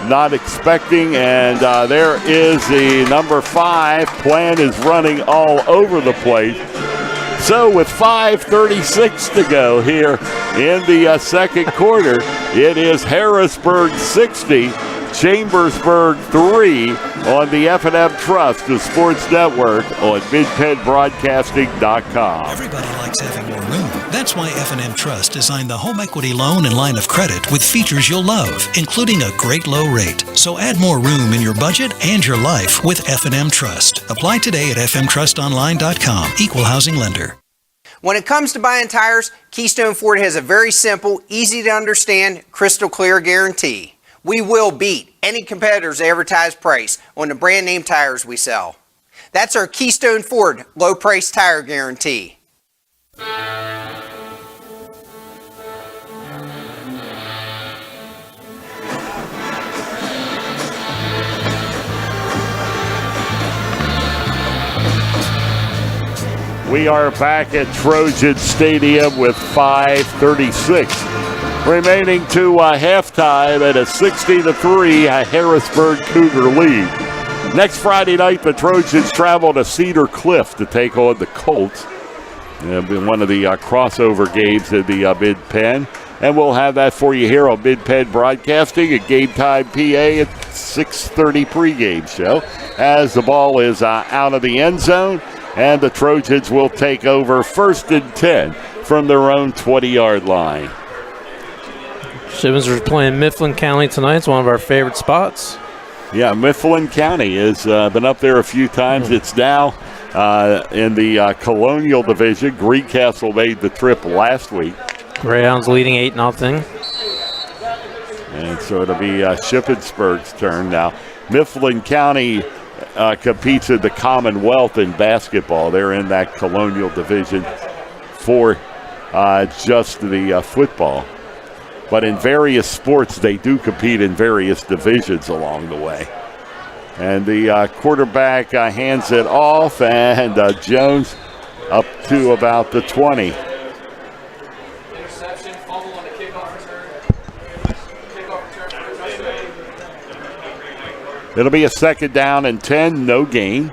not expecting, and there is the number 5. Plant is running all over the place. So with 5:36 to go here in the second quarter, it is Harrisburg 60, Chambersburg 3 on the F&M Trust, the Sports Network on MidPennBroadcasting.com. Everybody likes having more room. That's why F&M Trust designed the home equity loan and line of credit with features you'll love, including a great low rate. So add more room in your budget and your life with F&M Trust. Apply today at fmtrustonline.com. Equal housing lender. When it comes to buying tires, Keystone Ford has a very simple, easy to understand, crystal clear guarantee. We will beat any competitor's advertised price on the brand name tires we sell. That's our Keystone Ford low price tire guarantee. We are back at Trojan Stadium with 5:36 remaining to halftime at a 60-3 Harrisburg Cougar lead. Next Friday night, the Trojans travel to Cedar Cliff to take on the Colts. It'll be one of the crossover games in the Mid-Penn. And we'll have that for you here on Mid-Penn Broadcasting at Game Time PA at 6:30 pregame show. As the ball is out of the end zone, and the Trojans will take over 1st and 10 from their own 20-yard line. Shippens are playing Mifflin County tonight. It's one of our favorite spots. Yeah, Mifflin County has been up there a few times. It's now in the Colonial Division. Greencastle made the trip last week. Greyhounds leading 8-0. And so it'll be Shippensburg's turn now. Mifflin County competes in the Commonwealth in basketball. They're in that Colonial Division for just the football. But in various sports, they do compete in various divisions along the way. And the quarterback hands it off, and Jones up to about the 20. Interception, fumble on the kickoff return. It'll be a 2nd down and 10, no gain.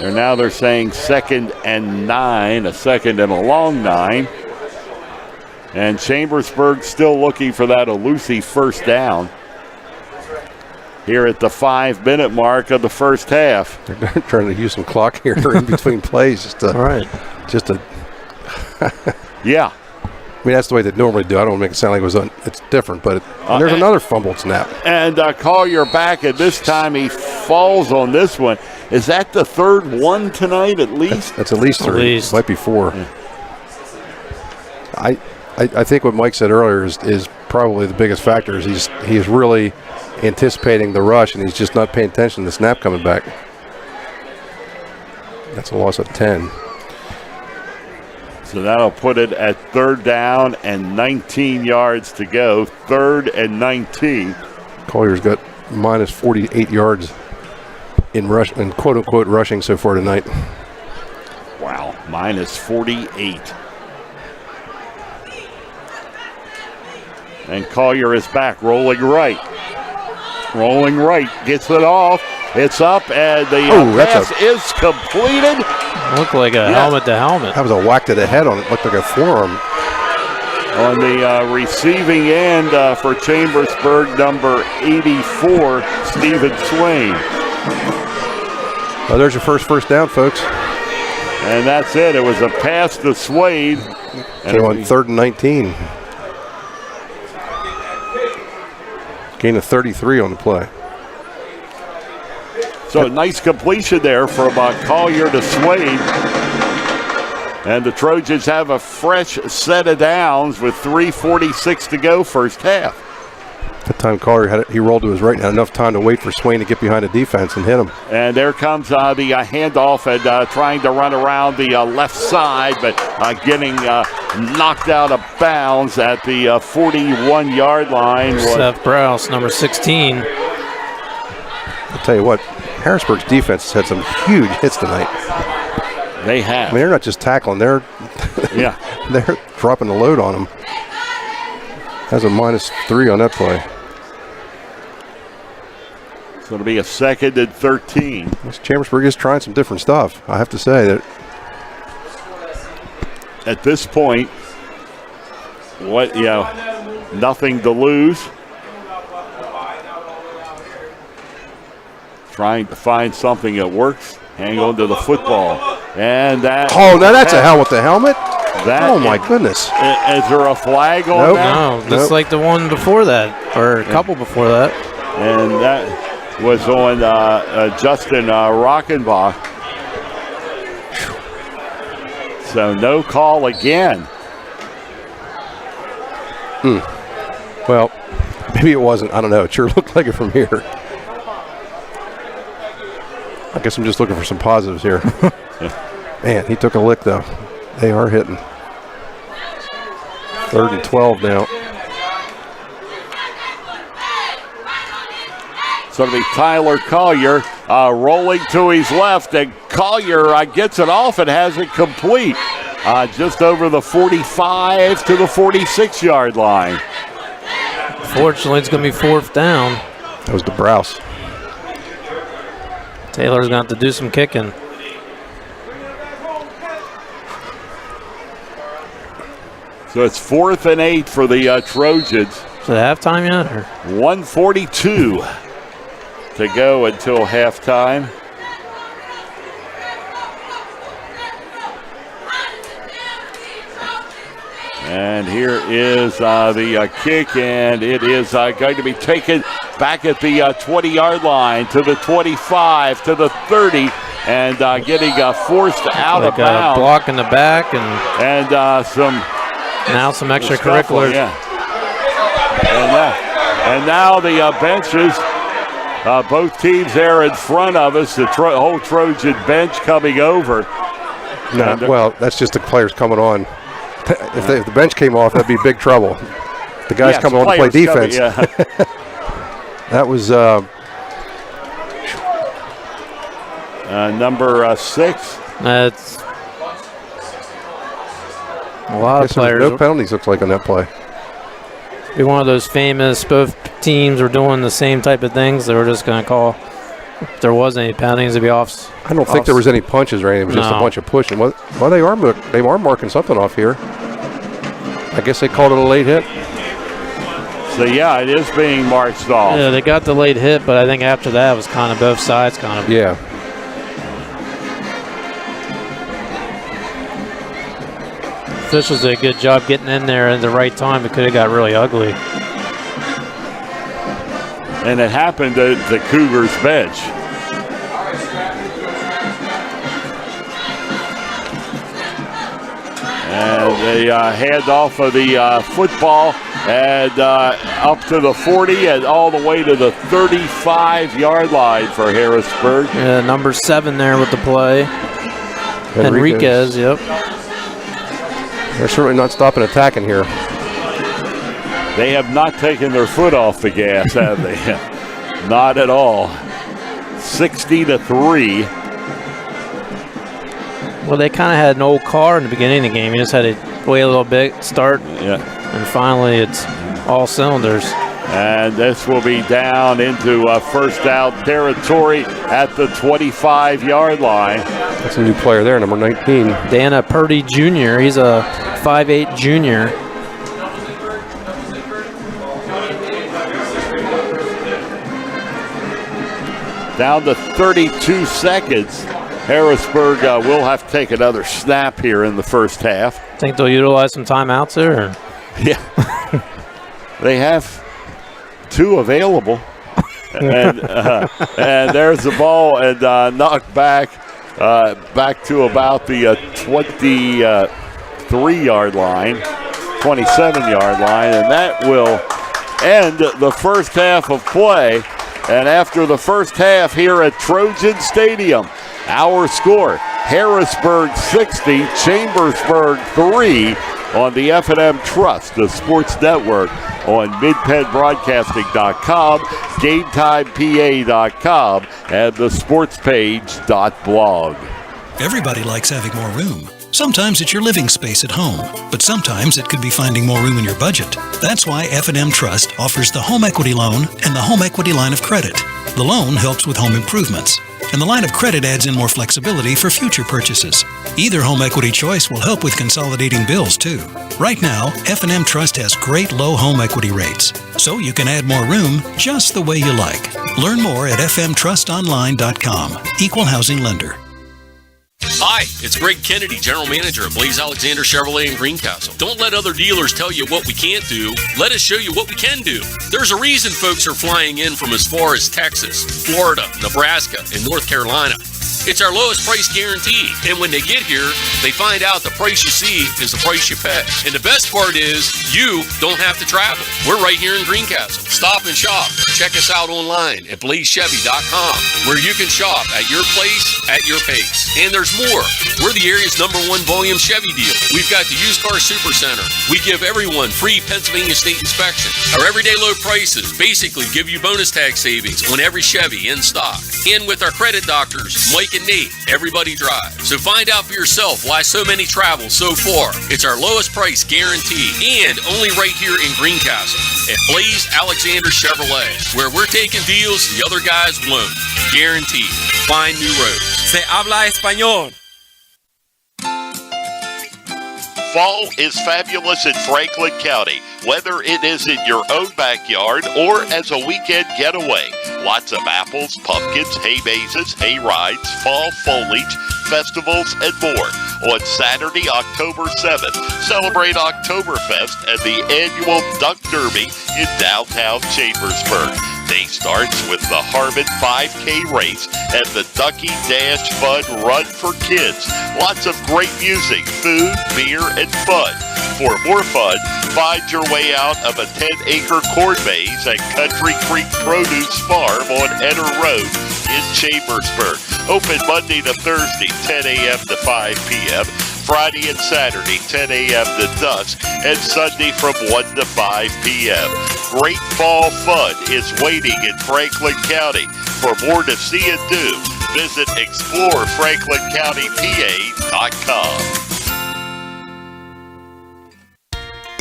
And now they're saying 2nd and 9, a 2nd and a long 9. And Chambersburg still looking for that elusive 1st down here at the 5-minute mark of the first half. They're trying to use some clock here in between plays. All right. Just a yeah. I mean, that's the way they normally do. I don't want to make it sound like it's different, but there's another fumbled snap. And Collier back, and this time he falls on this one. Is that the third one tonight at least? That's at least 3. It might be 4. Yeah. I think what Mike said earlier is probably the biggest factor is he's really anticipating the rush, and he's just not paying attention to the snap coming back. That's a loss of 10. So that'll put it at 3rd down and 19 yards to go. 3rd and 19. Collier's got minus 48 yards in rush and quote unquote rushing so far tonight. Wow, minus 48. And Collier is back, rolling right. Rolling right, gets it off. It's up, and the pass is completed. Looked like a helmet to helmet. That was a whack to the head on it. Looked like a forearm. On the receiving end for Chambersburg, number 84, Stephen Swain. Well, there's your first down, folks. And that's it. It was a pass to Swain. And on 3rd and 19. Gain of 33 on the play. So a nice completion there from Collier to Swain. And the Trojans have a fresh set of downs with 3:46 to go first half. That time Collier he rolled to his right and had enough time to wait for Swain to get behind the defense and hit him. And there comes the handoff and trying to run around the left side, but getting knocked out of bounds at the 41-yard line. Seth Browse, number 16. I'll tell you what, Harrisburg's defense has had some huge hits tonight. They have. I mean, they're not just tackling; they're they're dropping the load on them. Has a minus 3 on that play. So it'll be a 2nd and 13. Chambersburg is trying some different stuff. I have to say that. At this point, nothing to lose. Trying to find something that works. Hang on to the football. And that. Oh, now that's a helmet to helmet. Oh, my goodness. Is there a flag on that? No, just like the one before that, or a couple before that. And that was on Justin Rockenbach. So no call again. Well, maybe it wasn't. I don't know. It sure looked like it from here. I guess I'm just looking for some positives here. Man, he took a lick, though. They are hitting. 3rd and 12 now. So it'll be Tyler Collier rolling to his left, and Collier gets it off and has it complete. Just over the 45 to the 46-yard line. Fortunately, it's going to be 4th down. That was DeBrouse. Taylor's going to have to do some kicking. So it's 4th and 8 for the Trojans. Is it halftime yet? Or? 1:42 to go until halftime. And here is the kick, and it is going to be taken back at the 20-yard line to the 25 to the 30, and getting forced out of bounds. A block in the back and some extracurriculars. Yeah. And now the benches. Both teams there in front of us. The whole Trojan bench coming over. No, well, that's just the players coming on. If the bench came off, that'd be big trouble. The guys coming on to play defense. That was number 6. That's a lot of players. No penalties, looks like, on that play. Be one of those famous, both teams were doing the same type of things. They were just going to call, if there was any penalties, it'd be off. I don't think there was any punches or anything. It was just a bunch of pushing. Well, they are marking something off here. I guess they called it a late hit. So, yeah, it is being marched off. Yeah, they got the late hit, but I think after that it was kind of both sides kind of. Yeah. officials did a good job getting in there at the right time. It could have got really ugly. And it happened at the Cougars bench. And they hand off of the football and up to the 40 and all the way to the 35-yard line for Harrisburg. Yeah, number 7 there with the play. Enriquez, yep. They're certainly not stopping attacking here. They have not taken their foot off the gas, have they? Not at all. 60-3. Well, they kind of had an old car in the beginning of the game. You just had to wait a little bit, start, and finally it's all cylinders. And this will be down into first down territory at the 25-yard line. That's a new player there, number 19. Dana Purdy Jr. He's a 5'8 junior. Down to 32 seconds. Harrisburg will have to take another snap here in the first half. Think they'll utilize some timeouts there? Or? Yeah. They have 2 available. And there's the ball and knocked back to about the 23-yard line, 27-yard line, and that will end the first half of play. And after the first half here at Trojan Stadium, our score, Harrisburg 60, Chambersburg 3 on the F&M Trust, the sports network on midpenbroadcasting.com, GameTimePA.com, and the sportspage.blog. Everybody likes having more room. Sometimes it's your living space at home, but sometimes it could be finding more room in your budget. That's why F&M Trust offers the Home Equity Loan and the Home Equity Line of Credit. The loan helps with home improvements, and the line of credit adds in more flexibility for future purchases. Either home equity choice will help with consolidating bills, too. Right now, F&M Trust has great low home equity rates, so you can add more room just the way you like. Learn more at fmtrustonline.com. Equal housing lender. Hi, it's Greg Kennedy, General Manager at Blaze Alexander Chevrolet in Greencastle. Don't let other dealers tell you what we can't do. Let us show you what we can do. There's a reason folks are flying in from as far as Texas, Florida, Nebraska, and North Carolina. It's our lowest price guarantee. And when they get here, they find out the price you see is the price you pay. And the best part is you don't have to travel. We're right here in Greencastle. Stop and shop. Check us out online at blazechevy.com, where you can shop at your place, at your pace. And there's more. We're the area's #1 volume Chevy dealer. We've got the Used Car Super Center. We give everyone free Pennsylvania State inspection. Our everyday low prices basically give you bonus tag savings on every Chevy in stock. And with our credit doctors, Mike and Nate, everybody drives. So find out for yourself why so many travel so far. It's our lowest price guarantee, and only right here in Greencastle at Blaze Alexander Chevrolet, where we're taking deals the other guys won't. Guaranteed. Find new roads. Se habla español. Fall is fabulous in Franklin County, whether it is in your own backyard or as a weekend getaway. Lots of apples, pumpkins, hay mazes, hay rides, fall foliage, festivals, and more. On Saturday, October 7th, celebrate Oktoberfest and the annual Duck Derby in downtown Chambersburg. Day starts with the Harmon 5K race and the Ducky Dash Fun Run for Kids. Lots of great music, food, beer, and fun. For more fun, find your way out of a 10-acre corn maze at Country Creek Produce Farm on Eder Road in Chambersburg. Open Monday to Thursday, 10 a.m. to 5 p.m., Friday and Saturday, 10 a.m. to dusk, and Sunday from 1 to 5 p.m. Great fall fun is waiting in Franklin County. For more to see and do, visit explorefranklincountypa.com.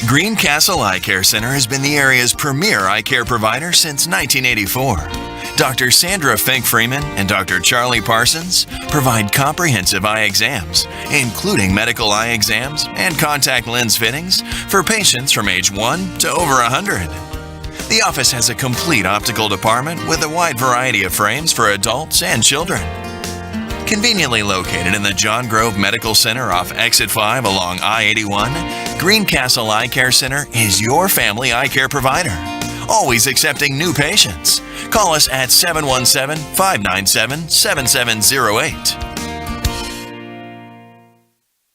Greencastle Eye Care Center has been the area's premier eye care provider since 1984. Dr. Sandra Fink-Freeman and Dr. Charlie Parsons provide comprehensive eye exams, including medical eye exams and contact lens fittings for patients from age 1 to over 100. The office has a complete optical department with a wide variety of frames for adults and children. Conveniently located in the John Grove Medical Center off Exit 5 along I-81, Greencastle Eye Care Center is your family eye care provider. Always accepting new patients. Call us at 717-597-7708.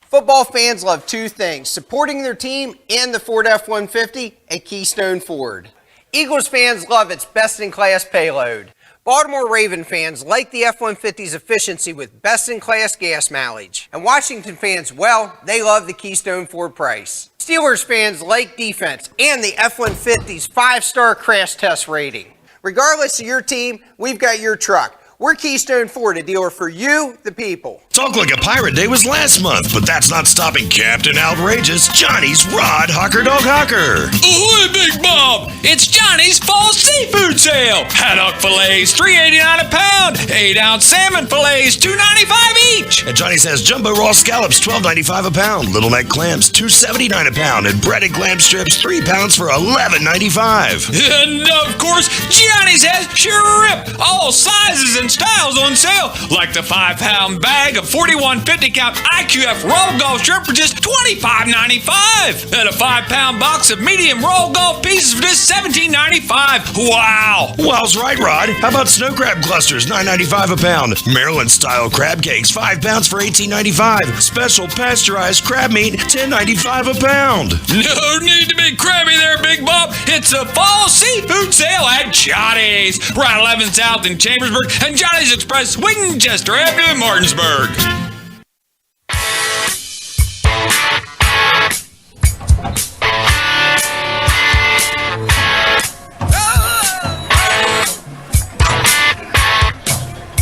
Football fans love two things: supporting their team and the Ford F-150 at Keystone Ford. Eagles fans love its best-in-class payload. Baltimore Raven fans like the F-150's efficiency with best-in-class gas mileage. And Washington fans, well, they love the Keystone Ford price. Steelers fans like defense and the F-150's 5-star crash test rating. Regardless of your team, we've got your truck. We're Keystone Ford, a dealer for you, the people. Talk Like a Pirate Day was last month, but that's not stopping Captain Outrageous, Johnny's Rod Hocker Dog Hocker. Ahoy, Big Bob! It's Johnny's Fall Seafood Sale! Haddock fillets, $3.89 a pound. 8-ounce salmon fillets, $2.95 each. And Johnny's has jumbo raw scallops, $12.95 a pound. Little neck clams, $2.79 a pound. And breaded clam strips, 3 pounds for $11.95. And of course, Johnny's has shrimp, all sizes and styles on sale, like the 5-pound bag of 4150 count IQF roll golf shrimp for just $25.95, and a 5-pound box of medium roll golf pieces for just $17.95. Wow! Wow's right, Rod. How about snow crab clusters, $9.95 a pound. Maryland-style crab cakes, 5 pounds for $18.95. Special pasteurized crab meat, $10.95 a pound. No need to be crabby there, Big Bob. It's a fall seafood sale at Johnny's, Route 11 South in Chambersburg, and Johnny's Express, Winchester Avenue in Martinsburg.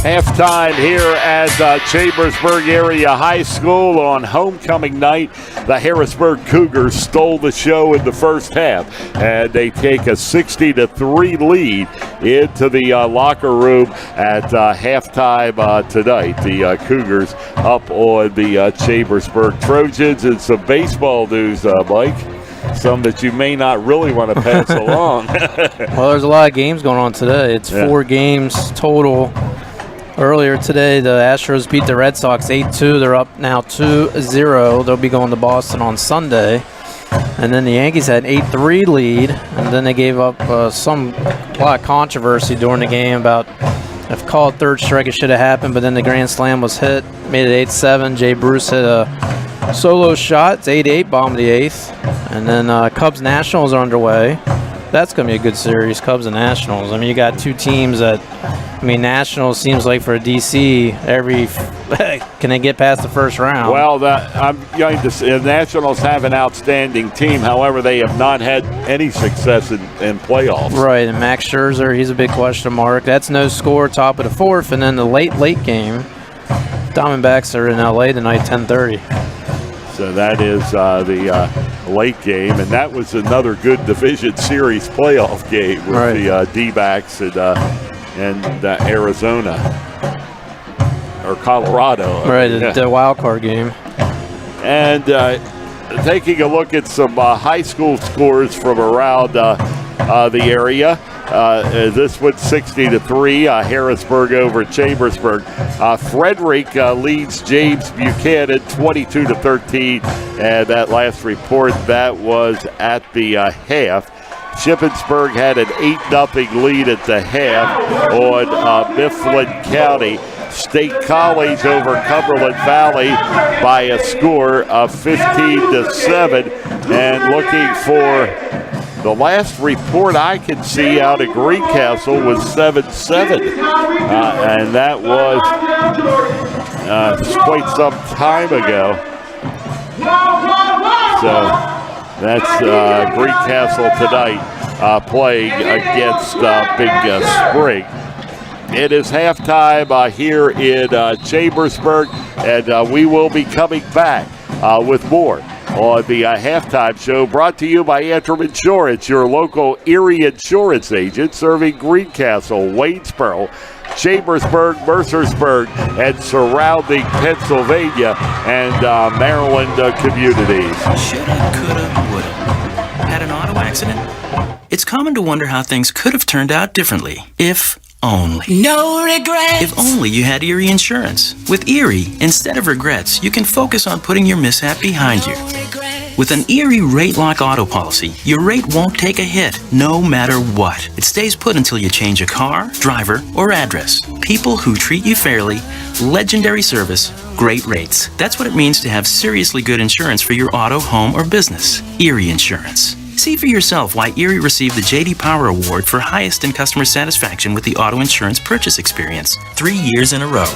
Halftime here at Chambersburg Area High School on homecoming night. The Harrisburg Cougars stole the show in the first half, and they take a 60-3 lead into the locker room at halftime tonight. The Cougars up on the Chambersburg Trojans. And some baseball news, Mike. Some that you may not really want to pass along. Well, there's a lot of games going on today. It's 4 games total. Earlier today, the Astros beat the Red Sox 8-2. They're up now 2-0. They'll be going to Boston on Sunday. And then the Yankees had an 8-3 lead, and then they gave up a lot of controversy during the game about if called third strike, it should have happened, but then the grand slam was hit, made it 8-7. Jay Bruce hit a solo shot. It's 8-8, bottom of the 8th. And then Cubs Nationals are underway. That's going to be a good series, Cubs and Nationals. I mean, you got two teams that, Nationals seems like for a DC, can they get past the first round? Well, I'm going to say Nationals have an outstanding team. However, they have not had any success in playoffs. Right, and Max Scherzer, he's a big question mark. That's no score, top of the 4th. And then the late game, Diamondbacks are in L.A. tonight, 10:30. So that is the late game, and that was another good division series playoff game with the D-backs and Arizona or Colorado. Right, the wild card game. And taking a look at some high school scores from around the area. This one's 60-3, Harrisburg over Chambersburg. Frederick leads James Buchanan 22-13, and that last report, that was at the half. Shippensburg had an 8-0 lead at the half on Mifflin County. State College over Cumberland Valley by a score of 15-7, and looking for the last report I can see out of Greencastle was 7-7, and that was quite some time ago. So that's Greencastle tonight playing against Big Spring. It is halftime here in Chambersburg, and we will be coming back with more on the halftime show, brought to you by Antrim Insurance, your local Erie insurance agent serving Greencastle, Waynesboro, Chambersburg, Mercersburg, and surrounding Pennsylvania and Maryland communities. Shoulda, coulda, woulda. Had an auto accident? It's common to wonder how things could have turned out differently, if only. No regrets. If only you had Erie Insurance. With Erie, instead of regrets, you can focus on putting your mishap behind you. With an Erie Rate Lock auto policy, your rate won't take a hit, no matter what. It stays put until you change a car, driver, or address. People who treat you fairly, legendary service, great rates. That's what it means to have seriously good insurance for your auto, home, or business. Erie Insurance. See for yourself why Erie received the J.D. Power Award for highest in customer satisfaction with the auto insurance purchase experience 3 years in a row.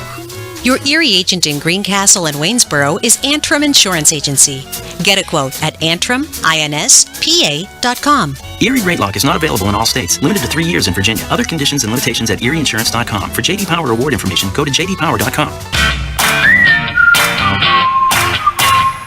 Your Erie agent in Greencastle and Waynesboro is Antrim Insurance Agency. Get a quote at AntrimINSPA.com. Erie Rate Lock is not available in all states. Limited to 3 years in Virginia. Other conditions and limitations at ErieInsurance.com. For J.D. Power Award information, go to jdpower.com.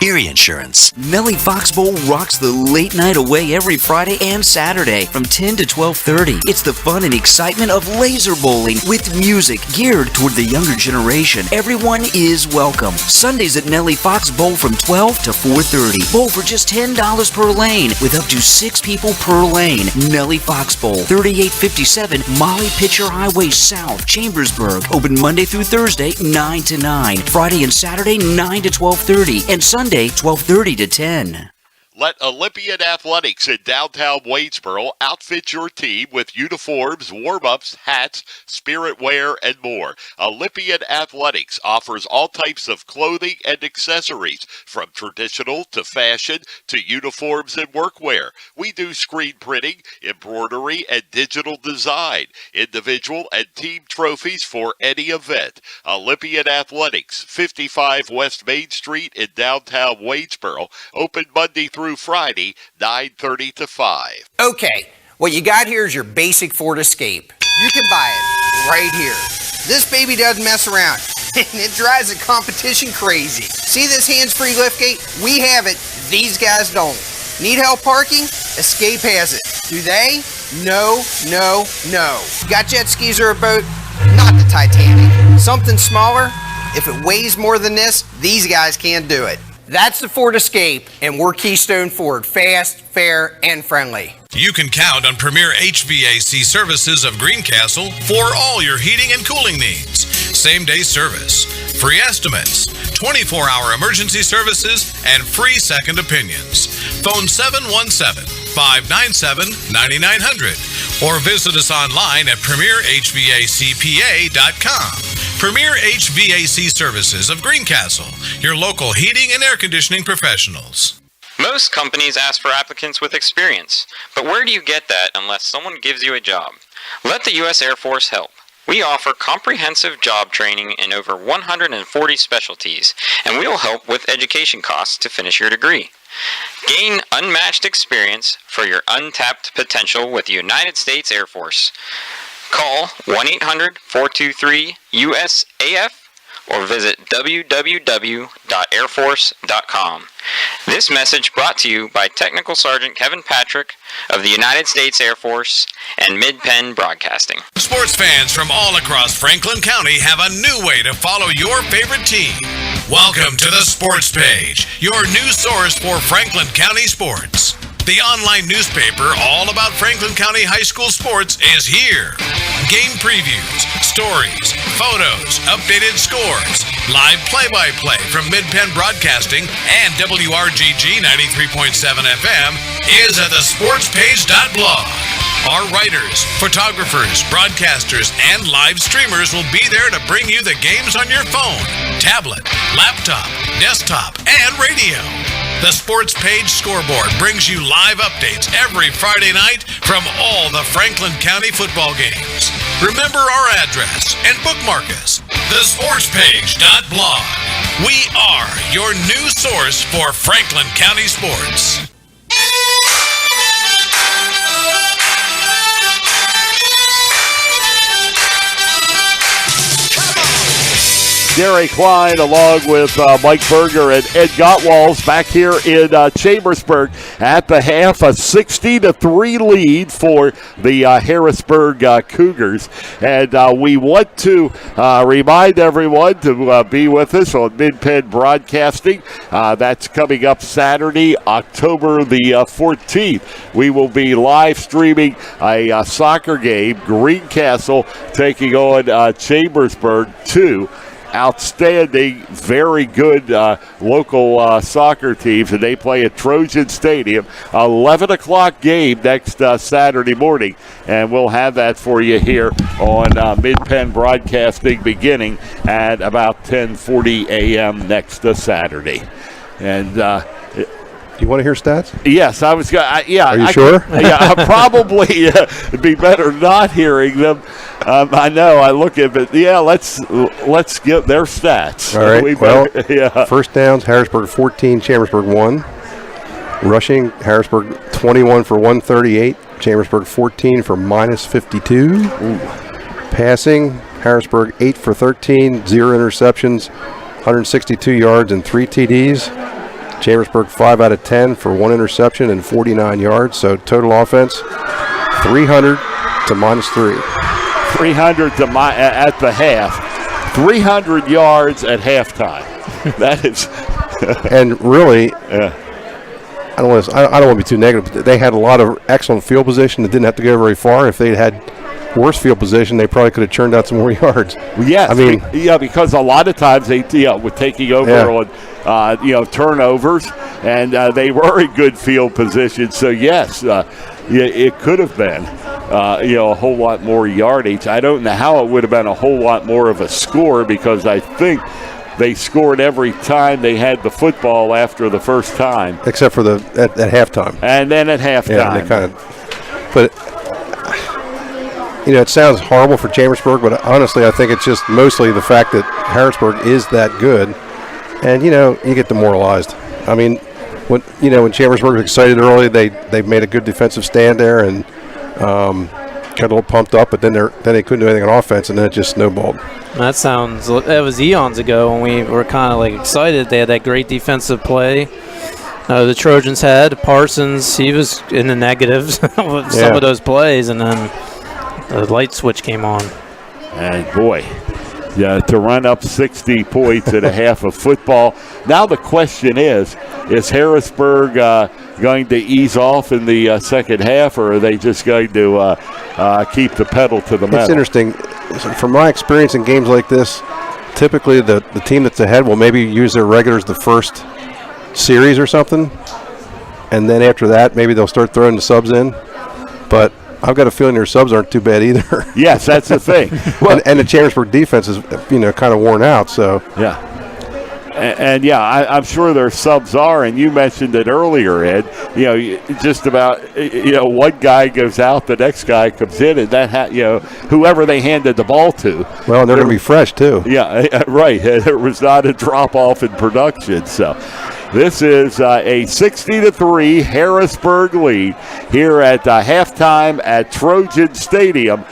Erie Insurance. Nellie Fox Bowl rocks the late night away every Friday and Saturday from 10 to 12:30. It's the fun and excitement of laser bowling with music geared toward the younger generation. Everyone is welcome. Sundays at Nellie Fox Bowl from 12 to 4:30. Bowl for just $10 per lane with up to 6 people per lane. Nellie Fox Bowl, 3857 Molly Pitcher Highway South, Chambersburg. Open Monday through Thursday, 9 to 9. Friday and Saturday, 9 to 12:30. And Sunday, 12:30 to 10. Let Olympian Athletics in downtown Waynesboro outfit your team with uniforms, warm-ups, hats, spirit wear, and more. Olympian Athletics offers all types of clothing and accessories, from traditional to fashion to uniforms and workwear. We do screen printing, embroidery, and digital design, individual and team trophies for any event. Olympian Athletics, 55 West Main Street in downtown Waynesboro, open Monday through Friday, 9:30 to 5. Okay, what you got here is your basic Ford Escape. You can buy it right here. This baby doesn't mess around, and it drives the competition crazy. See this hands-free liftgate? We have it. These guys don't. Need help parking? Escape has it. Do they? No, no, no. Got jet skis or a boat? Not the Titanic. Something smaller? If it weighs more than this, these guys can't do it. That's the Ford Escape, and we're Keystone Ford. Fast, fair, and friendly. You can count on Premier HVAC Services of Greencastle for all your heating and cooling needs. Same-day service, free estimates, 24-hour emergency services, and free second opinions. Phone 717-597-9900 or visit us online at premierhvacpa.com. Premier HVAC Services of Greencastle, your local heating and air conditioning professionals. Most companies ask for applicants with experience, but where do you get that unless someone gives you a job? Let the U.S. Air Force help. We offer comprehensive job training in over 140 specialties, and we will help with education costs to finish your degree. Gain unmatched experience for your untapped potential with the United States Air Force. Call 1-800-423-USAF or visit www.airforce.com. This message brought to you by Technical Sergeant Kevin Patrick of the United States Air Force and Mid-Penn Broadcasting. Sports fans from all across Franklin County have a new way to follow your favorite team. Welcome to the Sports Page, your news source for Franklin County sports. The online newspaper all about Franklin County high school sports is here. Game previews, stories, photos, updated scores, live play-by-play from Mid-Penn Broadcasting and WRGG 93.7 FM is at thesportspage.blog. Our writers, photographers, broadcasters, and live streamers will be there to bring you the games on your phone, tablet, laptop, desktop, and radio. The Sports Page Scoreboard brings you live updates every Friday night from all the Franklin County football games. Remember our address and bookmark us, thesportspage.blog. We are your new source for Franklin County sports. Jerry Klein along with Mike Berger and Ed Gottwals back here in Chambersburg at the half. A 60-3 lead for the Harrisburg Cougars. And we want to remind everyone to be with us on Mid-Penn Broadcasting. That's coming up Saturday, October the 14th. We will be live streaming a soccer game, Greencastle taking on Chambersburg 2. Outstanding, very good local soccer teams, and they play at Trojan Stadium. 11 o'clock game next Saturday morning, and we'll have that for you here on Mid-Penn Broadcasting beginning at about 10:40 a.m. next Saturday. And you want to hear stats? Yes, I was going. Yeah, are you sure? Yeah, probably it'd be better not hearing them. I know. I look at it. Yeah, let's get their stats. All right. First downs: Harrisburg 14, Chambersburg 1. Rushing: Harrisburg 21 for 138, Chambersburg 14 for -52. Ooh. Passing: Harrisburg 8 for 13, 0 interceptions, 162 yards and 3 TDs. Chambersburg 5 out of 10 for 1 interception and 49 yards. So total offense 300 to -3. 300 to at the half. 300 yards at halftime. That is. And really, I don't want to be too negative, but they had a lot of excellent field position that didn't have to go very far. If they'd had worse field position, they probably could have churned out some more yards. Yes, I mean, because a lot of times they, with taking over on, turnovers, and they were in good field position. So yes, it could have been, a whole lot more yardage. I don't know how it would have been a whole lot more of a score, because I think they scored every time they had the football after the first time, except for at halftime. And then at halftime, yeah, they kind of, but. It sounds horrible for Chambersburg, but honestly, I think it's just mostly the fact that Harrisburg is that good, and you get demoralized. I mean, when Chambersburg was excited early, they made a good defensive stand there and got a little pumped up, but then they couldn't do anything on offense, and then it just snowballed. That was eons ago when we were kind of like excited. They had that great defensive play. The Trojans had Parsons. He was in the negatives with some of those plays, and then the light switch came on. And boy, to run up 60 points at a half of football. Now the question is Harrisburg going to ease off in the second half, or are they just going to keep the pedal to the metal? It's interesting. From my experience in games like this, typically the team that's ahead will maybe use their regulars the first series or something, and then after that maybe they'll start throwing the subs in. But I've got a feeling their subs aren't too bad either. Yes, that's the thing. and the Chambersburg defense is, kind of worn out. So yeah, and I'm sure their subs are. And you mentioned it earlier, Ed. Just about one guy goes out, the next guy comes in, and that whoever they handed the ball to. Well, they're going to be fresh too. Yeah, right. There was not a drop off in production. So. This is a 60-3 Harrisburg lead here at halftime at Trojan Stadium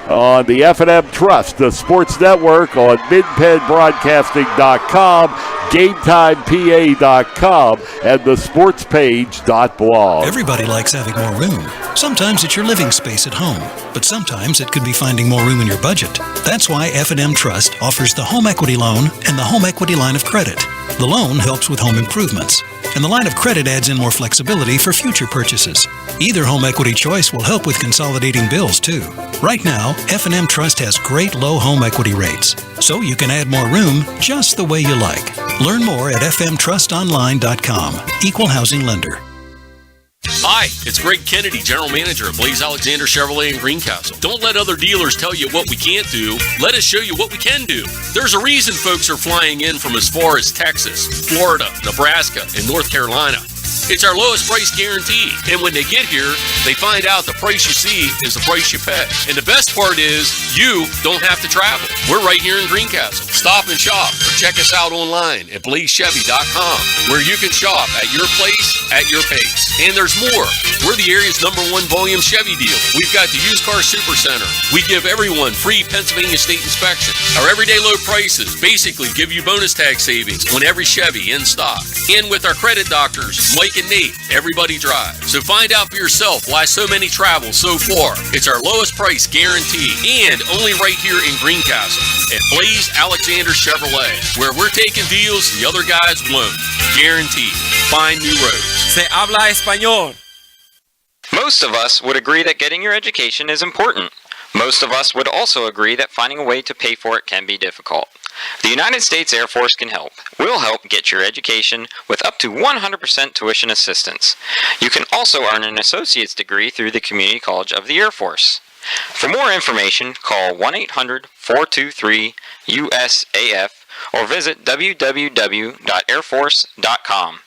on the F&M Trust, the sports network on MidPennBroadcasting.com, GameTimePA.com, and the SportsPage.blog. Everybody likes having more room. Sometimes it's your living space at home, but sometimes it could be finding more room in your budget. That's why F&M Trust offers the home equity loan and the home equity line of credit. The loan helps with home improvements, and the line of credit adds in more flexibility for future purchases. Either home equity choice will help with consolidating bills, too. Right now, F&M Trust has great low home equity rates, so you can add more room just the way you like. Learn more at fmtrustonline.com. Equal housing lender. Hi, it's Greg Kennedy, General Manager at Blaze Alexander Chevrolet in Greencastle. Don't let other dealers tell you what we can't do. Let us show you what we can do. There's a reason folks are flying in from as far as Texas, Florida, Nebraska, and North Carolina. It's our lowest price guarantee. And when they get here, they find out the price you see is the price you pay. And the best part is you don't have to travel. We're right here in Greencastle. Stop and shop or check us out online at blazechevy.com, where you can shop at your place, at your pace. And there's more. We're the area's #1 volume Chevy dealer. We've got the Used Car Super Center. We give everyone free Pennsylvania state inspection. Our everyday low prices basically give you bonus tag savings on every Chevy in stock. And with our credit doctors, Mike and Nate, everybody drives. So find out for yourself why so many travel so far. It's our lowest price guarantee, and only right here in Greencastle at Blaze Alexander Chevrolet, where we're taking deals the other guys won't. Guaranteed. Find new roads. Se habla español. Most of us would agree that getting your education is important. Most of us would also agree that finding a way to pay for it can be difficult. The United States Air Force can help. We'll help get your education with up to 100% tuition assistance. You can also earn an associate's degree through the Community College of the Air Force. For more information, call 1-800-423-USAF or visit www.airforce.com.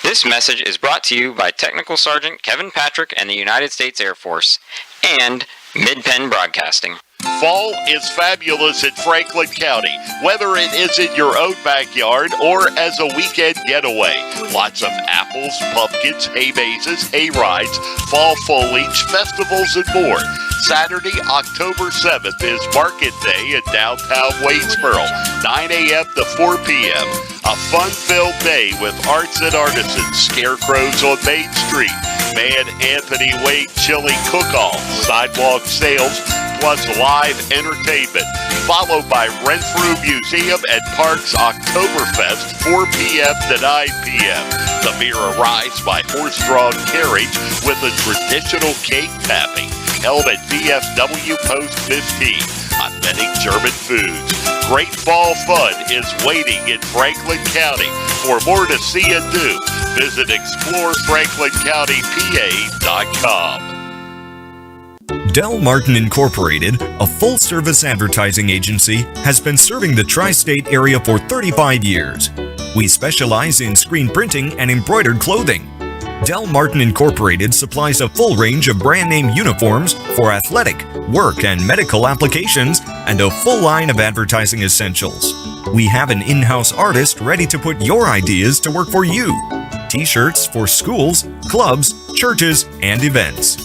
This message is brought to you by Technical Sergeant Kevin Patrick and the United States Air Force and Mid-Penn Broadcasting. Fall is fabulous in Franklin County, whether it is in your own backyard or as a weekend getaway. Lots of apples, pumpkins, hay mazes, hay rides, fall foliage, festivals, and more. Saturday, October 7th is Market Day in downtown Waynesboro, 9 a.m. to 4 p.m. A fun-filled day with arts and artisans, scarecrows on Main Street, Man Anthony Wade Chili Cook-Off, sidewalk sales, plus live entertainment, followed by Renfrew Museum and Parks Oktoberfest, 4 p.m. to 9 p.m. The beer arrives by horse-drawn carriage with a traditional cake tapping, held at VFW Post 15. Authentic German foods. Great fall fun is waiting in Franklin County. For more to see and do, visit ExploreFranklinCountyPA.com. Del Martin Incorporated, a full-service advertising agency, has been serving the tri-state area for 35 years. We specialize in screen printing and embroidered clothing. Del Martin Incorporated supplies a full range of brand-name uniforms for athletic, work, and medical applications, and a full line of advertising essentials. We have an in-house artist ready to put your ideas to work for you. T-shirts for schools, clubs, churches, and events.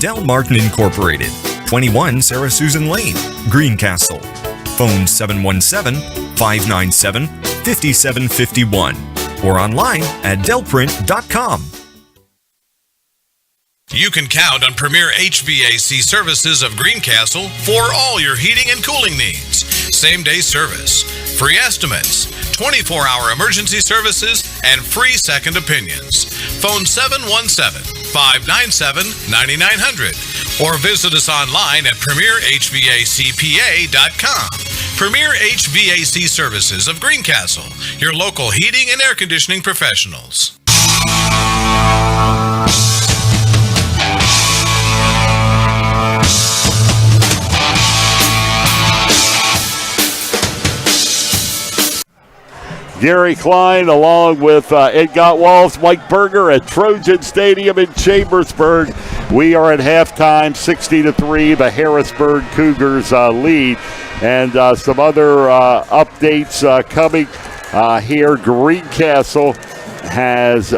Del Martin Incorporated, 21 Sarah Susan Lane, Greencastle. Phone 717-597-5751 or online at delprint.com. You can count on Premier HVAC Services of Greencastle for all your heating and cooling needs. Same-day service, free estimates, 24-hour emergency services, and free second opinions. Phone 717-597-9900 or visit us online at premierhvacpa.com. Premier HVAC Services of Greencastle, your local heating and air conditioning professionals. Gary Klein along with Ed Gottwalls, Mike Berger at Trojan Stadium in Chambersburg. We are at halftime, 60-3. The Harrisburg Cougars lead. And some other updates coming here. Greencastle has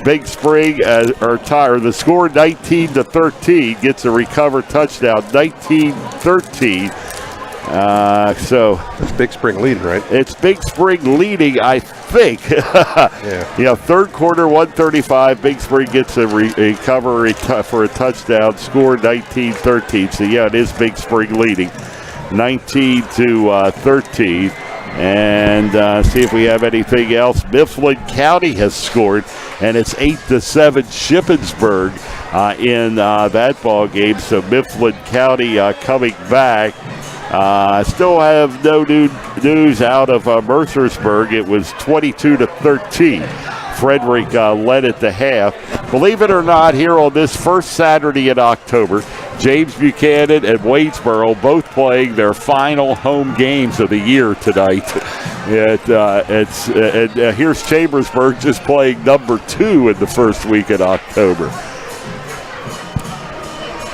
Big Spring or the score 19-13, gets a recovered touchdown, 19-13. So it's Big Spring leading, right? It's Big Spring leading, I think. Yeah. Third quarter, 135. Big Spring gets a recovery for a touchdown. Score 19-13. So yeah, it is Big Spring leading, 19-13. And see if we have anything else. Mifflin County has scored, and it's 8-7 Shippensburg in that ball game. So Mifflin County coming back. Still have no news out of Mercersburg. It was 22-13. Frederick led at the half. Believe it or not, here on this first Saturday in October, James Buchanan and Waynesboro both playing their final home games of the year tonight. Here's Chambersburg just playing number 2 in the first week in October.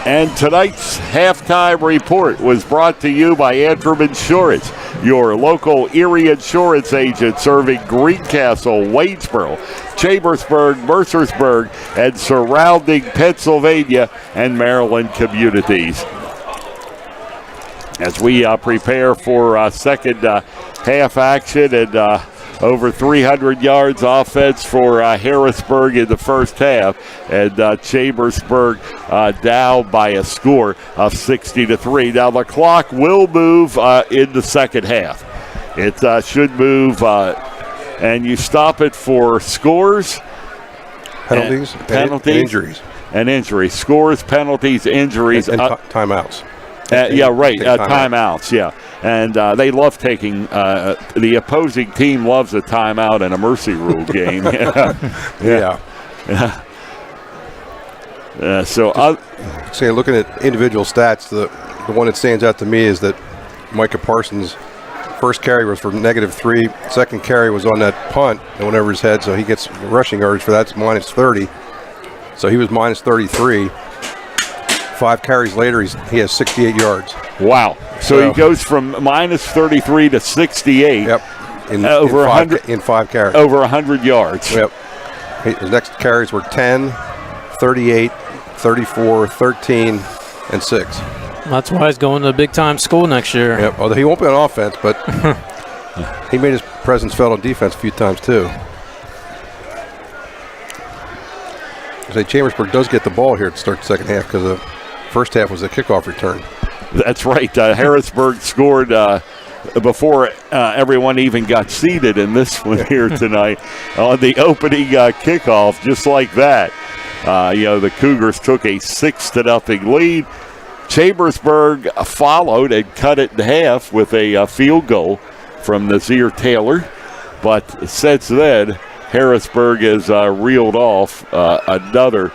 And tonight's halftime report was brought to you by Antrim Insurance, your local Erie insurance agent serving Greencastle, Waynesboro, Chambersburg, Mercersburg, and surrounding Pennsylvania and Maryland communities. As we prepare for second half action and over 300 yards offense for Harrisburg in the first half, and Chambersburg down by a score of 60-3. Now the clock will move in the second half. It should move, and you stop it for scores, penalties, and injuries. And injuries. Scores, penalties, injuries. And timeouts. Timeouts, yeah. And they love taking, the opposing team loves a timeout in a mercy rule game. So looking at individual stats, the one that stands out to me is that Micah Parsons' first carry was for -3. Second carry was on that punt that went over his head, so he gets rushing yards for that. It's -30. So he was -33. 5 carries later, he has 68 yards. Wow. So he goes from -33 to 68. Yep. In 5 carries. Over 100 yards. Yep. His next carries were 10, 38, 34, 13, and 6. That's why he's going to a big-time school next year. Yep. Although he won't be on offense, but he made his presence felt on defense a few times too. Chambersburg does get the ball here to start the second half because the first half was a kickoff return. That's right. Harrisburg scored before everyone even got seated in this one here tonight on the opening kickoff, just like that. The Cougars took a 6-0 lead. Chambersburg followed and cut it in half with a field goal from Nazir Taylor. But since then, Harrisburg has reeled off another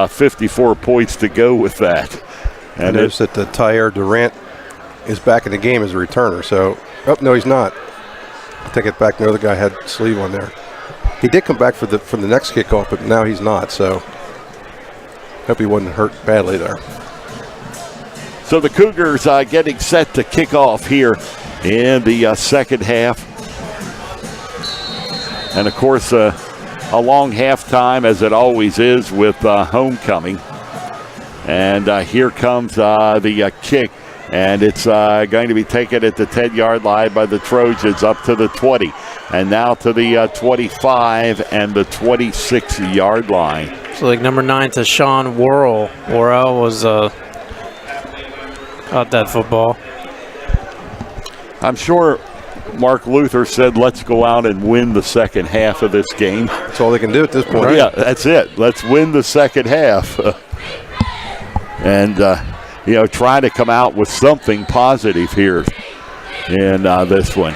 54 points to go with that. And I noticed that Tyre Durant is back in the game as a returner. So, no, he's not. I take it back. The other guy had sleeve on there. He did come back from the next kickoff, but now he's not. So, hope he wasn't hurt badly there. So the Cougars getting set to kick off here in the second half. And, of course, a long halftime, as it always is with homecoming. And here comes the kick. And it's going to be taken at the 10-yard line by the Trojans up to the 20. And now to the 25 and the 26-yard line. So, like number 9 to Sean Worrell. Worrell was caught that football. I'm sure Mark Luther said, let's go out and win the second half of this game. That's all they can do at this point. Yeah, that's it. Let's win the second half. And, try to come out with something positive here in this one.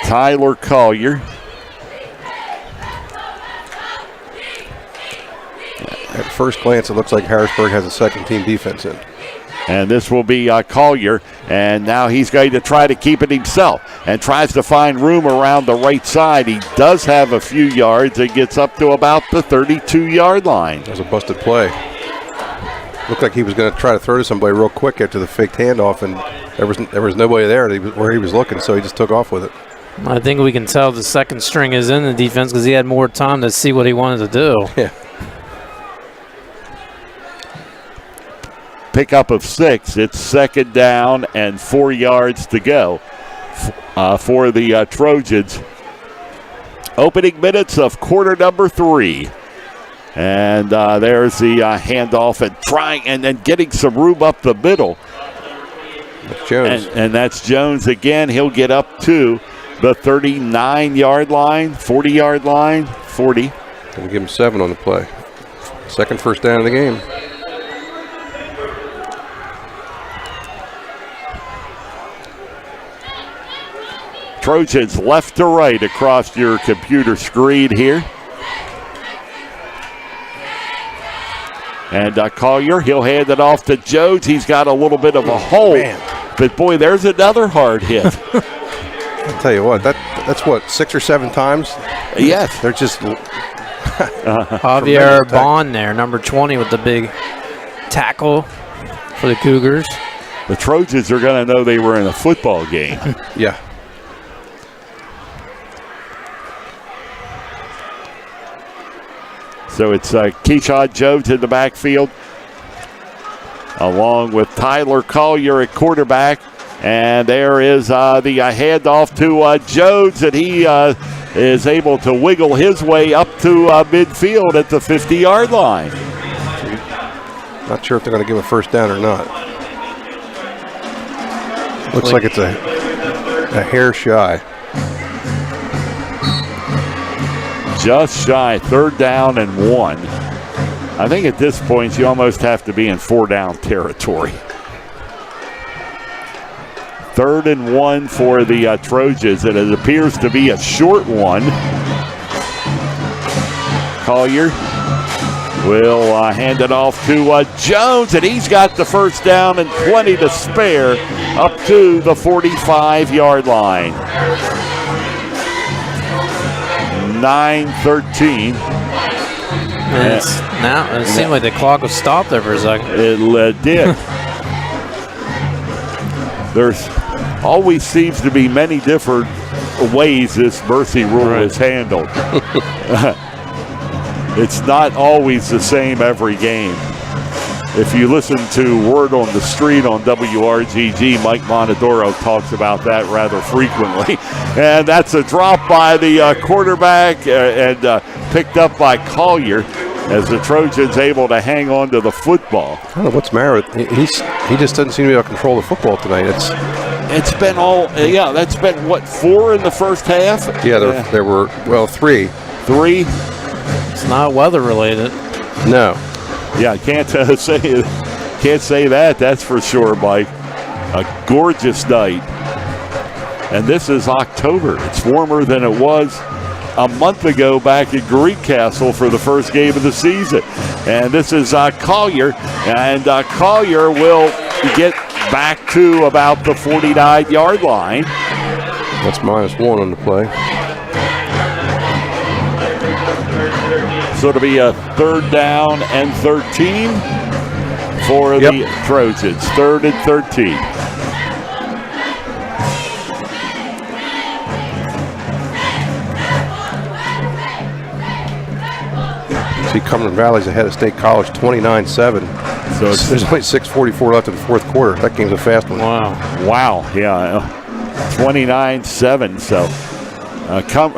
Tyler Collier. At first glance, it looks like Harrisburg has a second-team defense in. And this will be Collier, and now he's going to try to keep it himself and tries to find room around the right side. He does have a few yards and gets up to about the 32-yard line. That was a busted play. Looked like he was going to try to throw to somebody real quick after the faked handoff, and there was nobody there where he was looking, so he just took off with it. I think we can tell the second string is in the defense because he had more time to see what he wanted to do. Yeah. Pickup of 6. It's second down and 4 yards to go for the Trojans. Opening minutes of quarter number 3. And there's the handoff and trying and then getting some room up the middle. That's Jones. And that's Jones again. He'll get up to the 39-yard line, 40-yard line, 40. We'll give him 7 on the play. Second first down of the game. Trojans left to right across your computer screen here. And Collier, he'll hand it off to Jones. He's got a little bit of a hole But, boy, there's another hard hit. I'll tell you what, that's what, 6 or 7 times? Yes. They're just Javier Bond there, number 20 with the big tackle for the Cougars. The Trojans are going to know they were in a football game. Yeah. So it's Keyshawn Jones in the backfield, along with Tyler Collier at quarterback. And there is the handoff to Jones, and he is able to wiggle his way up to midfield at the 50-yard line. Not sure if they're going to give a first down or not. Looks like it's a hair shy. Just shy, 3rd down and 1. I think at this point you almost have to be in 4-down territory. 3rd and 1 for the Trojans, and it appears to be a short one. Collier will hand it off to Jones, and he's got the first down and plenty to spare up to the 45-yard line. 9:13. Now it seemed like the clock was stopped there for a second. It did. There's always seems to be many different ways this mercy rule is handled. It's not always the same every game. If you listen to Word on the Street on WRGG, Mike Monadoro talks about that rather frequently. And that's a drop by the quarterback and picked up by Collier as the Trojans able to hang on to the football. I don't know what's the matter with he just doesn't seem to be able to control the football tonight. It's been all, that's been, 4 in the first half? Yeah, there were, 3. 3? It's not weather related. No. Yeah, can't say that, that's for sure, Mike. A gorgeous night. And this is October. It's warmer than it was a month ago back at Greencastle for the first game of the season. And this is Collier, and Collier will get back to about the 49-yard line. That's -1 on the play. So it'll be a 3rd down and 13 for the Trojans. 3rd and 13. See, Cumberland Valley's ahead of State College, 29-7. So there's only 6:44 left in the 4th quarter. That game's a fast one. Wow, yeah. 29-7, so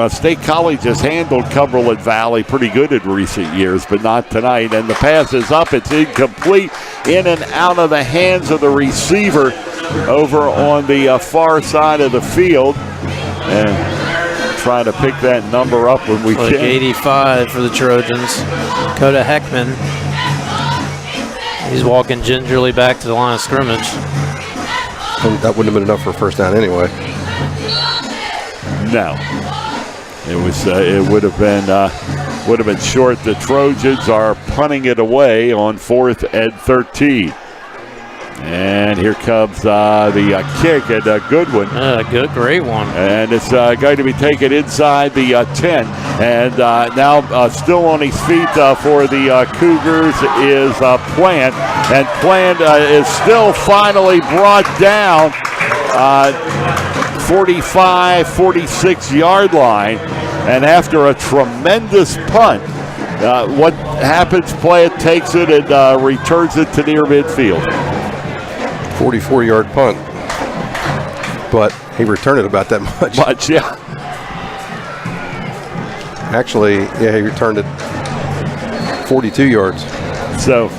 State College has handled Cumberland Valley pretty good in recent years, but not tonight. And the pass is up. It's incomplete, in and out of the hands of the receiver over on the far side of the field. And trying to pick that number up when we can. 85 for the Trojans. Coda Heckman. He's walking gingerly back to the line of scrimmage. And that wouldn't have been enough for a first down anyway. No, it was. It would have been short. The Trojans are punting it away on 4th and 13. And here comes the kick, and a good one. Great one. And it's going to be taken inside the 10. And now still on his feet for the Cougars is Plant. And Plant is still finally brought down 45, 46-yard line. And after a tremendous punt, what happens? Plant takes it and returns it to near midfield. 44-yard punt, but he returned it about that much. Yeah. Actually, he returned it 42 yards. So,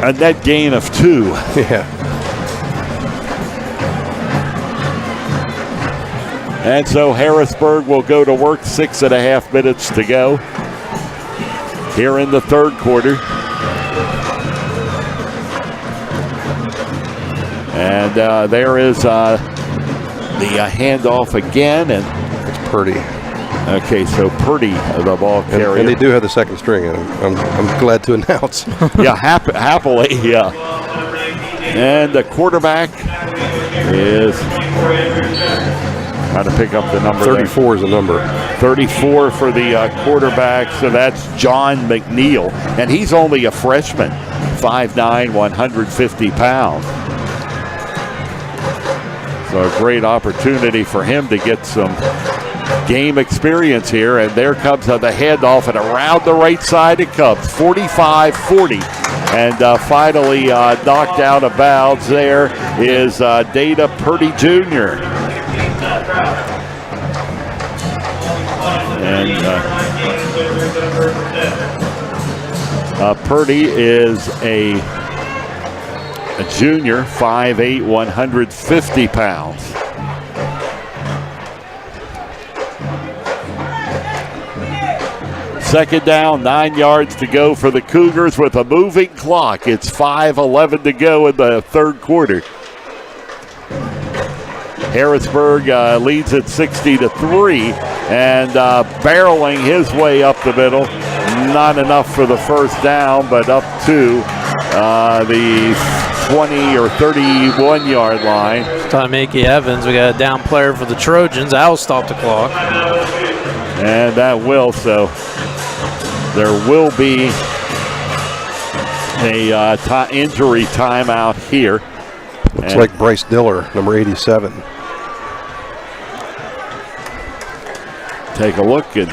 a net gain of 2. Yeah. And so Harrisburg will go to work. 6.5 minutes to go here in the 3rd quarter. And there is the handoff again, and it's Purdy. Okay, so Purdy, the ball carrier. And they do have the second string, and I'm glad to announce. Yeah, happily, yeah. And the quarterback is trying to pick up the number. 34 is the number. 34 for the quarterback, so that's John McNeil. And he's only a freshman, 5'9", 150 pounds. So a great opportunity for him to get some game experience here. And there comes the handoff, and around the right side it comes, 45-40. And finally knocked out of bounds there is Data Purdy Jr. And Purdy is a junior, 5'8", 150 pounds. Second down, 9 yards to go for the Cougars with a moving clock. It's 5:11 to go in the third quarter. Harrisburg leads at 60-3, and barreling his way up the middle. Not enough for the first down, but up to the 20 or 31-yard line. Tameki Evans, we got a down player for the Trojans. That'll stop the clock. And that will, so there will be a injury timeout here. Looks like Bryce Diller, number 87. Take a look and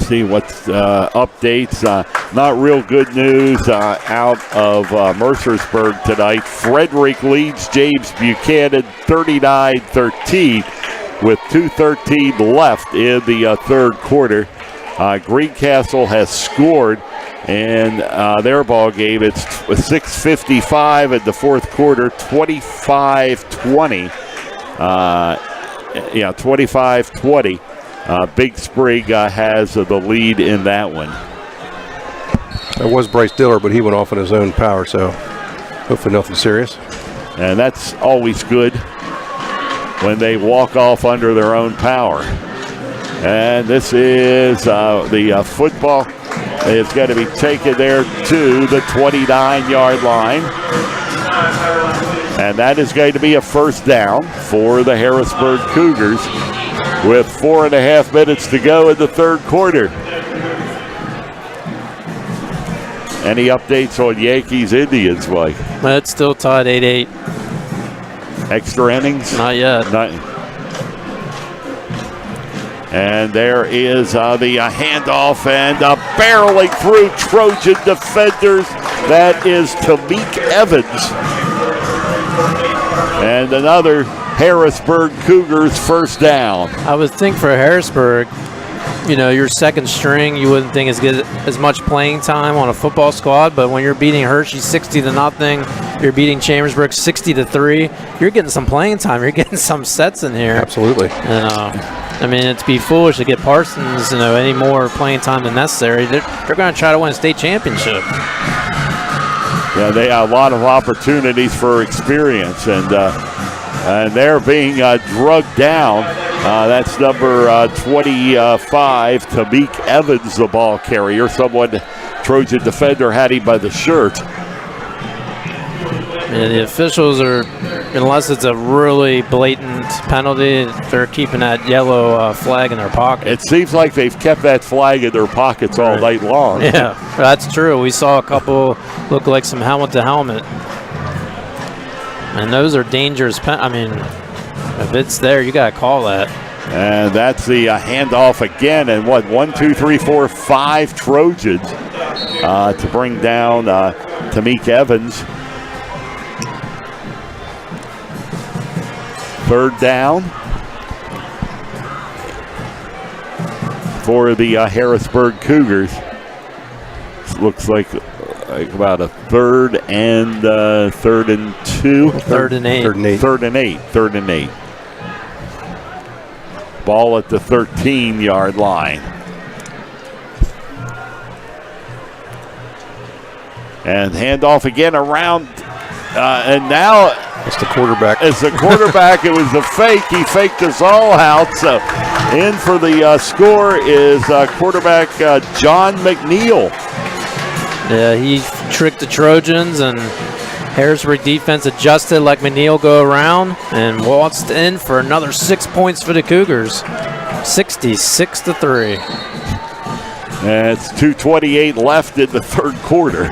see what's updates. Not real good news out of Mercersburg tonight. Frederick leads James Buchanan 39-13 with 2:13 left in the third quarter. Greencastle has scored in their ball game. It's 6:55 in the fourth quarter, 25-20. 25-20. Big Sprig has the lead in that one. That was Bryce Diller, but he went off on his own power, so hopefully nothing serious. And that's always good when they walk off under their own power. And this is the football. It's going to be taken there to the 29-yard line. And that is going to be a first down for the Harrisburg Cougars with 4.5 minutes to go in the third quarter. Any updates on Yankees-Indians, Mike? It's still tied 8-8. Extra innings? Not yet. And there is the handoff and barreling through Trojan defenders. That is Tamik Evans. And another Harrisburg Cougars first down. I would think for Harrisburg, your second string, you wouldn't think get as much playing time on a football squad, but when you're beating Hershey 60-0, you're beating Chambersburg 60-3, you're getting some playing time. You're getting some sets in here. Absolutely. And, it'd be foolish to get Parsons, any more playing time than necessary. They're going to try to win a state championship. Yeah, they have a lot of opportunities for experience, and they're being drugged down. That's number 25, Tamik Evans, the ball carrier. Someone, Trojan defender, had him by the shirt. Yeah, the officials are, unless it's a really blatant penalty, they're keeping that yellow flag in their pocket. It seems like they've kept that flag in their pockets all night long. Yeah, that's true. We saw a couple look like some helmet-to-helmet. And those are dangerous. If it's there, you got to call that. And that's the handoff again. And 1, 2, 3, 4, 5 Trojans to bring down Tamik Evans. Third down for the Harrisburg Cougars. Looks like about a third and 2. Third and 8. Third and 8. Ball at the 13-yard line. And handoff again around. And now it's the quarterback. It's the quarterback. It was the fake. He faked us all out. So in for the score is quarterback John McNeil. Yeah, he tricked the Trojans, and Harrisburg defense adjusted, let McNeil go around, and waltzed in for another 6 points for the Cougars. 66-3. And it's 2:28 left in the third quarter.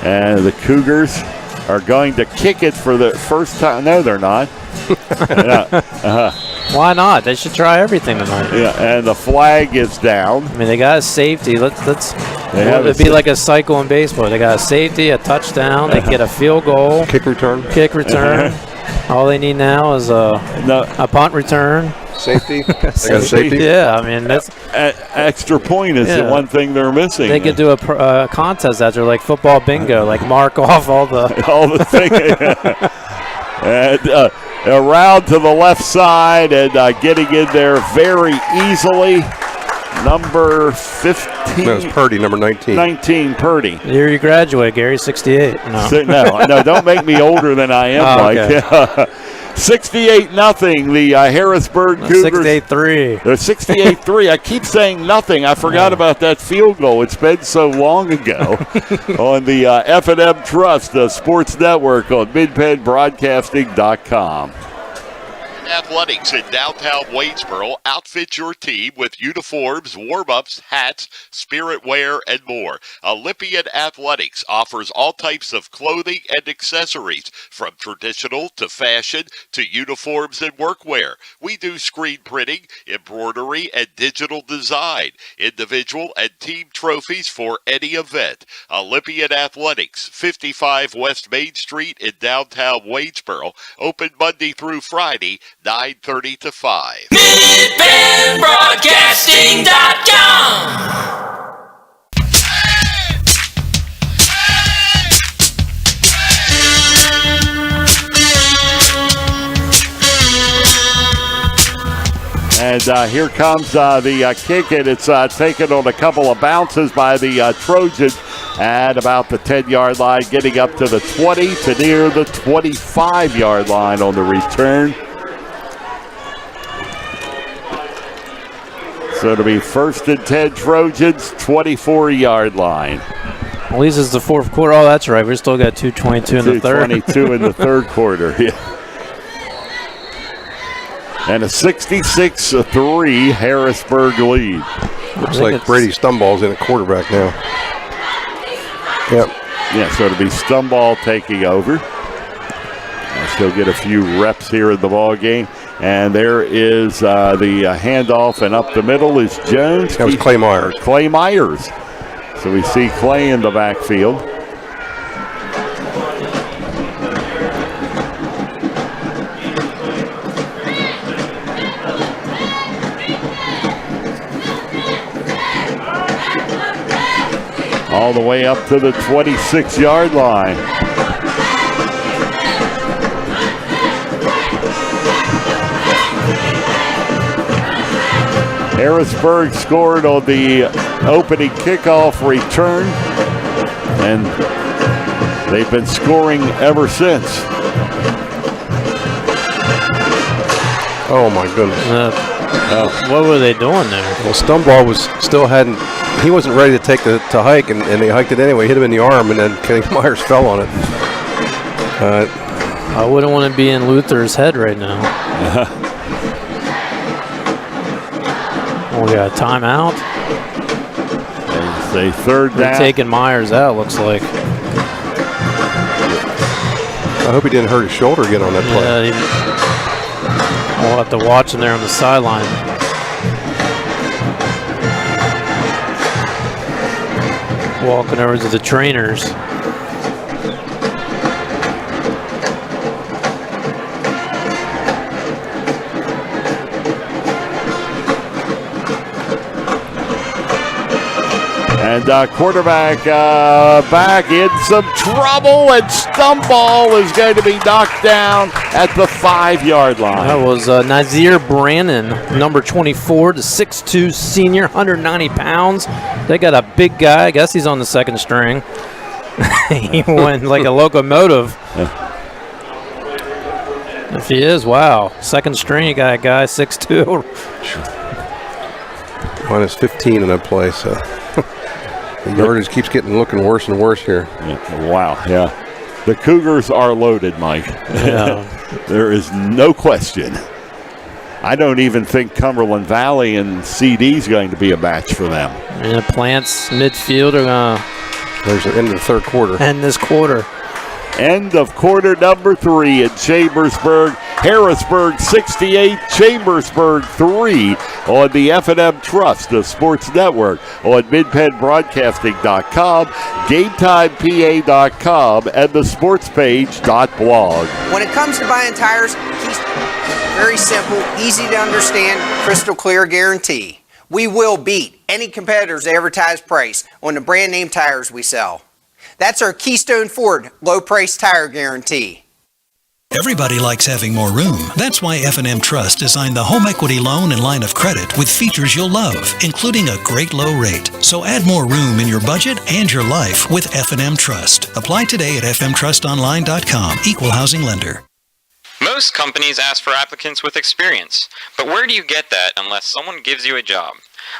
And the Cougars are going to kick it for the first time. No, they're not. Why not? They should try everything tonight. Yeah, and the flag is down. I mean, they got a safety. It'd be like a cycle in baseball. They got a safety, a touchdown. They get a field goal. Kick return. All they need now is a punt return. Safety. They got a safety. Yeah, I mean, that's extra point is the one thing they're missing. They could do a contest after, like football bingo, like mark off all the things. And around to the left side and getting in there very easily. Number 15. No, it's Purdy, number 19. 19, Purdy. The year you graduate, Gary, 68. No, don't make me older than I am, Mike. Okay. 68-0 the Harrisburg Cougars. 68-3. They're 68-3. I keep saying nothing. I forgot about that field goal. It's been so long ago. On the F&M Trust Sports Network on MidPennBroadcasting.com. Athletics in downtown Waynesboro. Outfit your team with uniforms, warm-ups, hats, spirit wear, and more. Olympian Athletics offers all types of clothing and accessories, from traditional to fashion to uniforms and workwear. We do screen printing, embroidery, and digital design. Individual and team trophies for any event. Olympian Athletics, 55 West Main Street in downtown Waynesboro. Open Monday through Friday, 9:30 to 5. MidPennBroadcasting.com. And here comes the kick, and it's taken on a couple of bounces by the Trojans at about the 10-yard line, getting up to the 20 to near the 25-yard line on the return. So it'll be 1st and 10 Trojans, 24-yard line. At least it's the fourth quarter. Oh, that's right. We still got 2:22 in the third. 2:22 in the third quarter. Yeah. And a 66-3 Harrisburg lead. Looks like Brady Stumball's in a quarterback now. Yep. Yeah, so it'll be Stumball taking over. She'll get a few reps here in the ball game. And there is the handoff, and up the middle is Jones. That was Clay Myers. Clay Myers. So we see Clay in the backfield. All the way up to the 26-yard line. Harrisburg scored on the opening kickoff return, and they've been scoring ever since. Oh my goodness! What were they doing there? Well, Stumball he wasn't ready to take to hike, and they hiked it anyway. Hit him in the arm, and then Kenny Myers fell on it. I wouldn't want to be in Luther's head right now. We got a timeout. They third down. They're taking Myers out, looks like. I hope he didn't hurt his shoulder again on that play. Yeah, we'll have to watch him there on the sideline. Walking over to the trainers. And quarterback back in some trouble, and Stumball is going to be knocked down at the 5-yard line. That was Nazir Brannon, number 24, the 6'2 senior, 190 pounds. They got a big guy. I guess he's on the second string. He went like a locomotive. If he is, wow. Second string, you got a guy 6'2. Minus 15 in that play, so. The yardage keeps looking worse and worse here. Yeah. Wow, yeah. The Cougars are loaded, Mike. Yeah. There is no question. I don't even think Cumberland Valley and CD is going to be a match for them. And the Plants midfield are going to... There's the end of the third quarter. End this quarter. End of quarter number 3 in Chambersburg. Harrisburg 68, Chambersburg 3 on the F&M Trust, the Sports Network, on MidPennBroadcasting.com, GameTimePA.com, and the SportsPage.blog. When it comes to buying tires, very simple, easy to understand, crystal clear guarantee. We will beat any competitor's advertised price on the brand name tires we sell. That's our Keystone Ford low price tire guarantee. Everybody likes having more room. That's why F&M Trust designed the home equity loan and line of credit with features you'll love, including a great low rate. So add more room in your budget and your life with F&M Trust. Apply today at fmtrustonline.com. Equal housing lender. Most companies ask for applicants with experience, but where do you get that unless someone gives you a job?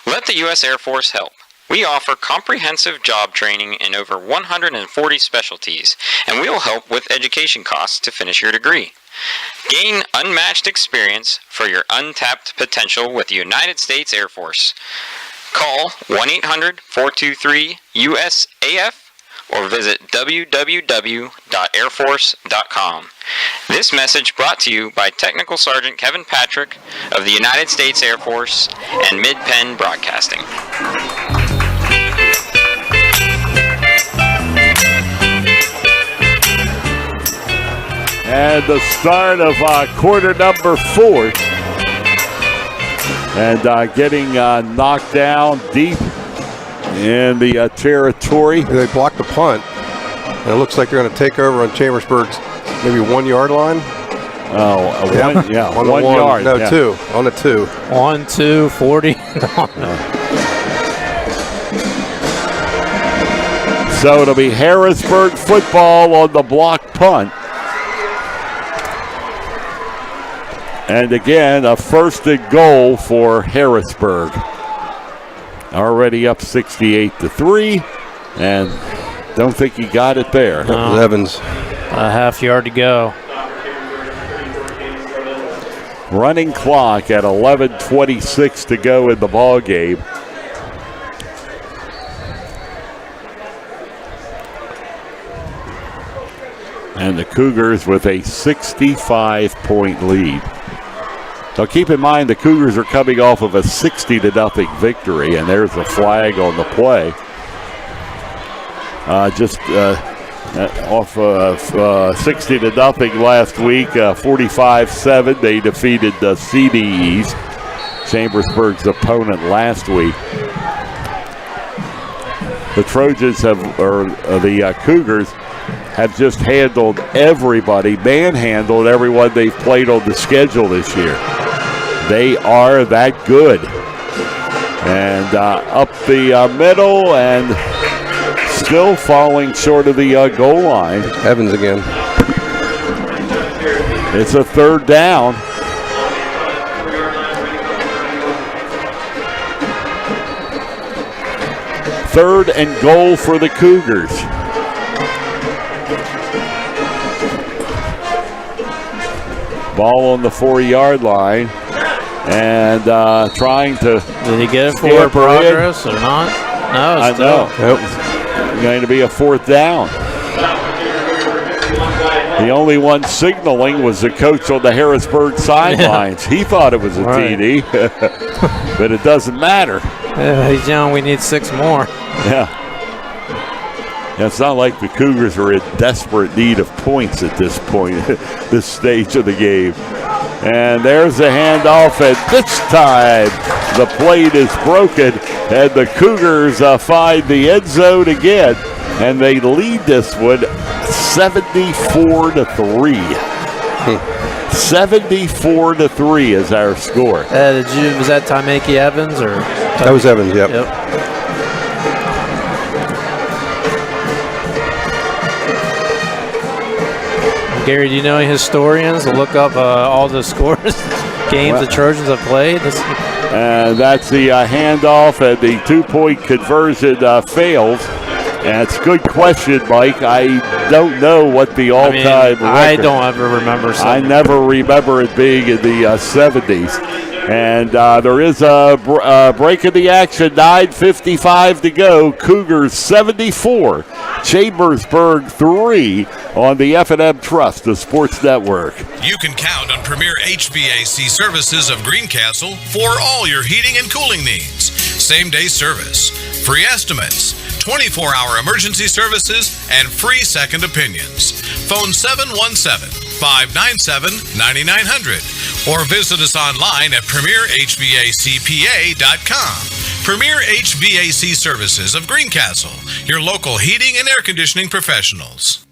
Let the U.S. Air Force help. We offer comprehensive job training in over 140 specialties, and we will help with education costs to finish your degree. Gain unmatched experience for your untapped potential with the United States Air Force. Call 1-800-423-USAF or visit www.airforce.com. This message brought to you by Technical Sergeant Kevin Patrick of the United States Air Force and Mid-Penn Broadcasting. And the start of quarter number 4. And getting knocked down deep in the territory. They blocked the punt. And it looks like they're going to take over on Chambersburg's maybe 1 yard line. Oh, on 1 yard. No, yeah. 2. On the 2. 1, 2, 40. So it'll be Harrisburg football on the block punt. And again, a first and goal for Harrisburg. Already up 68-3, and don't think he got it there. That was Evans. A half yard to go. Running clock at 11:26 to go in the ball game. And the Cougars with a 65-point lead. Now keep in mind the Cougars are coming off of a 60-0 victory, and there's a flag on the play. Off of 60-0 last week, 45-7. They defeated the CDEs, Chambersburg's opponent last week. The Trojans the Cougars have just handled everybody, manhandled everyone they've played on the schedule this year. They are that good. And up the middle and still falling short of the goal line. Evans again. It's a third down. Third and goal for the Cougars. Ball on the 4-yard line. And trying to... Did he get it for progress or not? No, it's still. It's going to be a fourth down. The only one signaling was the coach on the Harrisburg sidelines. He thought it was a TD, but it doesn't matter. He's young. We need 6 more. Yeah. It's not like the Cougars are in desperate need of points at this point, this stage of the game. And there's a handoff, and this time the plate is broken, and the Cougars find the end zone again, and they lead this one 74-3. 74-3 is our score. Was that Tameki Evans or? That was Evans. Yep. Gary, do you know any historians to look up all the scores? games the Trojans have played. And that's the handoff, and the 2-point conversion fails. And it's a good question, Mike. I don't know what the all-time record. I don't ever remember something. I never remember it being in the 70s. And there is a break in the action, 9:55 to go. Cougars 74, Chambersburg 3 on the F&M Trust, the Sports Network. You can count on Premier HVAC Services of Greencastle for all your heating and cooling needs. Same-day service, free estimates, 24-hour emergency services, and free second opinions. Phone 717-597-9900 or visit us online at premierhvacpa.com. Premier HVAC Services of Greencastle, your local heating and air conditioning professionals.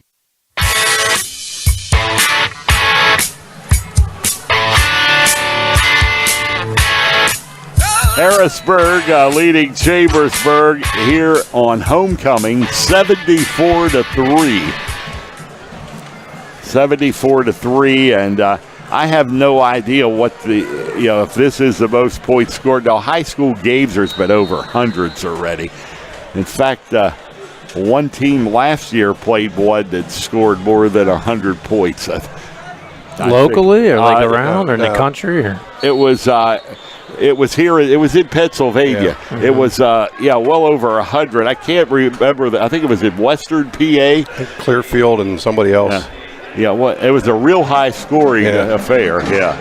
Harrisburg leading Chambersburg here on homecoming, 74-3. 74-3, and I have no idea what if this is the most points scored. Now, high school games, there's been over hundreds already. In fact, one team last year played one that scored more than 100 points. Locally, or around, or in the country? Or? It was here. It was in Pennsylvania. Yeah. Mm-hmm. It was, well over 100. I can't remember that. I think it was in Western PA. Clearfield and somebody else. It was a real high-scoring affair. Yeah,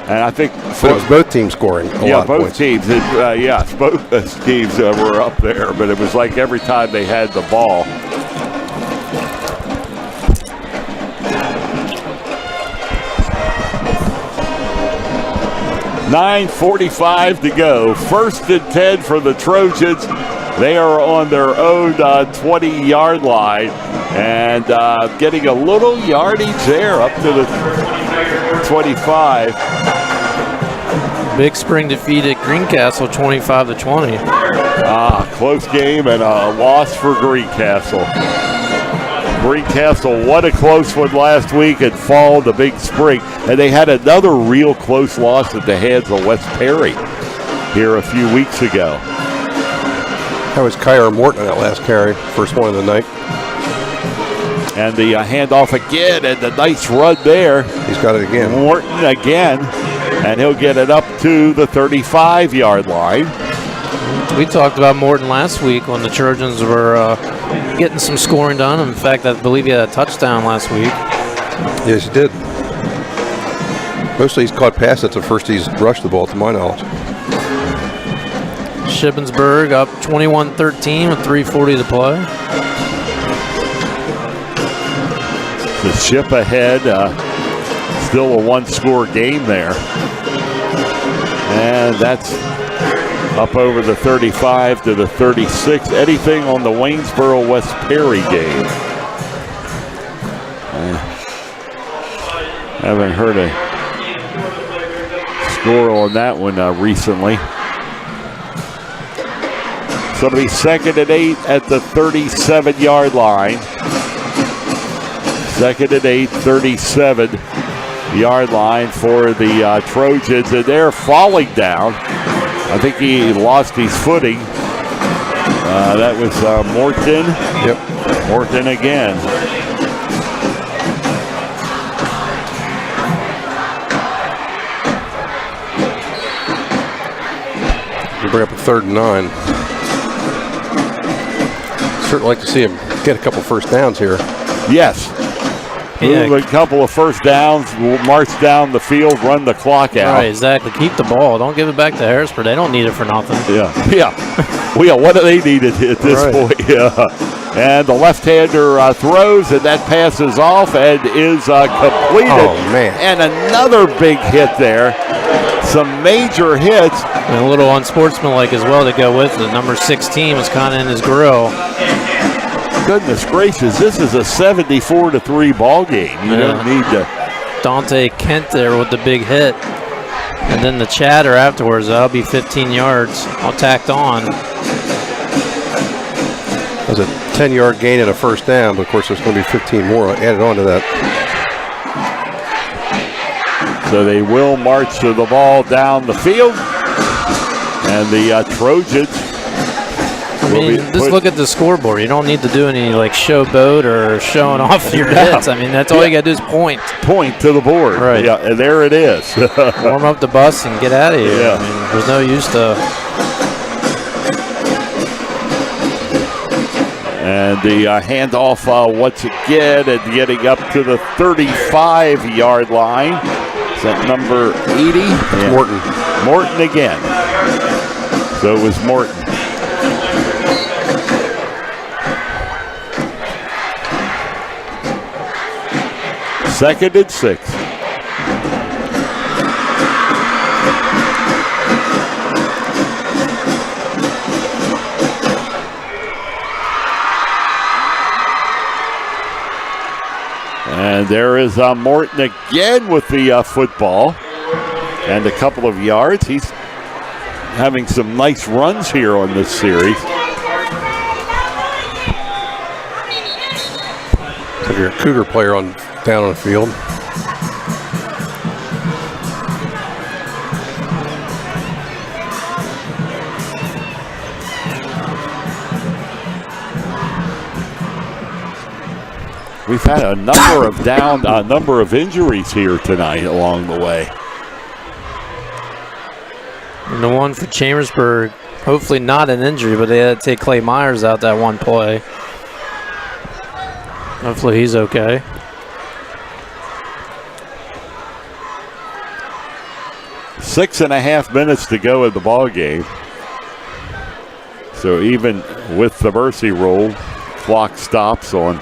and I think it was both teams scoring. A lot of points. Teams. Both teams were up there, but it was like every time they had the ball. .9:45 to go. 1st and 10 for the Trojans. They are on their own 20-yard line and getting a little yardage there up to the 25. Big Spring defeated Greencastle 25-20. Close game and a loss for Greencastle. Greencastle won a close one last week and fall to Big Spring. And they had another real close loss at the hands of West Perry here a few weeks ago. That was Kyler Morton on that last carry, first one of the night. And the handoff again, and the nice run there. He's got it again. Morton again, and he'll get it up to the 35-yard line. We talked about Morton last week when the Trojans were getting some scoring done. In fact, I believe he had a touchdown last week. Yes, he did. Mostly he's caught passes. That's the first he's rushed the ball, to my knowledge. Shippensburg up 21-13 with 3:40 to play. The Ship ahead. Still a one-score game there. And that's up over the 35 to the 36. Anything on the Waynesboro-West Perry game? Haven't heard a score on that one recently. So it'll be 2nd and 8 at the 37-yard line. 2nd and 8, 37-yard line for the Trojans. And they're falling down. I think he lost his footing. That was Morton. Yep. Morton again. We bring up a 3rd and 9. Certainly like to see him get a couple first downs here. Yes. Move a couple of first downs, march down the field, run the clock out. Right, exactly. Keep the ball. Don't give it back to Harrisburg. They don't need it for nothing. Yeah. What do they need at this point? Yeah. And the left-hander throws, and that passes off and is completed. Oh, man. And another big hit there. Some major hits. And a little unsportsmanlike as well to go with it. Number 16 was kind of in his grill. Goodness gracious, this is a 74-3 ball game. You don't need to. Dante Kent there with the big hit. And then the chatter afterwards, that'll be 15 yards. All tacked on. That was a 10-yard gain and a first down, but of course there's going to be 15 more added on to that. So they will march to the ball down the field. And the Trojans. I mean, just look at the scoreboard. You don't need to do any like showboat or showing off your hits. I mean, that's all you got to do is point. Point to the board. Right. Yeah, and there it is. Warm up the bus and get out of here. Yeah. I mean, there's no use to. And the handoff once again and getting up to the 35-yard line. Is that number 80? That's Morton. Morton again. So it was Morton. Second and 6. And there is Morton again with the football and a couple of yards. He's having some nice runs here on this series. If you're a Cougar player down on the field. We've had a number of injuries here tonight along the way. And the one for Chambersburg, hopefully not an injury, but they had to take Clay Myers out that one play. Hopefully he's okay. 6.5 minutes to go in the ball game. So even with the mercy rule, clock stops on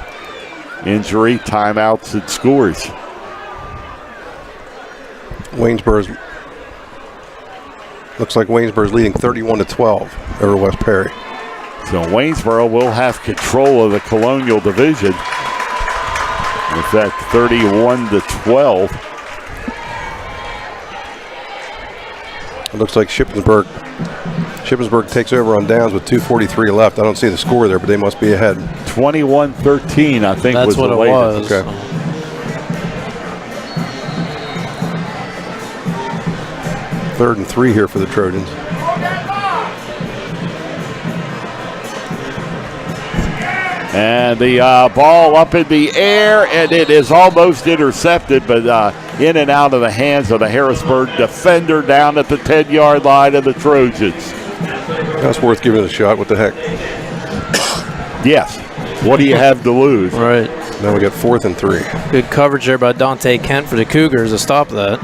injury, timeouts, and scores. Looks like Waynesboro's leading 31-12 over West Perry. So Waynesboro will have control of the Colonial Division with that 31-12. It looks like Shippensburg takes over on downs with 2:43 left. I don't see the score there, but they must be ahead. 21-13, I think, was the latest. Okay. Third and 3 here for the Trojans. And the ball up in the air, and it is almost intercepted, but in and out of the hands of the Harrisburg defender down at the 10-yard line of the Trojans. That's worth giving it a shot. What the heck? Yes. What do you have to lose? Right. Now we got 4th and 3. Good coverage there by Dante Kent for the Cougars to stop that.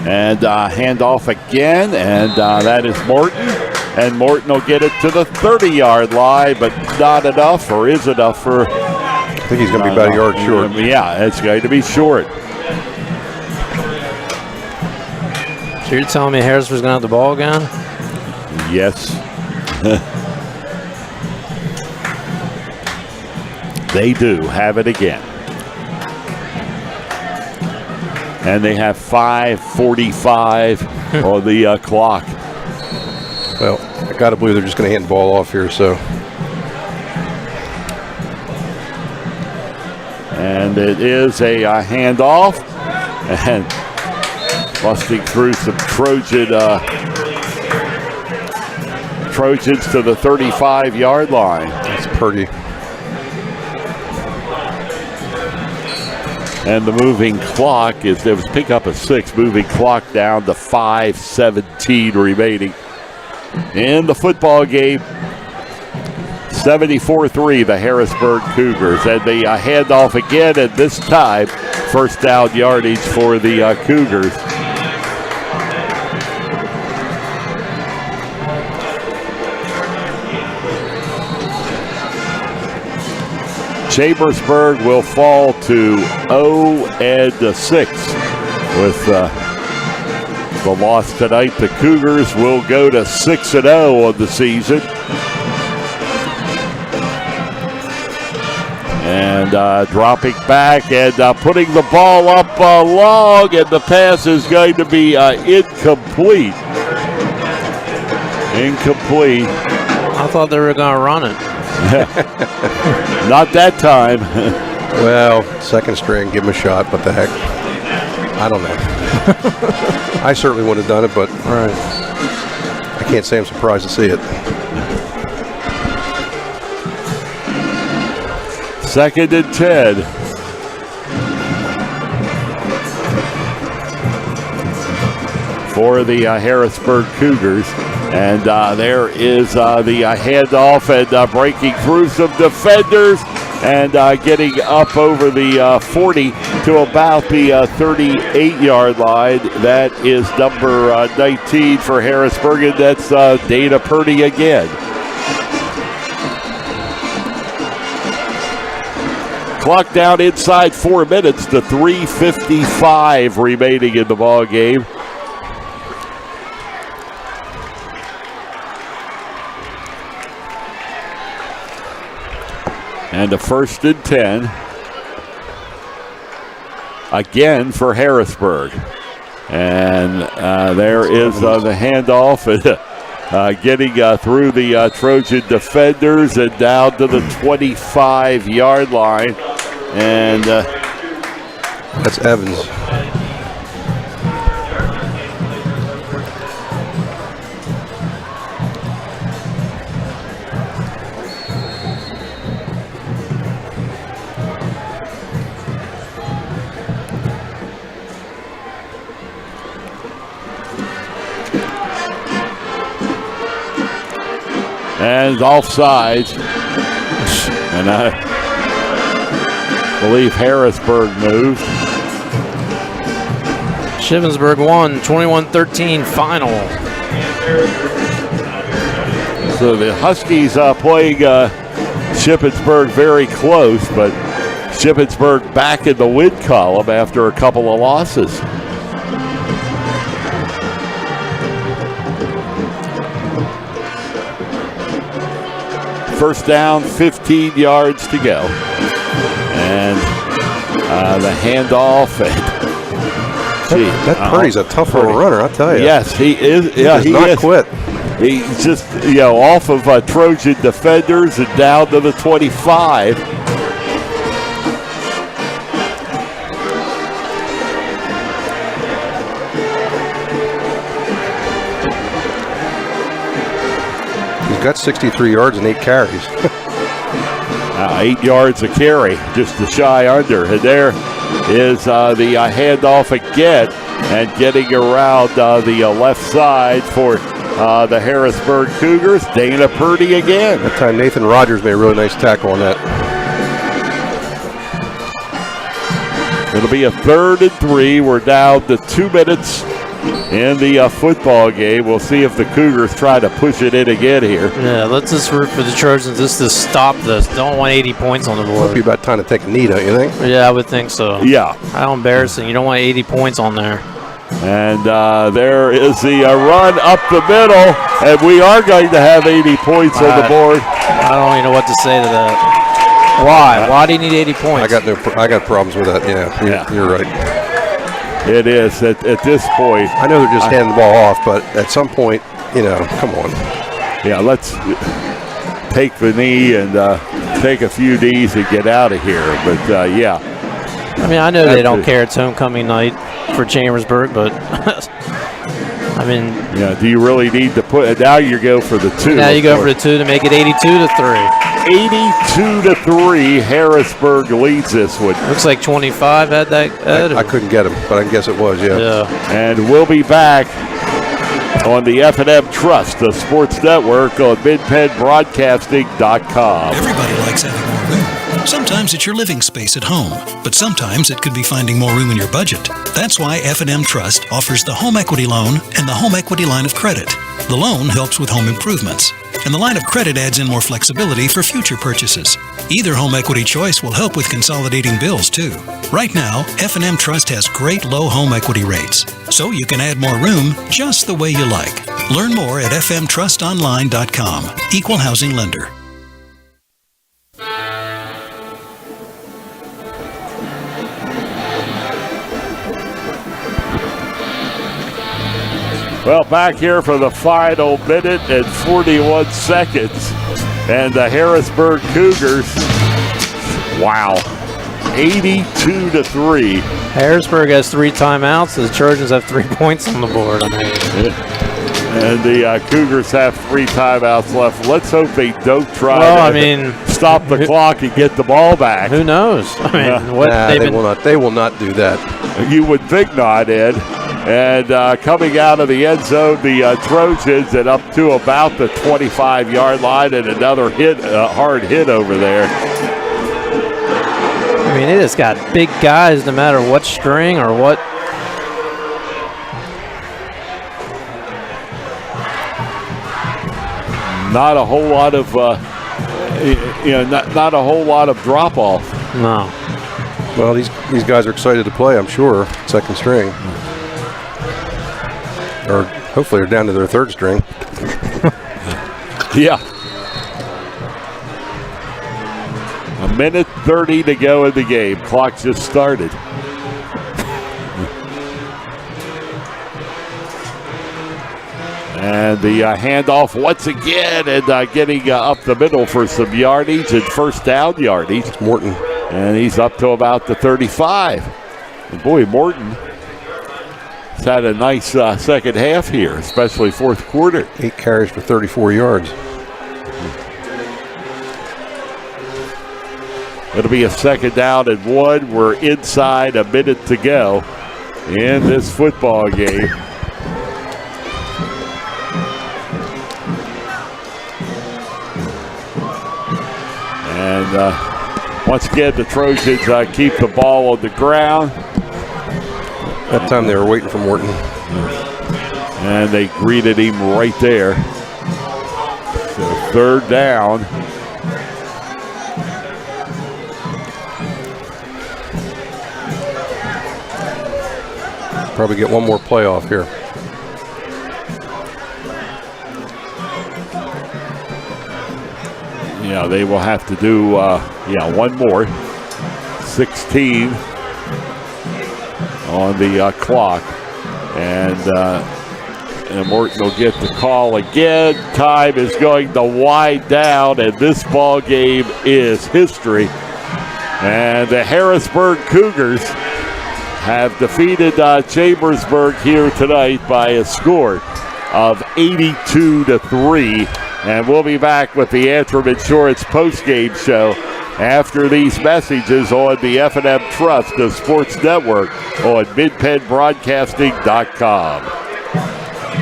And handoff again, and that is Morton. And Morton will get it to the 30-yard line, but not enough, or is enough for... I think he's going to be about a yard short. Yeah, it's going to be short. So you're telling me Harrisburg's going to have the ball again? Yes. They do have it again. And they have 5:45 on the clock. Well, I got to believe they're just going to hand the ball off here, so. And it is a handoff. And busting through some Trojans to the 35-yard line. That's pretty. And the moving clock is, there was pick up a 6, moving clock down to 5:17 remaining in the football game. 74-3, the Harrisburg Cougars. And the handoff again, and this time, first down yardage for the Cougars. Chambersburg will fall to 0-6 with the loss tonight. The Cougars will go to 6-0 on the season. And dropping back and putting the ball up long, and the pass is going to be incomplete. I thought they were going to run it. Not that time. Well, second string, give him a shot. What the heck? I don't know. I certainly would have done it, but I can't say I'm surprised to see it. Second and 10. For the Harrisburg Cougars. And there is the handoff and breaking through some defenders and getting up over the 40 to about the 38-yard line. That is number 19 for Harrisburg, and that's Dana Purdy again. Clock down inside 4 minutes to 3:55 remaining in the ball game. And a 1st and 10. Again for Harrisburg. And there is the handoff. Getting through the Trojan defenders and down to the 25-yard line. And that's Evans. And offsides. And I believe Harrisburg moved. Chambersburg won 21-13 final. So the Huskies playing Shippensburg very close, but Shippensburg back in the win column after a couple of losses. First down, 15 yards to go. And the handoff. That Purdy's a tough little runner, I'll tell you. Yes, he is. Yeah, he does not quit. He's just, off of Trojan defenders and down to the 25. He's got 63 yards and 8 carries. 8 yards a carry, just a shy under. And there is the handoff again, and getting around the left side for the Harrisburg Cougars, Dana Purdy again. That time Nathan Rogers made a really nice tackle on that. It'll be a 3rd and 3. We're down to 2 minutes in the football game. We'll see if the Cougars try to push it in again here. Yeah, let's just root for the Trojans just to stop this. Don't want 80 points on the board. It'll be about time to take a knee, don't you think? Yeah, I would think so. Yeah. How embarrassing. You don't want 80 points on there. And there is the run up the middle, and we are going to have 80 points on the board. I don't even know what to say to that. Why? Why do you need 80 points? I got problems with that. Yeah, you're right. It is at this point. I know they're just handing the ball off, but at some point, come on. Yeah, let's take the knee and take a few knees and get out of here. But yeah. I mean, I know they don't care. It's homecoming night for Chambersburg, but I mean. Yeah, do you really need to put it? Now you go for the 2. Now you go for the 2 to make it 82-3. 82-3, Harrisburg leads this one. Looks like 25 had that. I couldn't get him, but I guess it was, yeah. And we'll be back on the F&M Trust, the sports network on MidPennBroadcasting.com. Everybody likes having more room. Sometimes it's your living space at home, but sometimes it could be finding more room in your budget. That's why F&M Trust offers the home equity loan and the home equity line of credit. The loan helps with home improvements, and the line of credit adds in more flexibility for future purchases. Either home equity choice will help with consolidating bills, too. Right now, F&M Trust has great low home equity rates, so you can add more room just the way you like. Learn more at fmtrustonline.com. Equal housing lender. Well, back here for the final minute and 41 seconds And the Harrisburg Cougars, wow, 82-3. Harrisburg has 3 timeouts. The Trojans have 3 points on the board. And the Cougars have 3 timeouts left. Let's hope they don't try to stop the clock and get the ball back. Who knows? They will not do that. You would think not, Ed. And coming out of the end zone, the Trojans and up to about the 25-yard line, and another hard hit over there. I mean, it has got big guys no matter what string or what. Not a whole lot of, not a whole lot of drop off. No. Well, these guys are excited to play, I'm sure. Second string, or hopefully they're down to their third string. Yeah. 1:30 to go in the game. Clock just started. And the handoff once again, and getting up the middle for some yardage and first down yardage. It's Morton. And he's up to about the 35. And boy, Morton has had a nice second half here, especially fourth quarter. 8 carries for 34 yards. It'll be a second down and 1. We're inside a minute to go in this football game. And once again, the Trojans keep the ball on the ground. That time they were waiting for Morton. And they greeted him right there. So third down. Probably get one more playoff here. Yeah, they will have to do, one more. 16 on the clock. And Morton will get the call again. Time is going to wind down, and this ball game is history. And the Harrisburg Cougars have defeated Chambersburg here tonight by a score of 82-3. And we'll be back with the Antrim Insurance postgame show after these messages on the F&M Trust of Sports Network on MidPennBroadcasting.com.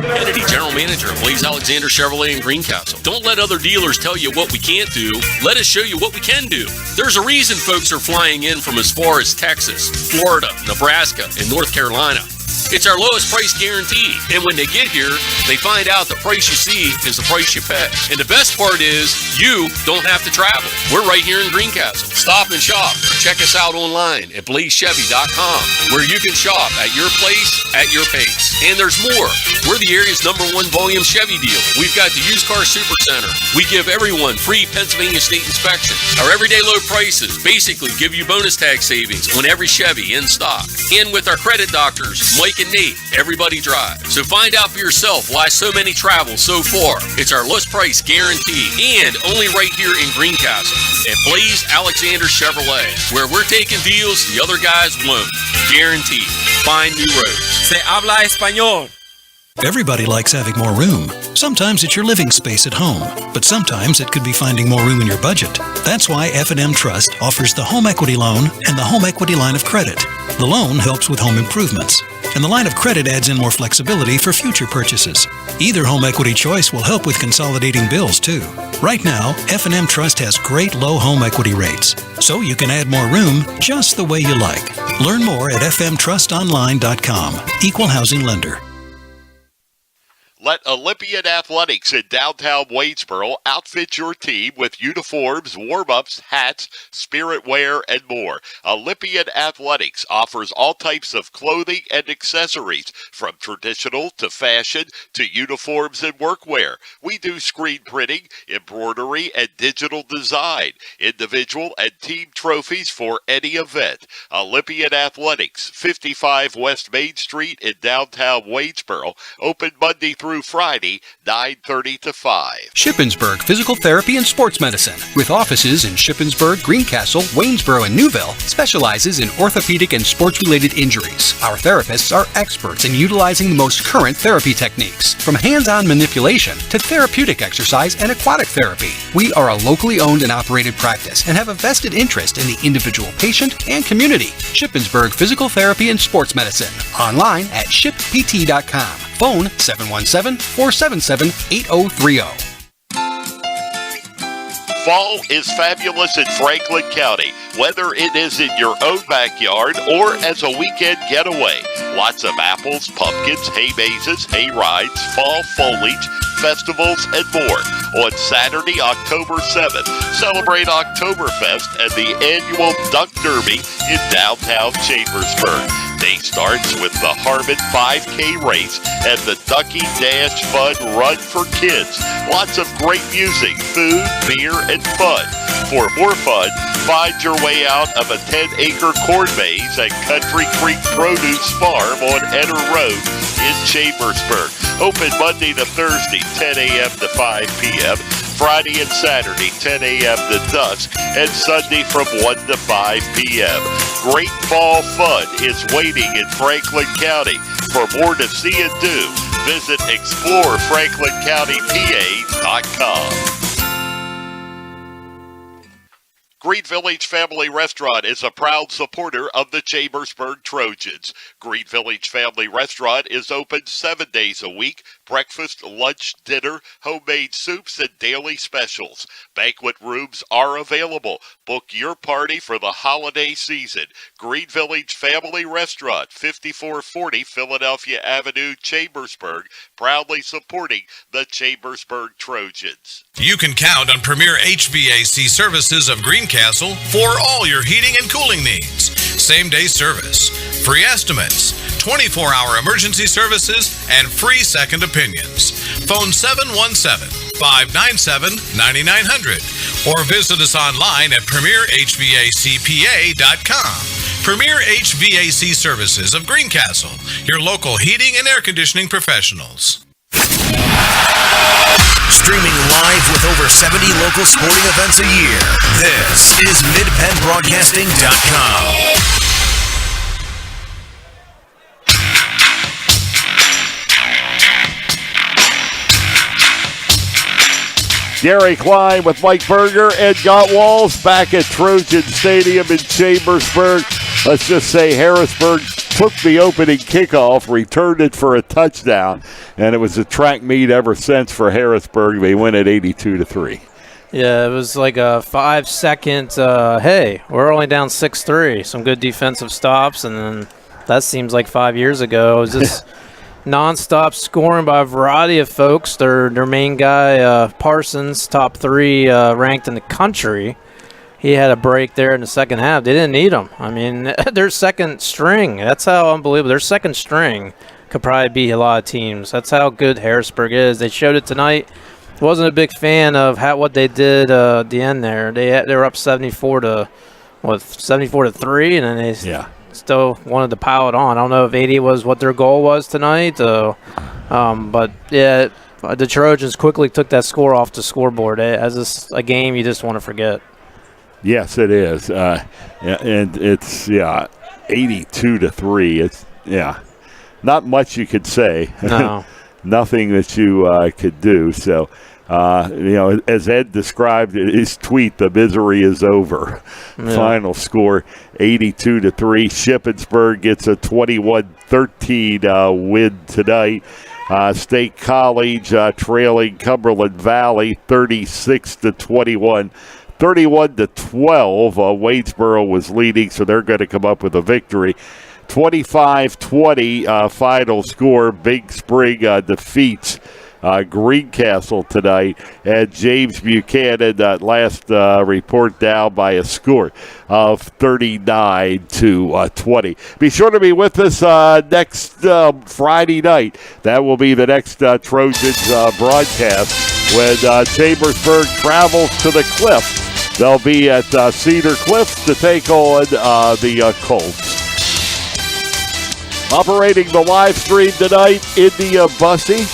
Kennedy, General Manager of Blaze Alexander Chevrolet in Greencastle. Don't let other dealers tell you what we can't do. Let us show you what we can do. There's a reason folks are flying in from as far as Texas, Florida, Nebraska, and North Carolina. It's our lowest price guarantee. And when they get here, they find out the price you see is the price you pay. And the best part is, you don't have to travel. We're right here in Greencastle. Stop and shop. Check us out online at blazechevy.com, where you can shop at your place, at your pace. And there's more. We're the area's #1 volume Chevy dealer. We've got the Used Car Super Center. We give everyone free Pennsylvania State inspection. Our everyday low prices basically give you bonus tag savings on every Chevy in stock. And with our credit doctors, Mike and Nate, everybody drives. So find out for yourself why so many travel so far. It's our lowest price guarantee, and only right here in Greencastle at Blaze Alexander Chevrolet, where we're taking deals the other guys won't. Guaranteed. Find new roads. Se habla español. Everybody likes having more room. Sometimes it's your living space at home, but sometimes it could be finding more room in your budget. That's why F&M Trust offers the home equity loan and the home equity line of credit. The loan helps with home improvements, and the line of credit adds in more flexibility for future purchases. Either home equity choice will help with consolidating bills, too. Right now, F&M Trust has great low home equity rates, so you can add more room just the way you like. Learn more at fmtrustonline.com. Equal housing lender. Let Olympian Athletics in downtown Waynesboro outfit your team with uniforms, warm-ups, hats, spirit wear, and more. Olympian Athletics offers all types of clothing and accessories, from traditional to fashion to uniforms and workwear. We do screen printing, embroidery, and digital design, individual and team trophies for any event. Olympian Athletics, 55 West Main Street in downtown Waynesboro, open Monday through through Friday, 9:30 to 5. Shippensburg Physical Therapy and Sports Medicine, with offices in Shippensburg, Greencastle, Waynesboro, and Newville, specializes in orthopedic and sports-related injuries. Our therapists are experts in utilizing the most current therapy techniques, from hands-on manipulation to therapeutic exercise and aquatic therapy. We are a locally owned and operated practice and have a vested interest in the individual patient and community. Shippensburg Physical Therapy and Sports Medicine. Online at shippt.com. Phone 717-477-8030. Fall is fabulous in Franklin County, whether it is in your own backyard or as a weekend getaway. Lots of apples, pumpkins, hay mazes, hay rides, fall foliage, festivals, and more. On Saturday, October 7th, celebrate Oktoberfest and the annual Duck Derby in downtown Chambersburg. Day starts with the Harmon 5K race and the Ducky Dash Fun Run for Kids. Lots of great music, food, beer, and fun. For more fun, find your way out of a 10-acre corn maze at Country Creek Produce Farm on Eder Road in Chambersburg. Open Monday to Thursday, 10 a.m. to 5 p.m., Friday and Saturday, 10 a.m. to dusk, and Sunday from 1 to 5 p.m. Great fall fun is waiting in Franklin County. For more to see and do, visit explorefranklincountypa.com. Green Village Family Restaurant is a proud supporter of the Chambersburg Trojans. Green Village Family Restaurant is open 7 days a week. Breakfast, lunch, dinner, homemade soups, and daily specials. Banquet rooms are available. Book your party for the holiday season. Green Village Family Restaurant, 5440 Philadelphia Avenue, Chambersburg, proudly supporting the Chambersburg Trojans. You can count on Premier HVAC Services of Greencastle for all your heating and cooling needs. Same-day service, free estimates, 24-hour emergency services, and free second opinions. Phone 717-597-9900 or visit us online at premierhvacpa.com. Premier HVAC Services of Greencastle, your local heating and air conditioning professionals. Streaming live with over 70 local sporting events a year. This is MidPennBroadcasting.com. Gary Klein with Mike Berger, Ed Gottwals back at Trojan Stadium in Chambersburg. Let's just say Harrisburg took the opening kickoff, returned it for a touchdown, and it was a track meet ever since for Harrisburg. They win at 82-3. Yeah, it was like a 5-second, hey, we're only down 6-3. Some good defensive stops, and then that seems like 5 years ago. It was just nonstop scoring by a variety of folks. Their main guy, Parsons, top 3 ranked in the country. He had a break there in the second half. They didn't need him. I mean, their second string, that's how unbelievable. Their second string could probably beat a lot of teams. That's how good Harrisburg is. They showed it tonight. Wasn't a big fan of what they did at the end there. They were up 74-3, and then they still wanted to pile it on. I don't know if 80 was what their goal was tonight, but yeah, the Trojans quickly took that score off the scoreboard. As a game you just want to forget. Yes, it is, and it's 82-3. It's not much you could say. No, nothing that you could do. So, as Ed described in his tweet, the misery is over. Yeah. Final score 82-3. Shippensburg gets a 21-13 win tonight. State College trailing Cumberland Valley 36-21. 31-12. Waynesboro was leading, so they're going to come up with a victory. 25-20 final score. Big Spring defeats Greencastle tonight. And James Buchanan, last report, down by a score of 39-20. Be sure to be with us next Friday night. That will be the next Trojans broadcast when Chambersburg travels to the Cliff. They'll be at Cedar Cliffs to take on the Colts. Operating the live stream tonight, India Bussey.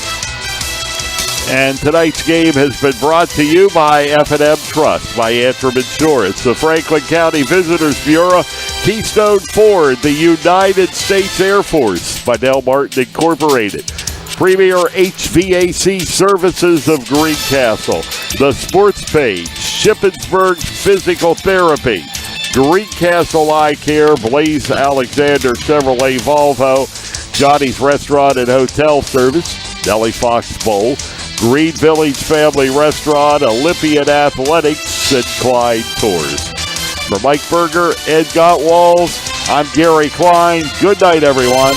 And tonight's game has been brought to you by F&M Trust, by Antrim Insurance, the Franklin County Visitors Bureau, Keystone Ford, the United States Air Force, by Del Martin Incorporated, Premier HVAC Services of Greencastle, the Sports Page, Shippensburg Physical Therapy, Greencastle Eye Care, Blaze Alexander Chevrolet Volvo, Johnny's Restaurant and Hotel Service, Nellie Fox Bowl, Green Village Family Restaurant, Olympian Athletics, and Clyde Tours. For Mike Berger, Ed Gottwalls, I'm Gary Klein. Good night, everyone.